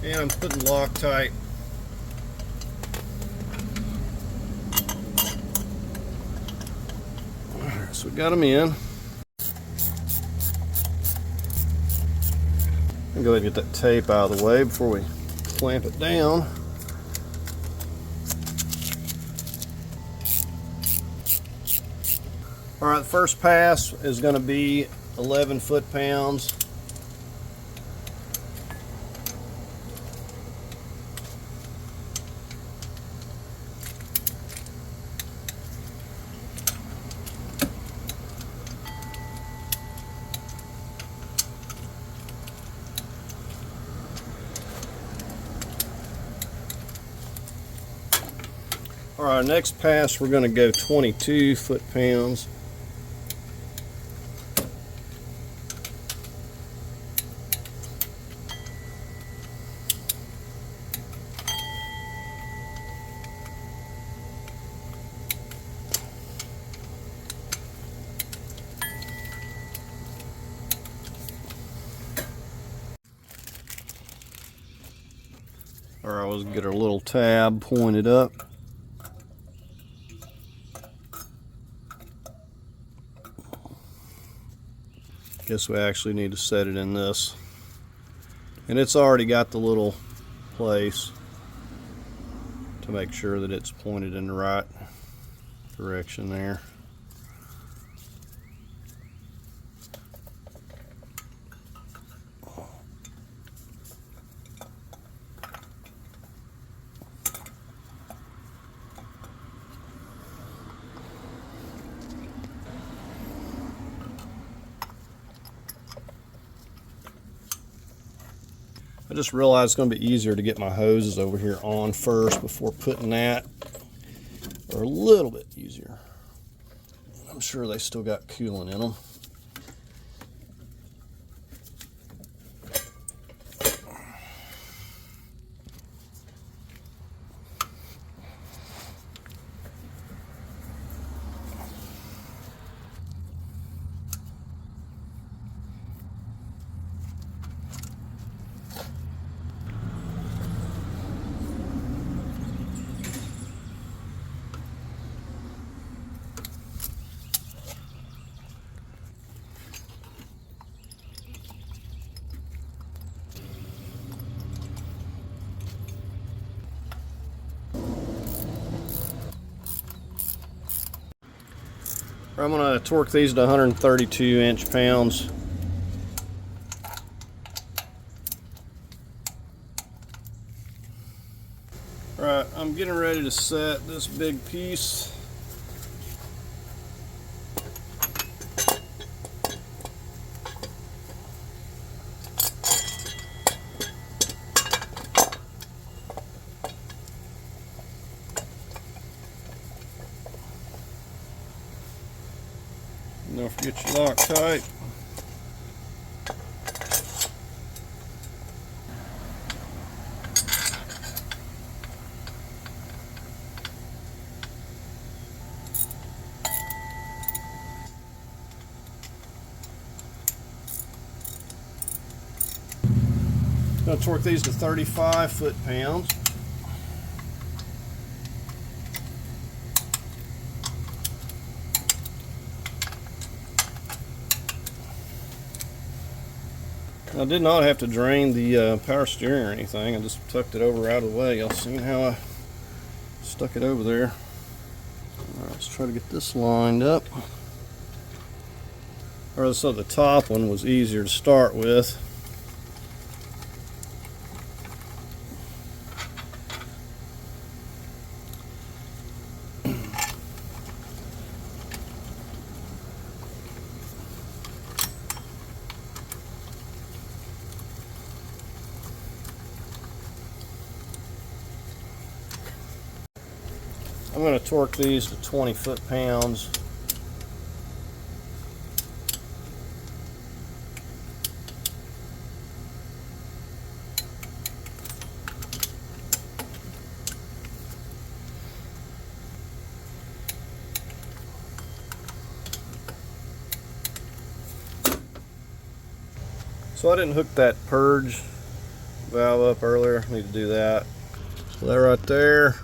Speaker 1: And I'm putting Loctite. Alright, so we got them in. I'm going to go ahead and get that tape out of the way before we clamp it down. Alright, the first pass is going to be 11 foot-pounds. All right, next pass we're going to go 22 foot-pounds. All right, let's get our little tab pointed up. Guess we actually need to set it in this. And it's already got the little place to make sure that it's pointed in the right direction there. I just realized it's going to be easier to get my hoses over here on first before putting that, or a little bit easier. I'm sure they still got coolant in them. I'm going to torque these to 132 inch-pounds. Right, I'm getting ready to set this big piece. Don't forget your Loctite. I'm going to torque these to 35 foot-pounds. I did not have to drain the power steering or anything. I just tucked it over out of the way. Y'all seen how I stuck it over there. All right, let's try to get this lined up. Or so the top one was easier to start with. I'm going to torque these to 20 foot-pounds. So I didn't hook that purge valve up earlier. I need to do that. So that right there.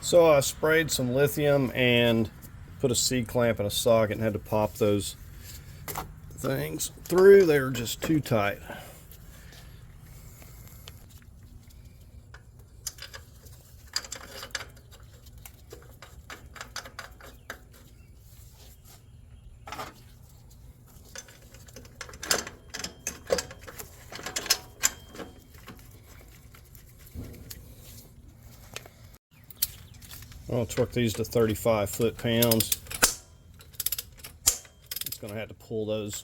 Speaker 1: So I sprayed some lithium and put a C-clamp in a socket and had to pop those things through. They were just too tight. I'll torque these to 35 foot-pounds. It's going to have to pull those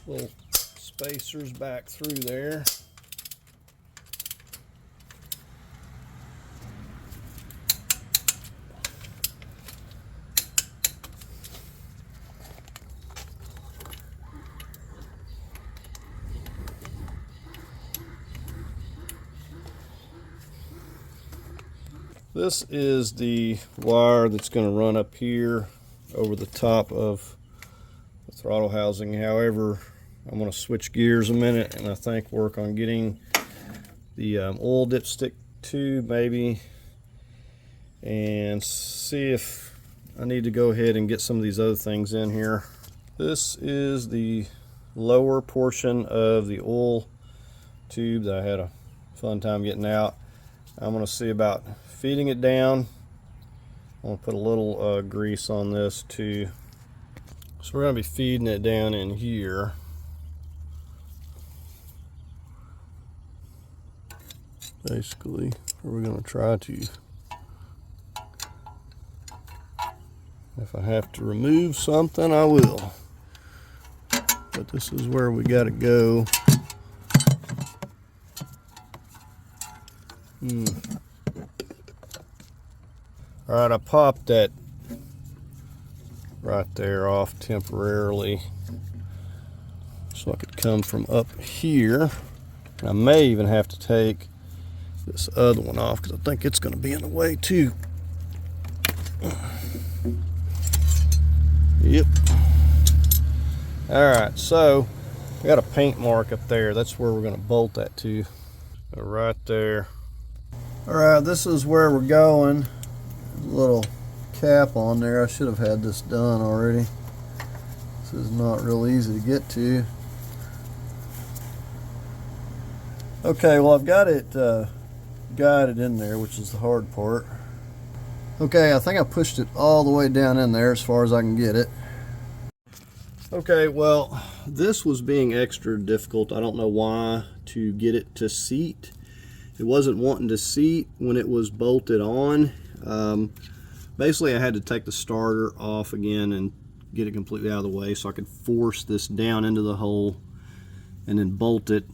Speaker 1: little spacers back through there. This is the wire that's going to run up here over the top of the throttle housing. However, I'm going to switch gears a minute and I think work on getting the oil dipstick tube maybe, and see if I need to go ahead and get some of these other things in here. This is the lower portion of the oil tube that I had a fun time getting out. I'm going to see about feeding it down. I'm going to put a little grease on this too. So we're going to be feeding it down in here. Basically, we're going to try to, if I have to remove something, I will. But this is where we got to go. Alright, I popped that right there off temporarily so I could come from up here. And I may even have to take this other one off because I think it's going to be in the way too. Yep. Alright, so we got a paint mark up there. That's where we're going to bolt that to. Right there. Alright, this is where we're going. little cap on there. I should have had this done already. This is not real easy to get to. Okay, well, I've got it guided in there, which is the hard part. Okay, I think I pushed it all the way down in there as far as I can get it. Okay, well, this was being extra difficult. I don't know why, to get it to seat. It wasn't wanting to seat when it was bolted on. Basically, I had to take the starter off again and get it completely out of the way so I could force this down into the hole and then bolt it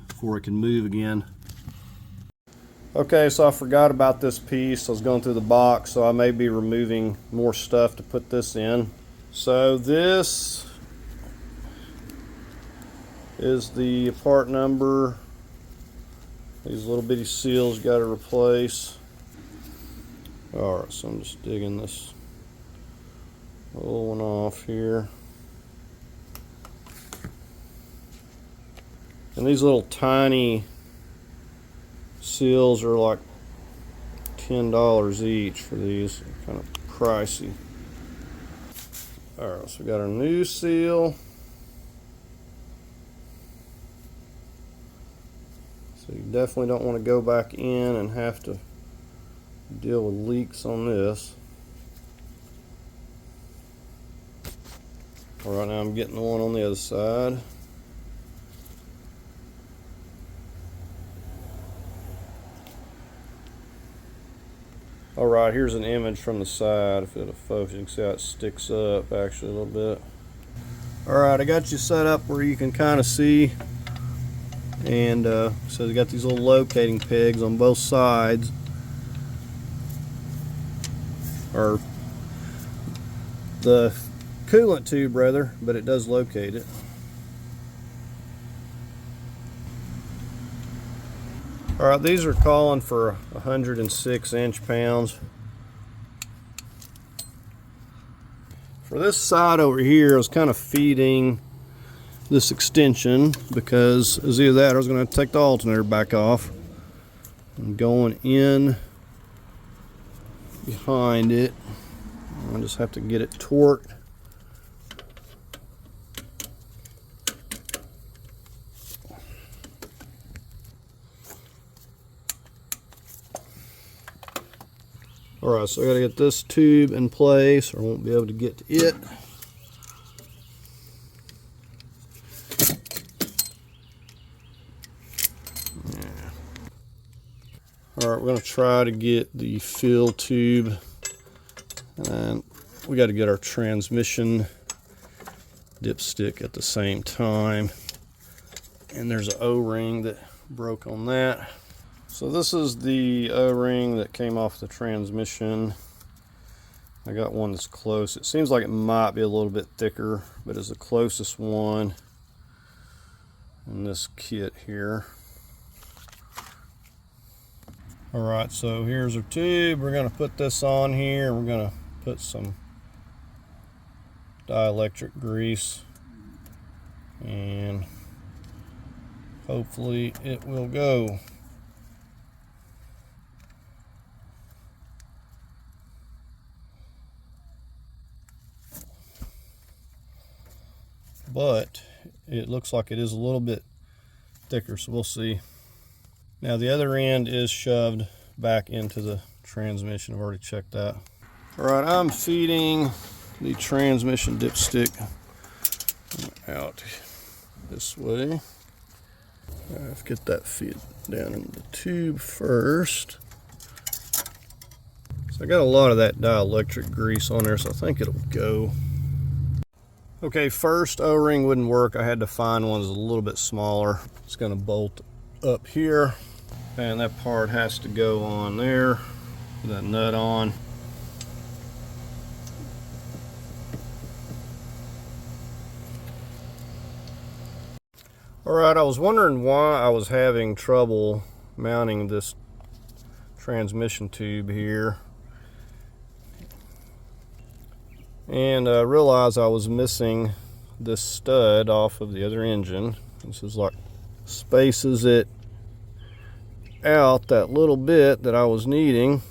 Speaker 1: before it can move again. Okay, so I forgot about this piece. I was going through the box, so I may be removing more stuff to put this in. So this is the part number. These little bitty seals got to replace. Alright, so I'm just digging this little one off here. And these little tiny seals are like $10 each for these. They're kind of pricey. Alright, so we got our new seal. So you definitely don't want to go back in and have to deal with leaks on this. Alright, now I'm getting the one on the other side. Alright, here's an image from the side. If it'll focus, you can see how it sticks up actually a little bit. Alright, I got you set up where you can kind of see. And so you got these little locating pegs on both sides. Or the coolant tube rather, but it does locate it. Alright, these are calling for 106 inch-pounds. For this side over here, I was kind of feeding this extension because it was either that or I was going to take the alternator back off. And going in behind it, I just have to get it torqued. Alright, so I gotta get this tube in place or I won't be able to get to it. Yeah. Alright, we're gonna try to get the fill tube, and we gotta get our transmission dipstick at the same time. And there's an O-ring that broke on that. So this is the O-ring that came off the transmission. I got one that's close. It seems like it might be a little bit thicker, but it's the closest one in this kit here. Alright, so here's our tube. We're going to put this on here. We're going to put some dielectric grease and hopefully it will go. But it looks like it is a little bit thicker, so we'll see. Now the other end is shoved back into the transmission. I've already checked that. Alright, I'm feeding the transmission dipstick out this way. Let's get that feed down in the tube first. So I got a lot of that dielectric grease on there, so I think it'll go. Okay, first O-ring wouldn't work. I had to find one that's a little bit smaller. It's going to bolt up here, and that part has to go on there. Put that nut on. Alright, I was wondering why I was having trouble mounting this transmission tube here. And I realized I was missing this stud off of the other engine. This is like spaces it out that little bit that I was needing.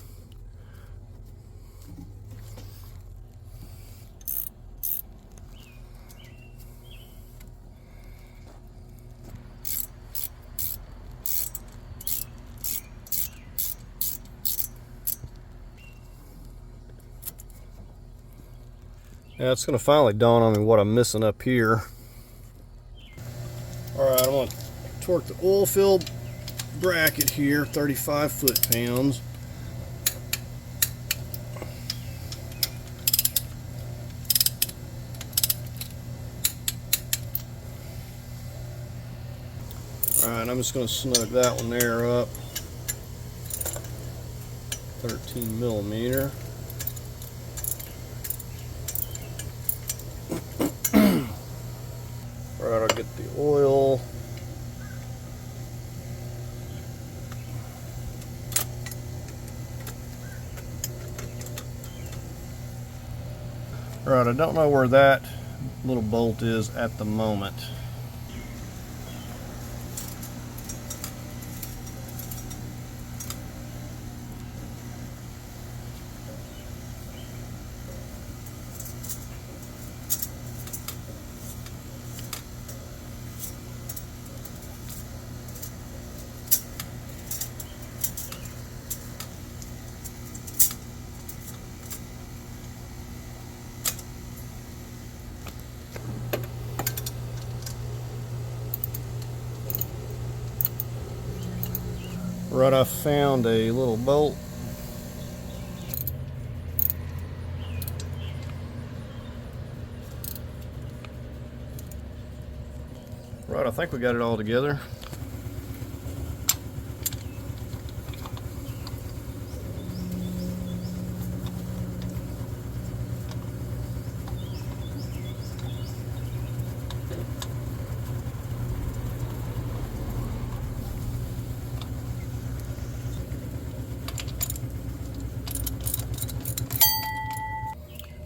Speaker 1: Now it's going to finally dawn on me what I'm missing up here. Alright, I'm going to torque the oil fill bracket here, 35 foot-pounds. Alright, I'm just going to snug that one there up. 13 millimeter. Alright, I'll get the oil. Alright, I don't know where that little bolt is at the moment. Right, I found a little bolt. Right, I think we got it all together.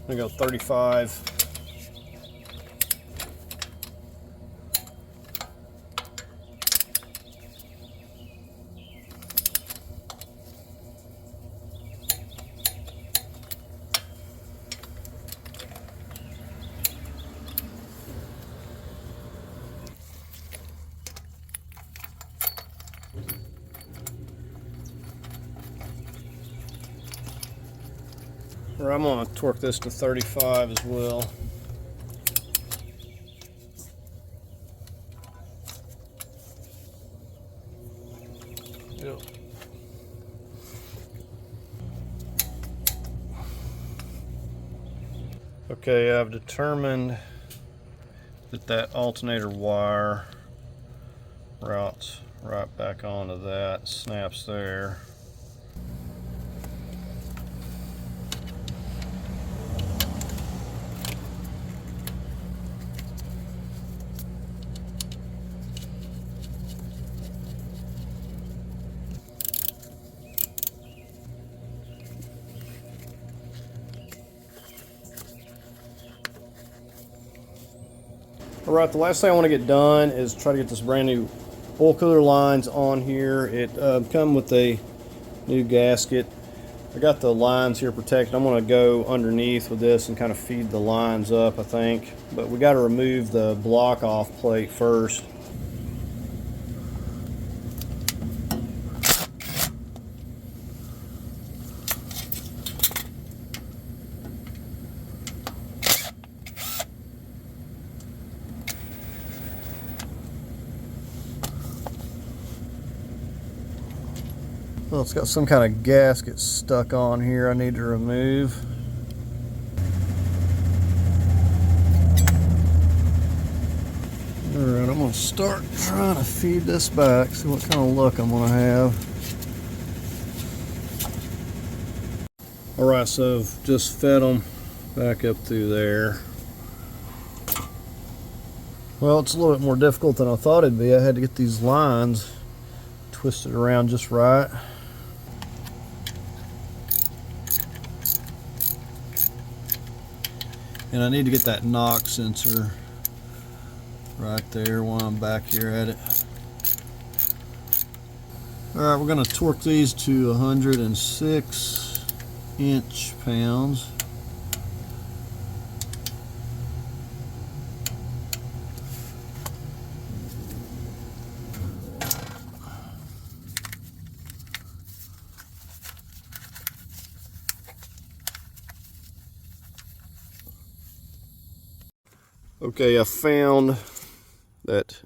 Speaker 1: I'm gonna go 35. Or I'm gonna torque this to 35 as well. Yep. Okay, I've determined that alternator wire routes right back onto that, snaps there. Alright, the last thing I want to get done is try to get this brand new oil cooler lines on here. It come with a new gasket. I got the lines here protected. I'm going to go underneath with this and kind of feed the lines up, I think. But we got to remove the block off plate first. Well, it's got some kind of gasket stuck on here I need to remove. Alright, I'm going to start trying to feed this back, see what kind of luck I'm going to have. Alright, so I've just fed them back up through there. Well, it's a little bit more difficult than I thought it'd be. I had to get these lines twisted around just right. And I need to get that knock sensor right there while I'm back here at it. Alright, we're going to torque these to 106 inch-pounds. Okay, I found that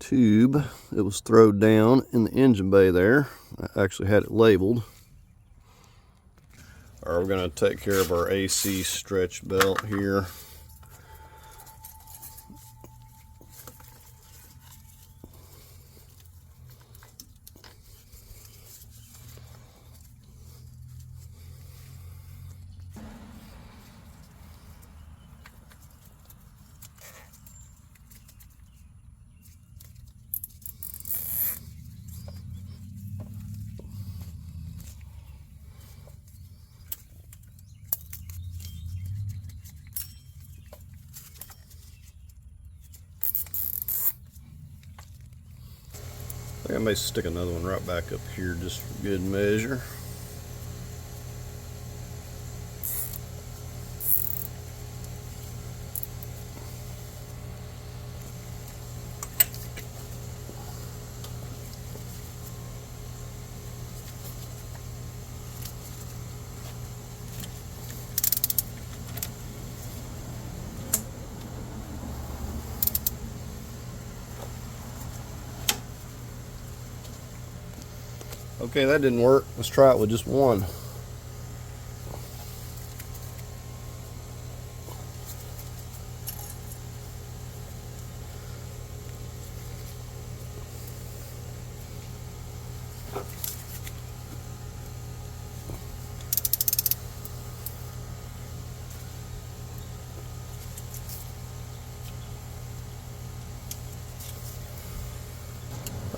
Speaker 1: tube that was thrown down in the engine bay there. I actually had it labeled. All right, we're going to take care of our AC stretch belt here. I think I may stick another one right back up here just for good measure. Okay, that didn't work. Let's try it with just one.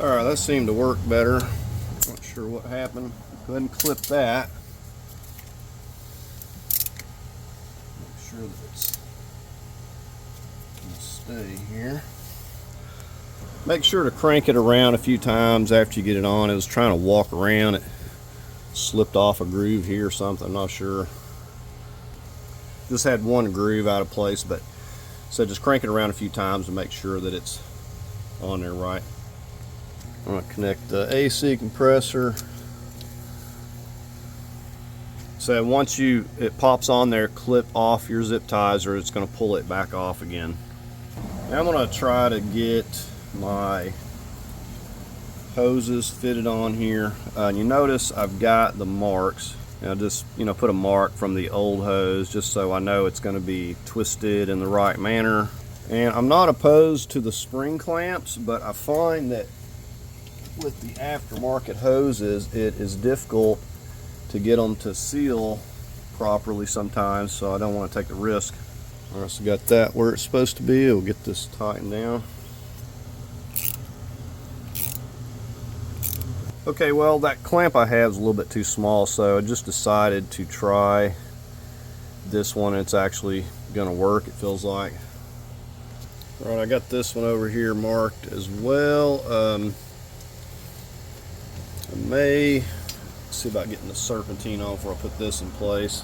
Speaker 1: All right, that seemed to work better. Not sure what happened. Go ahead and clip that. Make sure that it's going to stay here. Make sure to crank it around a few times after you get it on. It was trying to walk around. It slipped off a groove here or something. I'm not sure. Just had one groove out of place, but so just crank it around a few times to make sure that it's on there right. I'm going to connect the AC compressor. So once it pops on there, clip off your zip ties or it's going to pull it back off again. Now I'm going to try to get my hoses fitted on here. You notice I've got the marks. I just put a mark from the old hose just so I know it's going to be twisted in the right manner. And I'm not opposed to the spring clamps, but I find that with the aftermarket hoses, it is difficult to get them to seal properly sometimes, so I don't want to take the risk. All right, so got that where it's supposed to be. We'll get this tightened down. Okay, well, that clamp I have is a little bit too small, so I just decided to try this one. It's actually gonna work, it feels like. All right, I got this one over here marked as well. I may see about getting the serpentine on before I put this in place.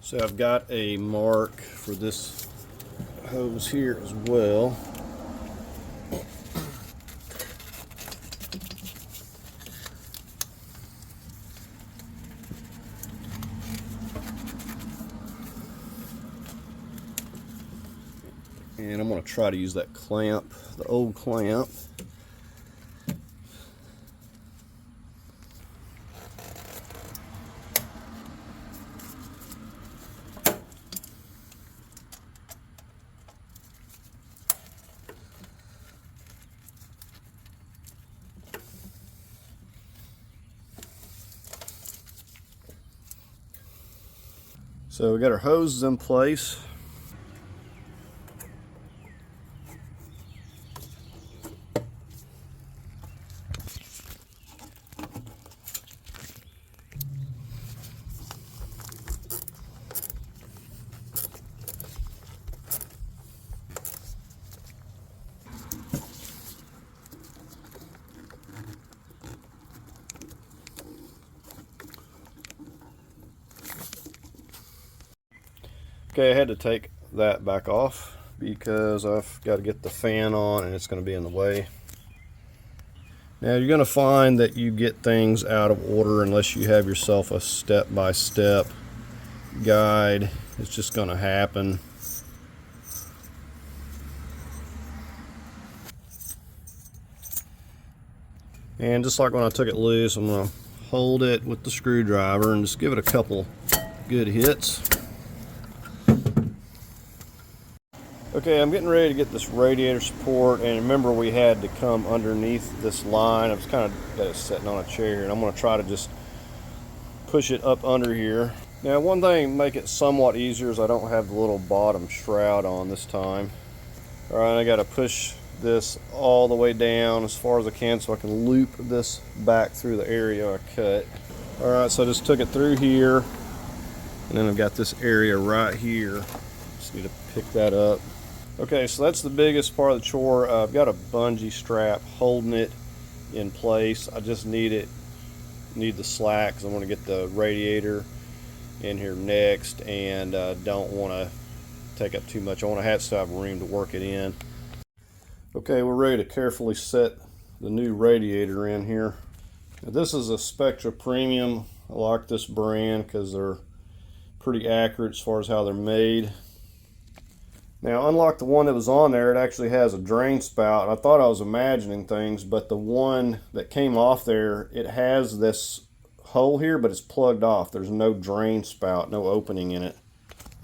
Speaker 1: So I've got a mark for this hose here as well. And I'm going to try to use that clamp, the old clamp. So we got our hoses in place. Okay, I had to take that back off because I've got to get the fan on and it's going to be in the way. Now you're going to find that you get things out of order unless you have yourself a step-by-step guide. It's just going to happen. And just like when I took it loose, I'm going to hold it with the screwdriver and just give it a couple good hits. Okay, I'm getting ready to get this radiator support, and remember we had to come underneath this line. I was kind of got it sitting on a chair here, and I'm going to try to just push it up under here. Now, one thing to make it somewhat easier is I don't have the little bottom shroud on this time. All right, I got to push this all the way down as far as I can so I can loop this back through the area I cut. All right, so I just took it through here, and then I've got this area right here. Just need to pick that up. Okay, so that's the biggest part of the chore. I've got a bungee strap holding it in place. I just need the slack because I want to get the radiator in here next, and don't want to take up too much. I want to have room to work it in. Okay, we're ready to carefully set the new radiator in here. Now, this is a Spectra Premium. I like this brand because they're pretty accurate as far as how they're made. Now, unlike the one that was on there, it actually has a drain spout. I thought I was imagining things, but the one that came off there, it has this hole here, but it's plugged off. There's no drain spout, no opening in it.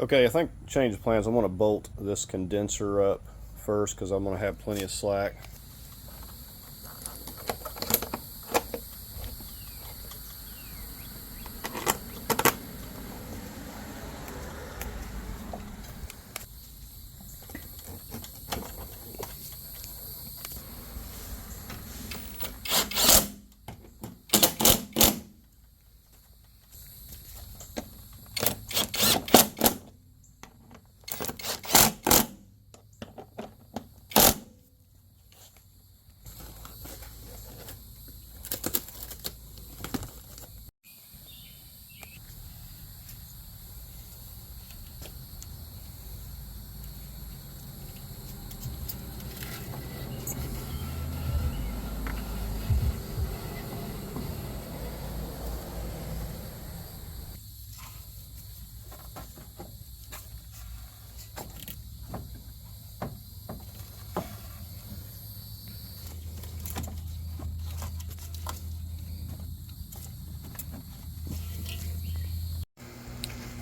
Speaker 1: Okay, I think change of plans. I'm going to bolt this condenser up first because I'm going to have plenty of slack.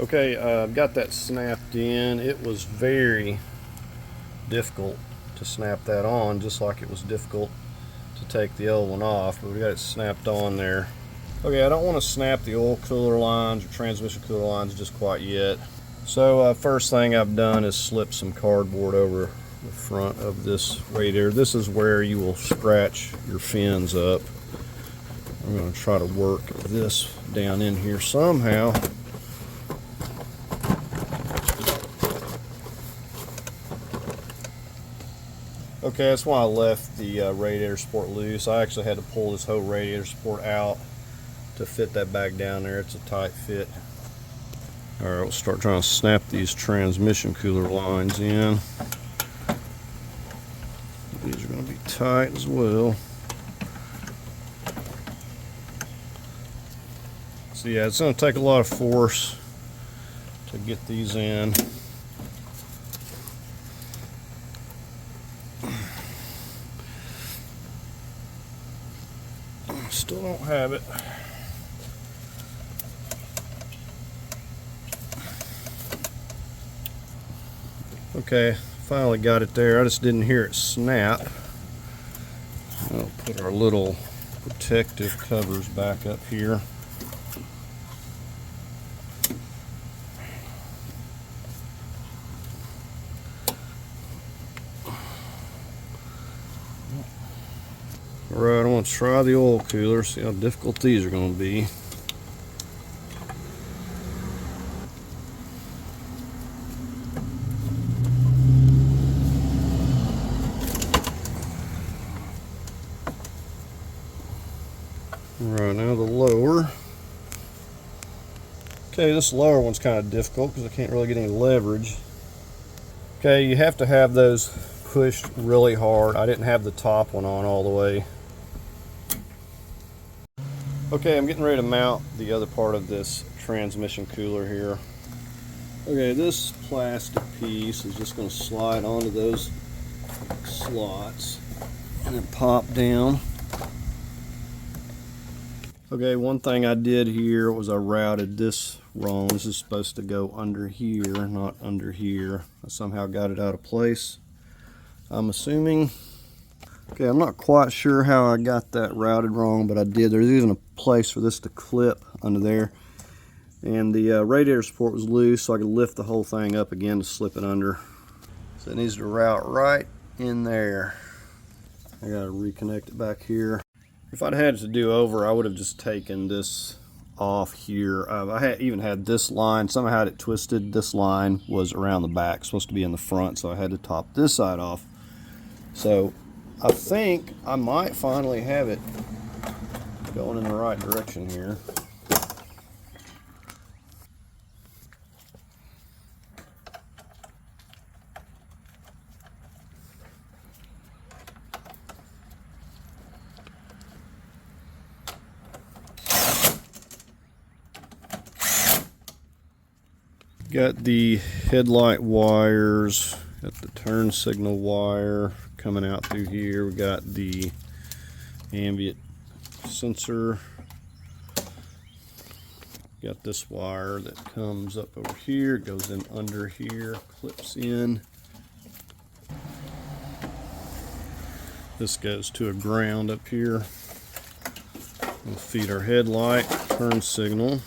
Speaker 1: Okay, I've got that snapped in. It was very difficult to snap that on, just like it was difficult to take the old one off, but we got it snapped on there. Okay, I don't want to snap the oil cooler lines or transmission cooler lines just quite yet. So first thing I've done is slip some cardboard over the front of this radiator. This is where you will scratch your fins up. I'm going to try to work this down in here somehow. Okay, that's why I left the radiator support loose. I actually had to pull this whole radiator support out to fit that back down there. It's a tight fit. Alright, we'll start trying to snap these transmission cooler lines in. These are going to be tight as well. So yeah, it's going to take a lot of force to get these in. Still don't have it. Okay, finally got it there. I just didn't hear it snap. I'll put our little protective covers back up here. Alright, I want to try the oil cooler, see how difficult these are going to be. Alright, now the lower. Okay, this lower one's kind of difficult because I can't really get any leverage. Okay, you have to have those pushed really hard. I didn't have the top one on all the way. Okay, I'm getting ready to mount the other part of this transmission cooler here. Okay, this plastic piece is just going to slide onto those slots and then pop down. Okay, one thing I did here was I routed this wrong. This is supposed to go under here, not under here. I somehow got it out of place, I'm assuming. Okay, I'm not quite sure how I got that routed wrong, but I did. There's even a place for this to clip under there. And the radiator support was loose, so I could lift the whole thing up again to slip it under. So it needs to route right in there. I gotta reconnect it back here. If I'd had it to do over, I would have just taken this off here. I even had this line, somehow had it twisted. This line was around the back, supposed to be in the front, so I had to top this side off. So I think I might finally have it going in the right direction here. Got the headlight wires, got the turn signal wire coming out through here. We got the ambient sensor. Got this wire that comes up over here, goes in under here, clips in. This goes to a ground up here. We'll feed our headlight, turn signal.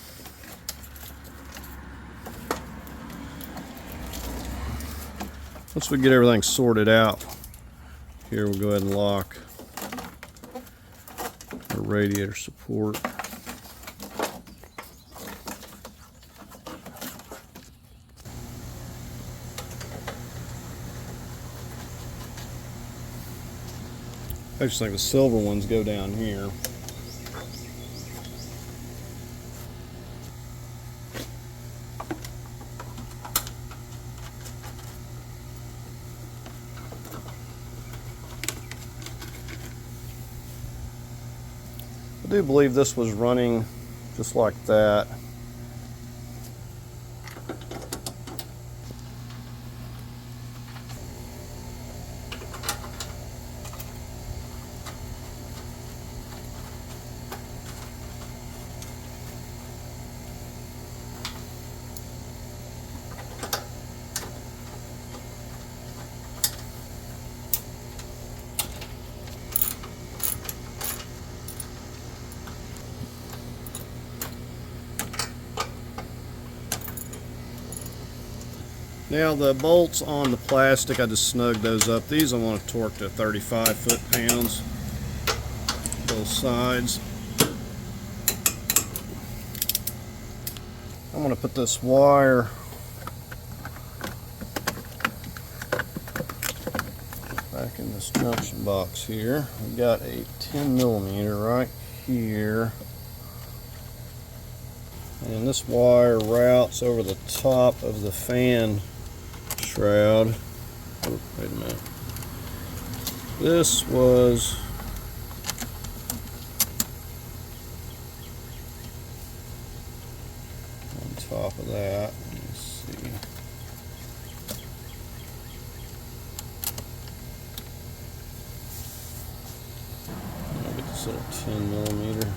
Speaker 1: Once we get everything sorted out, here we'll go ahead and lock our radiator support. I just think the silver ones go down here. I do believe this was running just like that. Now the bolts on the plastic, I just snugged those up. These I want to torque to 35 foot-pounds, both sides. I'm going to put this wire back in this junction box here. We've got a 10mm right here. And this wire routes over the top of the fan shroud. Oh, wait a minute. This was on top of that. Let me see. I'll get this little 10mm.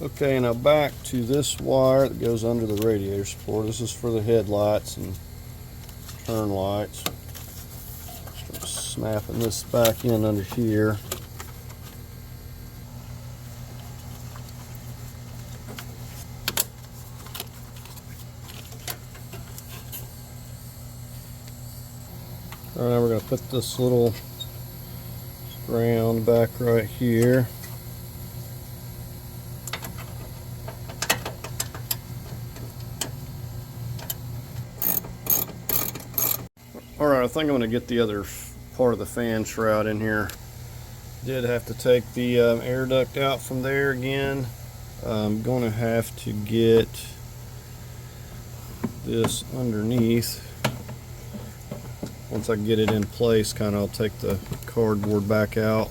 Speaker 1: Okay, now back to this wire that goes under the radiator support. This is for the headlights and turn lights. Start snapping this back in under here. Alright, we're going to put this little round back right here. Alright, I think I'm going to get the other part of the fan shroud in here. Did have to take the air duct out from there again. I'm going to have to get this underneath. Once I get it in place, kind of I'll take the cardboard back out.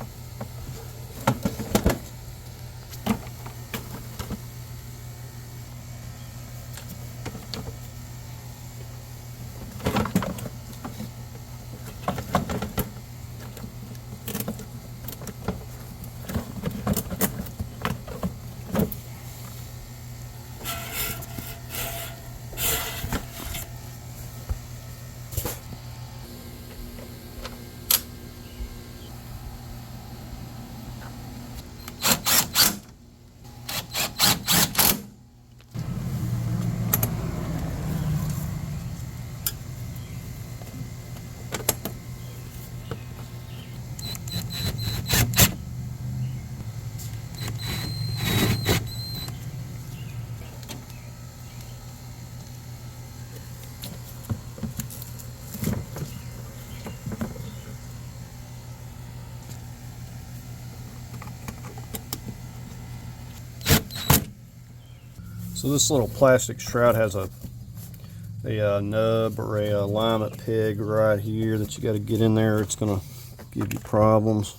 Speaker 1: So this little plastic shroud has a nub or a alignment peg right here that you got to get in there. It's going to give you problems.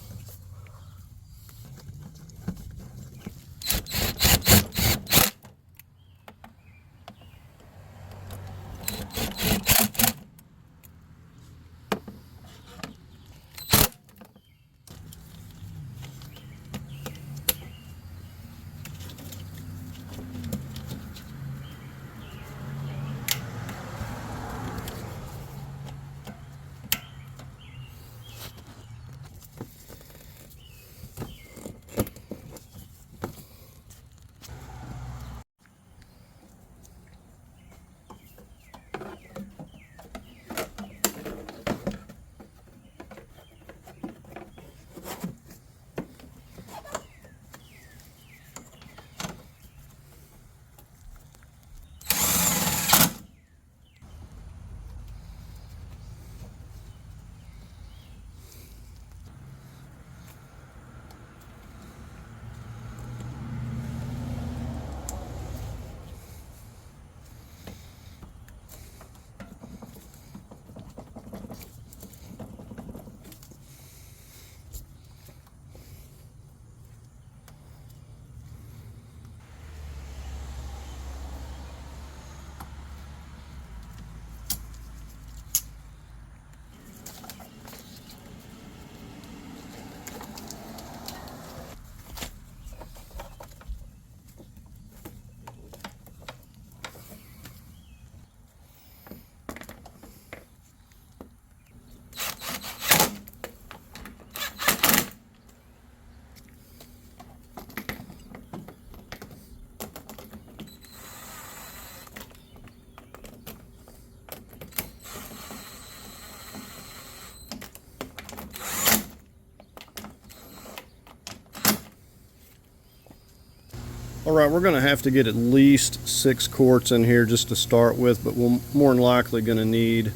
Speaker 1: Alright, we're going to have to get at least 6 quarts in here just to start with, but we're more than likely going to need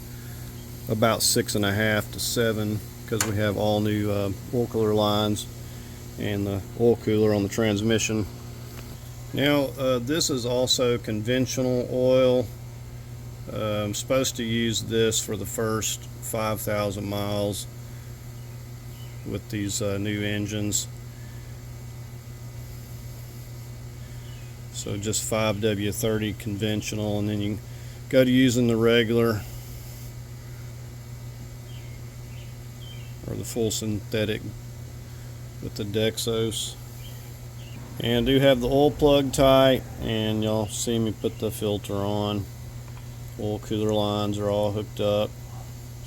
Speaker 1: about 6.5 to 7 because we have all new oil cooler lines and the oil cooler on the transmission. Now this is also conventional oil. I'm supposed to use this for the first 5,000 miles with these new engines. So just 5W30 conventional, and then you can go to using the regular or the full synthetic with the Dexos. And I do have the oil plug tight, and y'all see me put the filter on. Oil cooler lines are all hooked up.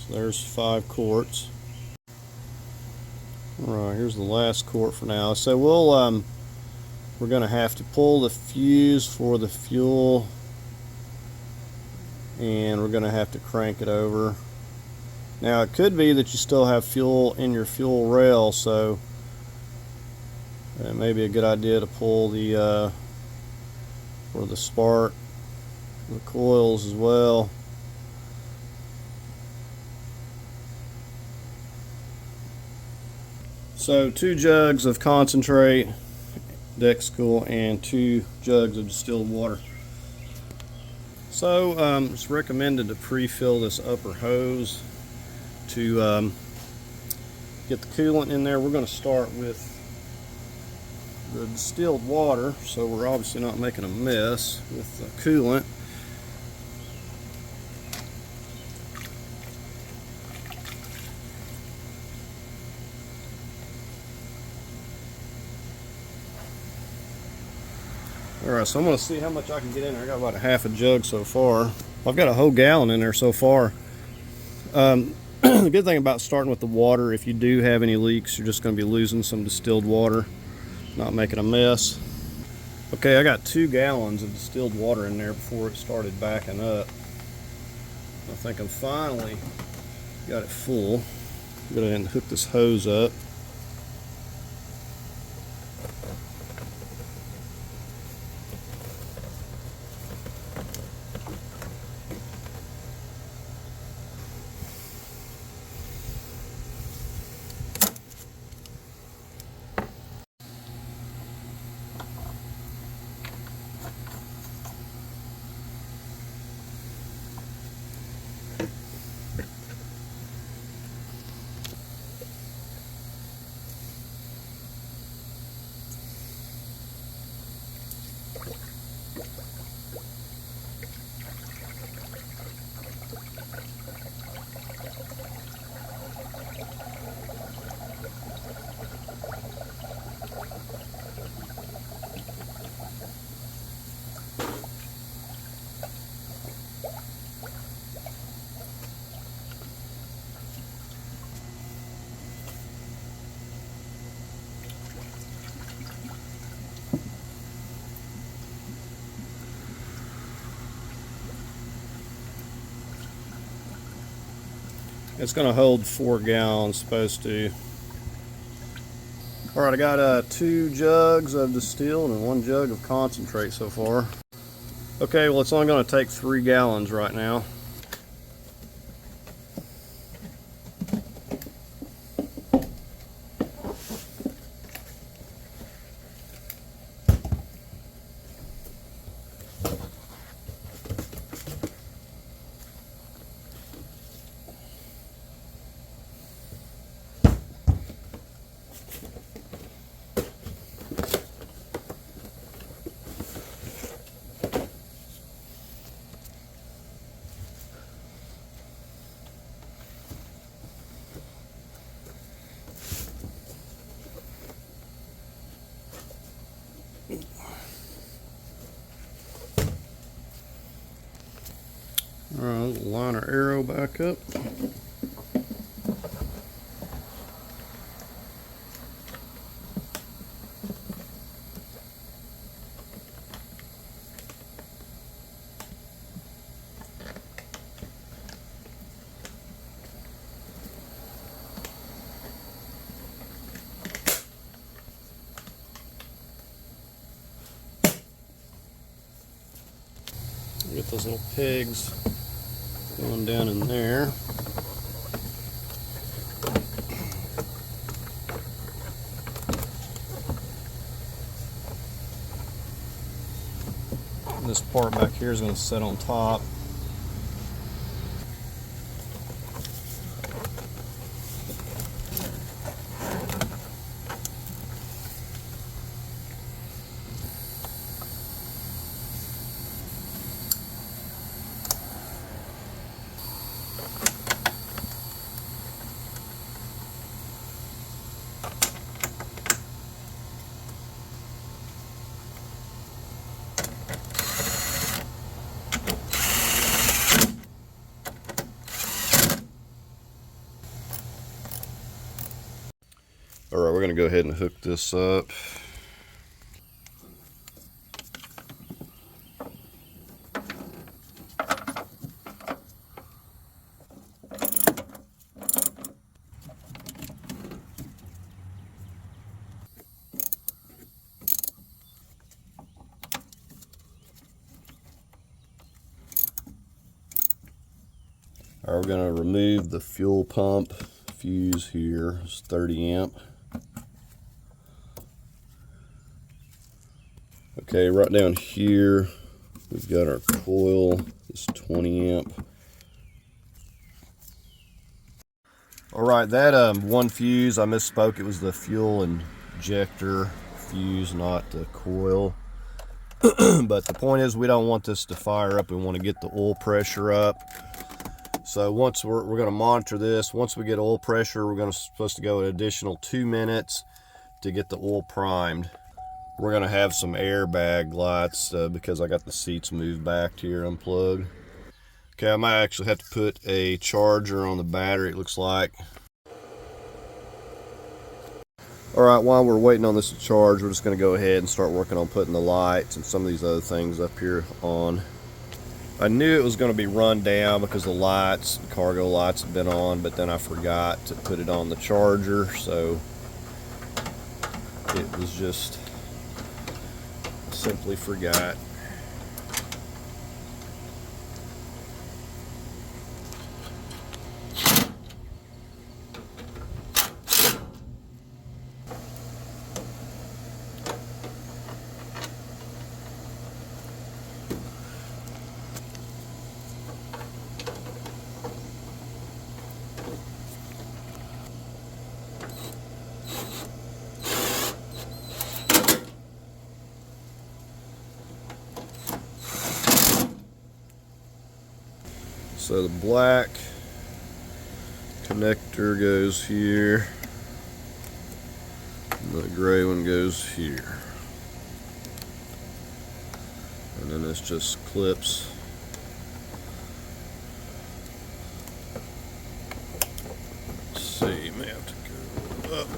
Speaker 1: So there's 5 quarts. Alright, here's the last quart for now. So we're going to have to pull the fuse for the fuel, and we're going to have to crank it over Now it could be that you still have fuel in your fuel rail, so it may be a good idea to pull the for the spark, the coils as well. So 2 jugs of concentrate, Dexcool, and 2 jugs of distilled water. So it's recommended to pre-fill this upper hose to get the coolant in there. We're going to start with the distilled water, so we're obviously not making a mess with the coolant. Alright, so I'm going to see how much I can get in there. I got about a half a jug so far. I've got a whole gallon in there so far. The good thing about starting with the water, if you do have any leaks, you're just going to be losing some distilled water, not making a mess. Okay, I got 2 gallons of distilled water in there before it started backing up. I think I'm finally got it full. Go ahead and hook this hose up. It's going to hold 4 gallons, supposed to. Alright, I got 2 jugs of distilled and 1 jug of concentrate so far. Okay, well it's only going to take 3 gallons right now. Alright, line our arrow back up. Get those little pegs going down in there. And this part back here is going to sit on top. Alright, we're going to go ahead and hook this up. We're going to remove the fuel pump fuse here. It's 30 amp. Okay, right down here we've got our coil. It's 20 amp. All right, that one fuse, I misspoke. It was the fuel injector fuse, not the coil. But the point is, we don't want this to fire up. We want to get the oil pressure up. So once we're going to monitor this. Once we get oil pressure, we're supposed to go an additional 2 minutes to get the oil primed. We're going to have some airbag lights because I got the seats moved back here unplugged. Okay, I might actually have to put a charger on the battery, it looks like. All right, while we're waiting on this to charge, we're just going to go ahead and start working on putting the lights and some of these other things up here on. I knew it was going to be run down because the lights, the cargo lights had been on, but then I forgot to put it on the charger, so it was just simply forgot. So the black connector goes here, and the gray one goes here, and then this just clips. Let's see, may have to go up.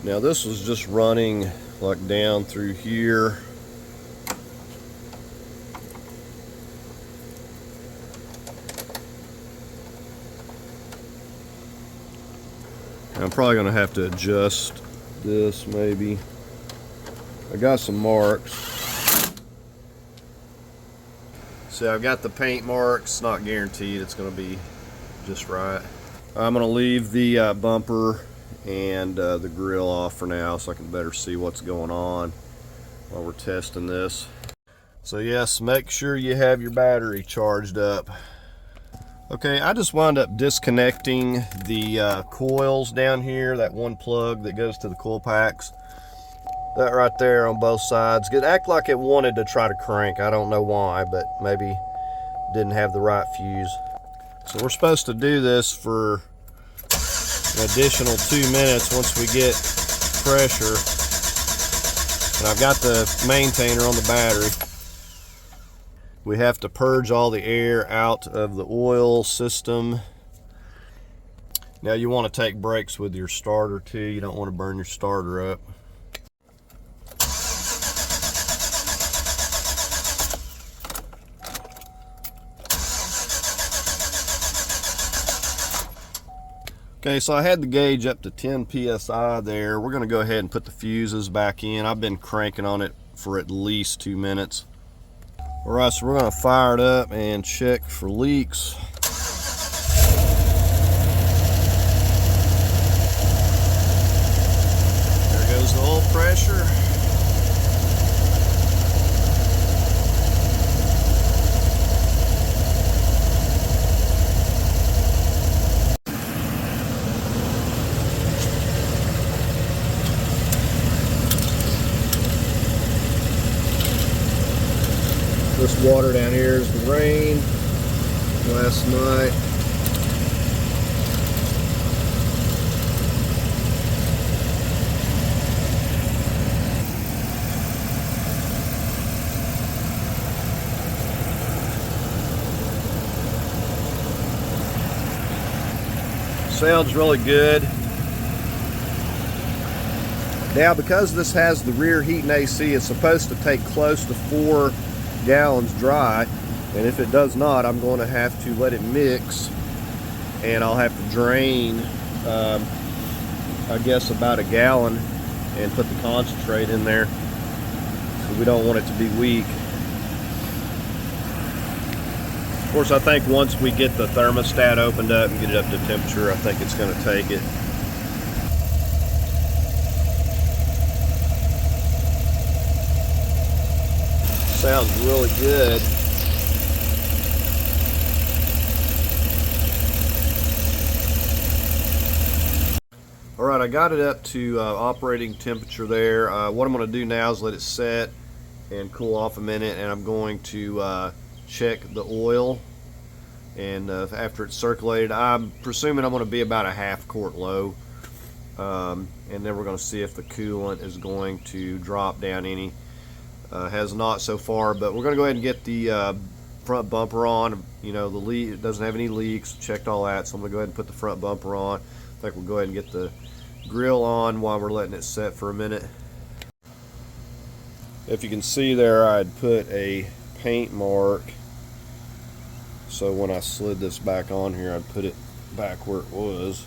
Speaker 1: Now this was just running like down through here. I'm probably going to have to adjust this maybe. I got some marks. See, I've got the paint marks. Not guaranteed it's going to be just right. I'm going to leave the bumper and the grill off for now so I can better see what's going on while we're testing this. So yes, make sure you have your battery charged up. Okay, I just wound up disconnecting the coils down here, that one plug that goes to the coil packs. That right there on both sides. It acted like it wanted to try to crank. I don't know why, but maybe didn't have the right fuse. So we're supposed to do this for an additional 2 minutes once we get pressure. And I've got the maintainer on the battery. We have to purge all the air out of the oil system. Now you want to take breaks with your starter too. You don't want to burn your starter up. Okay, so I had the gauge up to 10 psi there. We're going to go ahead and put the fuses back in. I've been cranking on it for at least 2 minutes. All right, so we're going to fire it up and check for leaks. There goes the oil pressure. This water down here is the rain last night. Sounds really good. Now, because this has the rear heat and AC, it's supposed to take close to 4 gallons dry, and if it does not, I'm going to have to let it mix, and I'll have to drain I guess about 1 gallon and put the concentrate in there, so we don't want it to be weak. Of course, I think once we get the thermostat opened up and get it up to temperature, I think it's going to take it. Sounds really good. All right, I got it up to operating temperature there. What I'm going to do now is let it set and cool off a minute, and I'm going to check the oil. And after it's circulated, I'm presuming I'm going to be about a ½ quart low. And then we're going to see if the coolant is going to drop down any. Has not so far, but we're going to go ahead and get the front bumper on. You know, the leak, it doesn't have any leaks. Checked all that, so I'm going to go ahead and put the front bumper on. I think we'll go ahead and get the grill on while we're letting it set for a minute. If you can see there, I'd put a paint mark, so when I slid this back on here, I'd put it back where it was.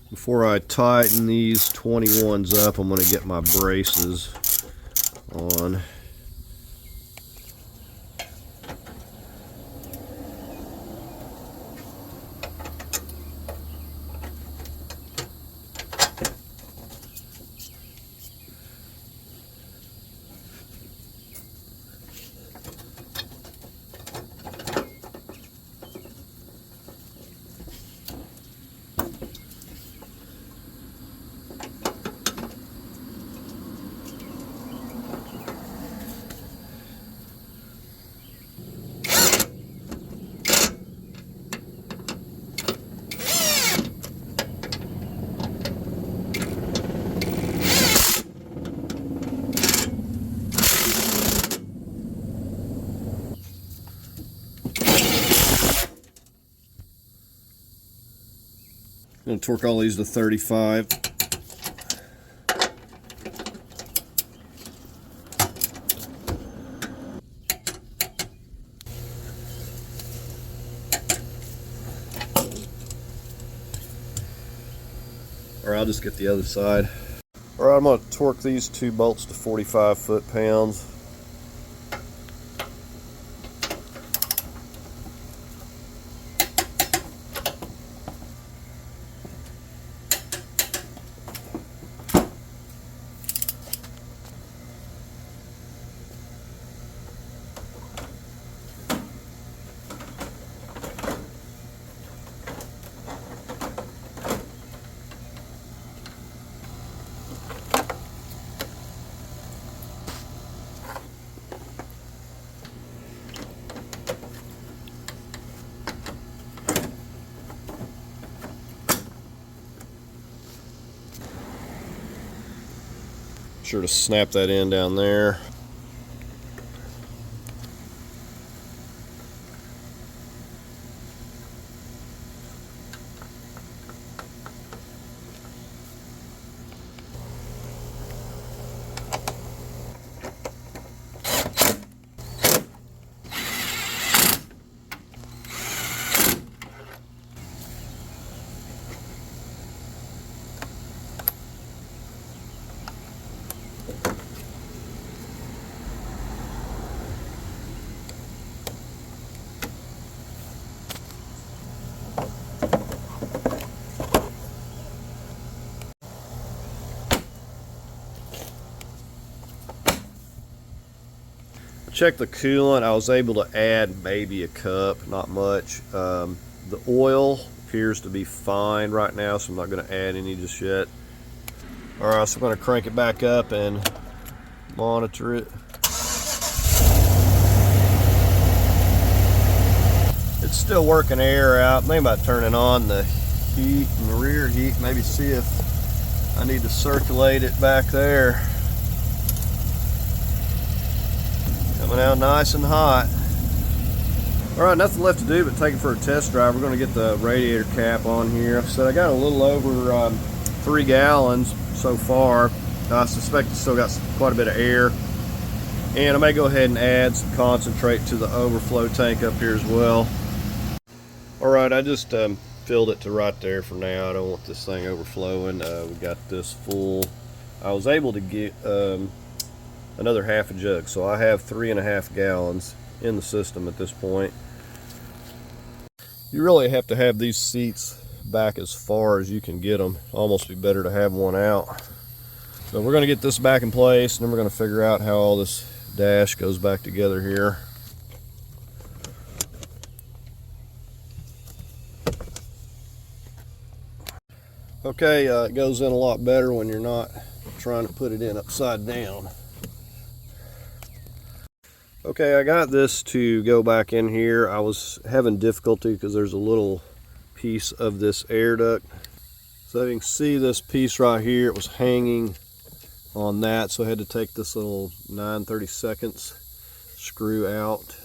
Speaker 1: Before I tighten these 21s up, I'm going to get my braces on. I'm going to torque all these to 35. Or I'll just get the other side. Alright, I'm going to torque these 2 bolts to 45 foot-pounds. Sure to snap that in down there. Check the coolant. I was able to add maybe a cup, not much. The oil appears to be fine right now, so I'm not going to add any just yet. Alright, so I'm going to crank it back up and monitor it. It's still working air out. Maybe about turning on the heat and the rear heat. Maybe see if I need to circulate it back there. Coming out nice and hot. Alright, nothing left to do but take it for a test drive. We're going to get the radiator cap on here. So I got a little over 3 gallons so far. I suspect it's still got quite a bit of air. And I may go ahead and add some concentrate to the overflow tank up here as well. Alright, I just filled it to right there for now. I don't want this thing overflowing. We got this full. I was able to get another half a jug, so I have 3.5 gallons in the system at this point. You really have to have these seats back as far as you can get them. Almost be better to have one out. So we're going to get this back in place, and then we're going to figure out how all this dash goes back together here. Okay, it goes in a lot better when you're not trying to put it in upside down. Okay, I got this to go back in here. I was having difficulty because there's a little piece of this air duct. So you can see this piece right here, it was hanging on that, so I had to take this little 9/32 screw out.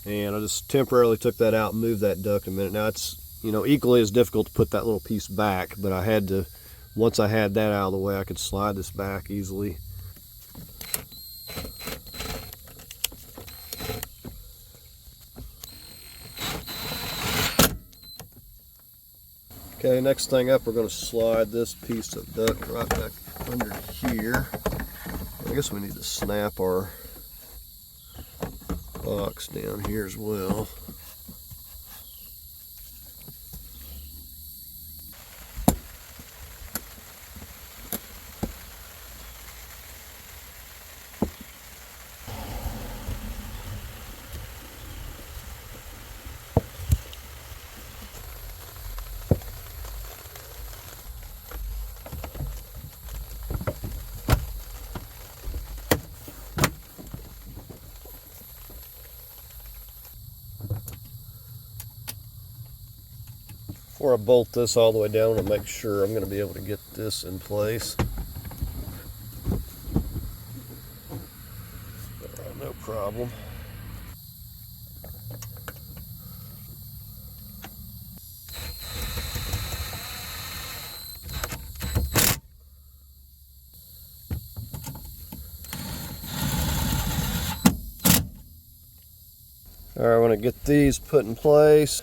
Speaker 1: And I just temporarily took that out and moved that duct a minute. Now it's, you know, equally as difficult to put that little piece back, but I had to, once I had that out of the way, I could slide this back easily. Okay, next thing up, we're going to slide this piece of duct right back under here. I guess we need to snap our box down here as well. Before I bolt this all the way down, to make sure I'm going to be able to get this in place. No problem. All right, I want to get these put in place.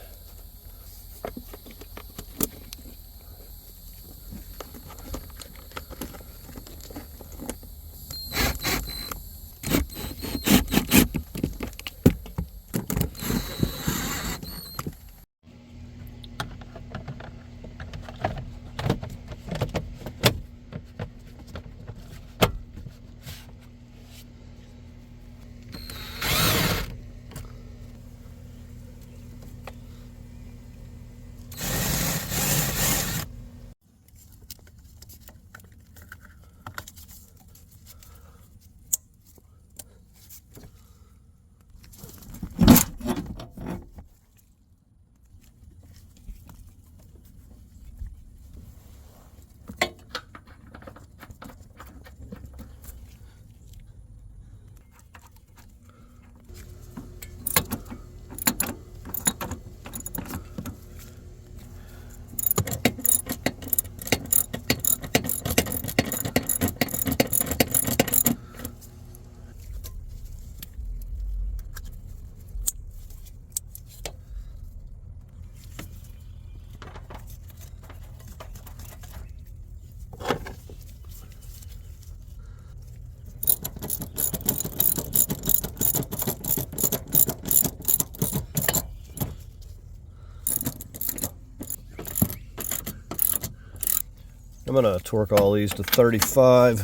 Speaker 1: I'm going to torque all these to 35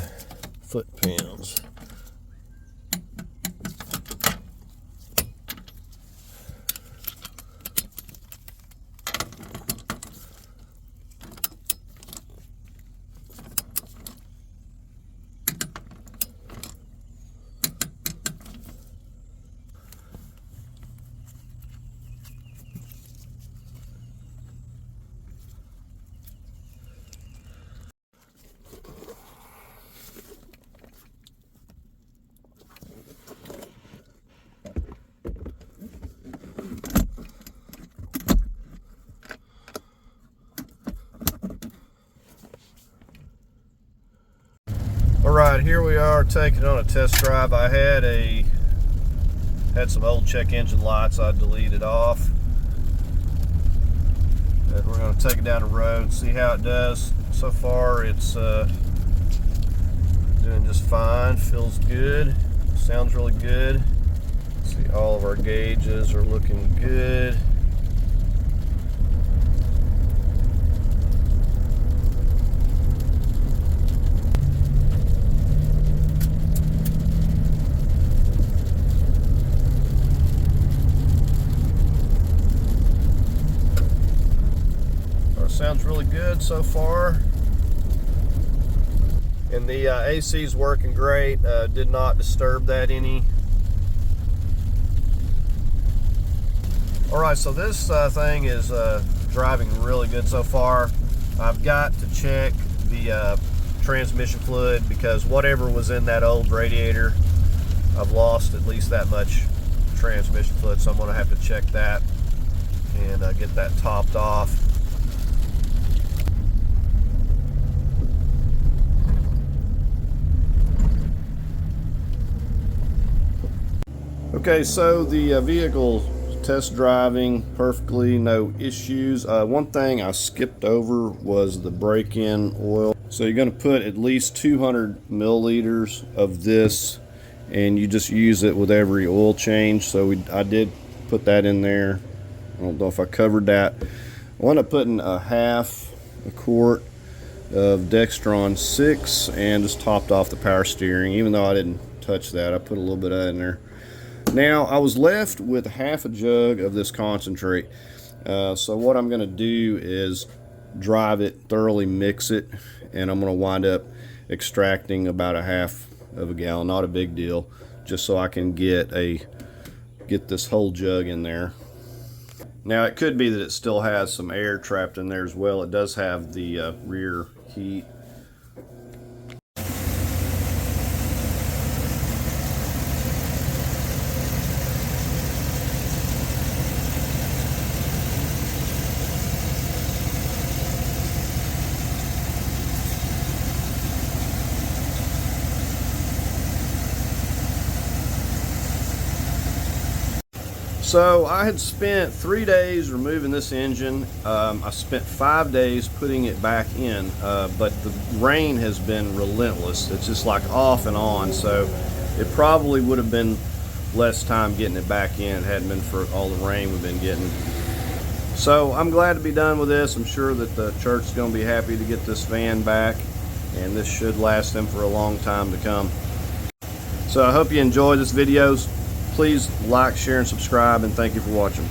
Speaker 1: foot-pounds. Alright, here we are taking on a test drive. I had some old check engine lights I deleted off. And we're going to take it down the road and see how it does. So far it's doing just fine, feels good, sounds really good. See, all of our gauges are looking good. Sounds really good so far. And the AC is working great. Did not disturb that any. Alright, so this thing is driving really good so far. I've got to check the transmission fluid because whatever was in that old radiator, I've lost at least that much transmission fluid, so I'm going to have to check that and get that topped off. Okay, so the vehicle test driving perfectly, no issues. One thing I skipped over was the break-in oil. So you're going to put at least 200 milliliters of this, and you just use it with every oil change. So I did put that in there. I don't know if I covered that. I wound up putting a quart of Dextron 6 and just topped off the power steering. Even though I didn't touch that, I put a little bit of that in there. Now I was left with half a jug of this concentrate. So what I'm going to do is drive it, thoroughly mix it, and I'm going to wind up extracting about a half of a gallon. Not a big deal, just so I can get this whole jug in there. Now it could be that it still has some air trapped in there as well. It does have the rear heat. So I had spent 3 days removing this engine. I spent 5 days putting it back in, but the rain has been relentless. It's just like off and on, so it probably would have been less time getting it back in had it been for all the rain we've been getting. So I'm glad to be done with this. I'm sure that the church is going to be happy to get this van back, and this should last them for a long time to come. So I hope you enjoyed this video. Please like, share, and subscribe, and thank you for watching.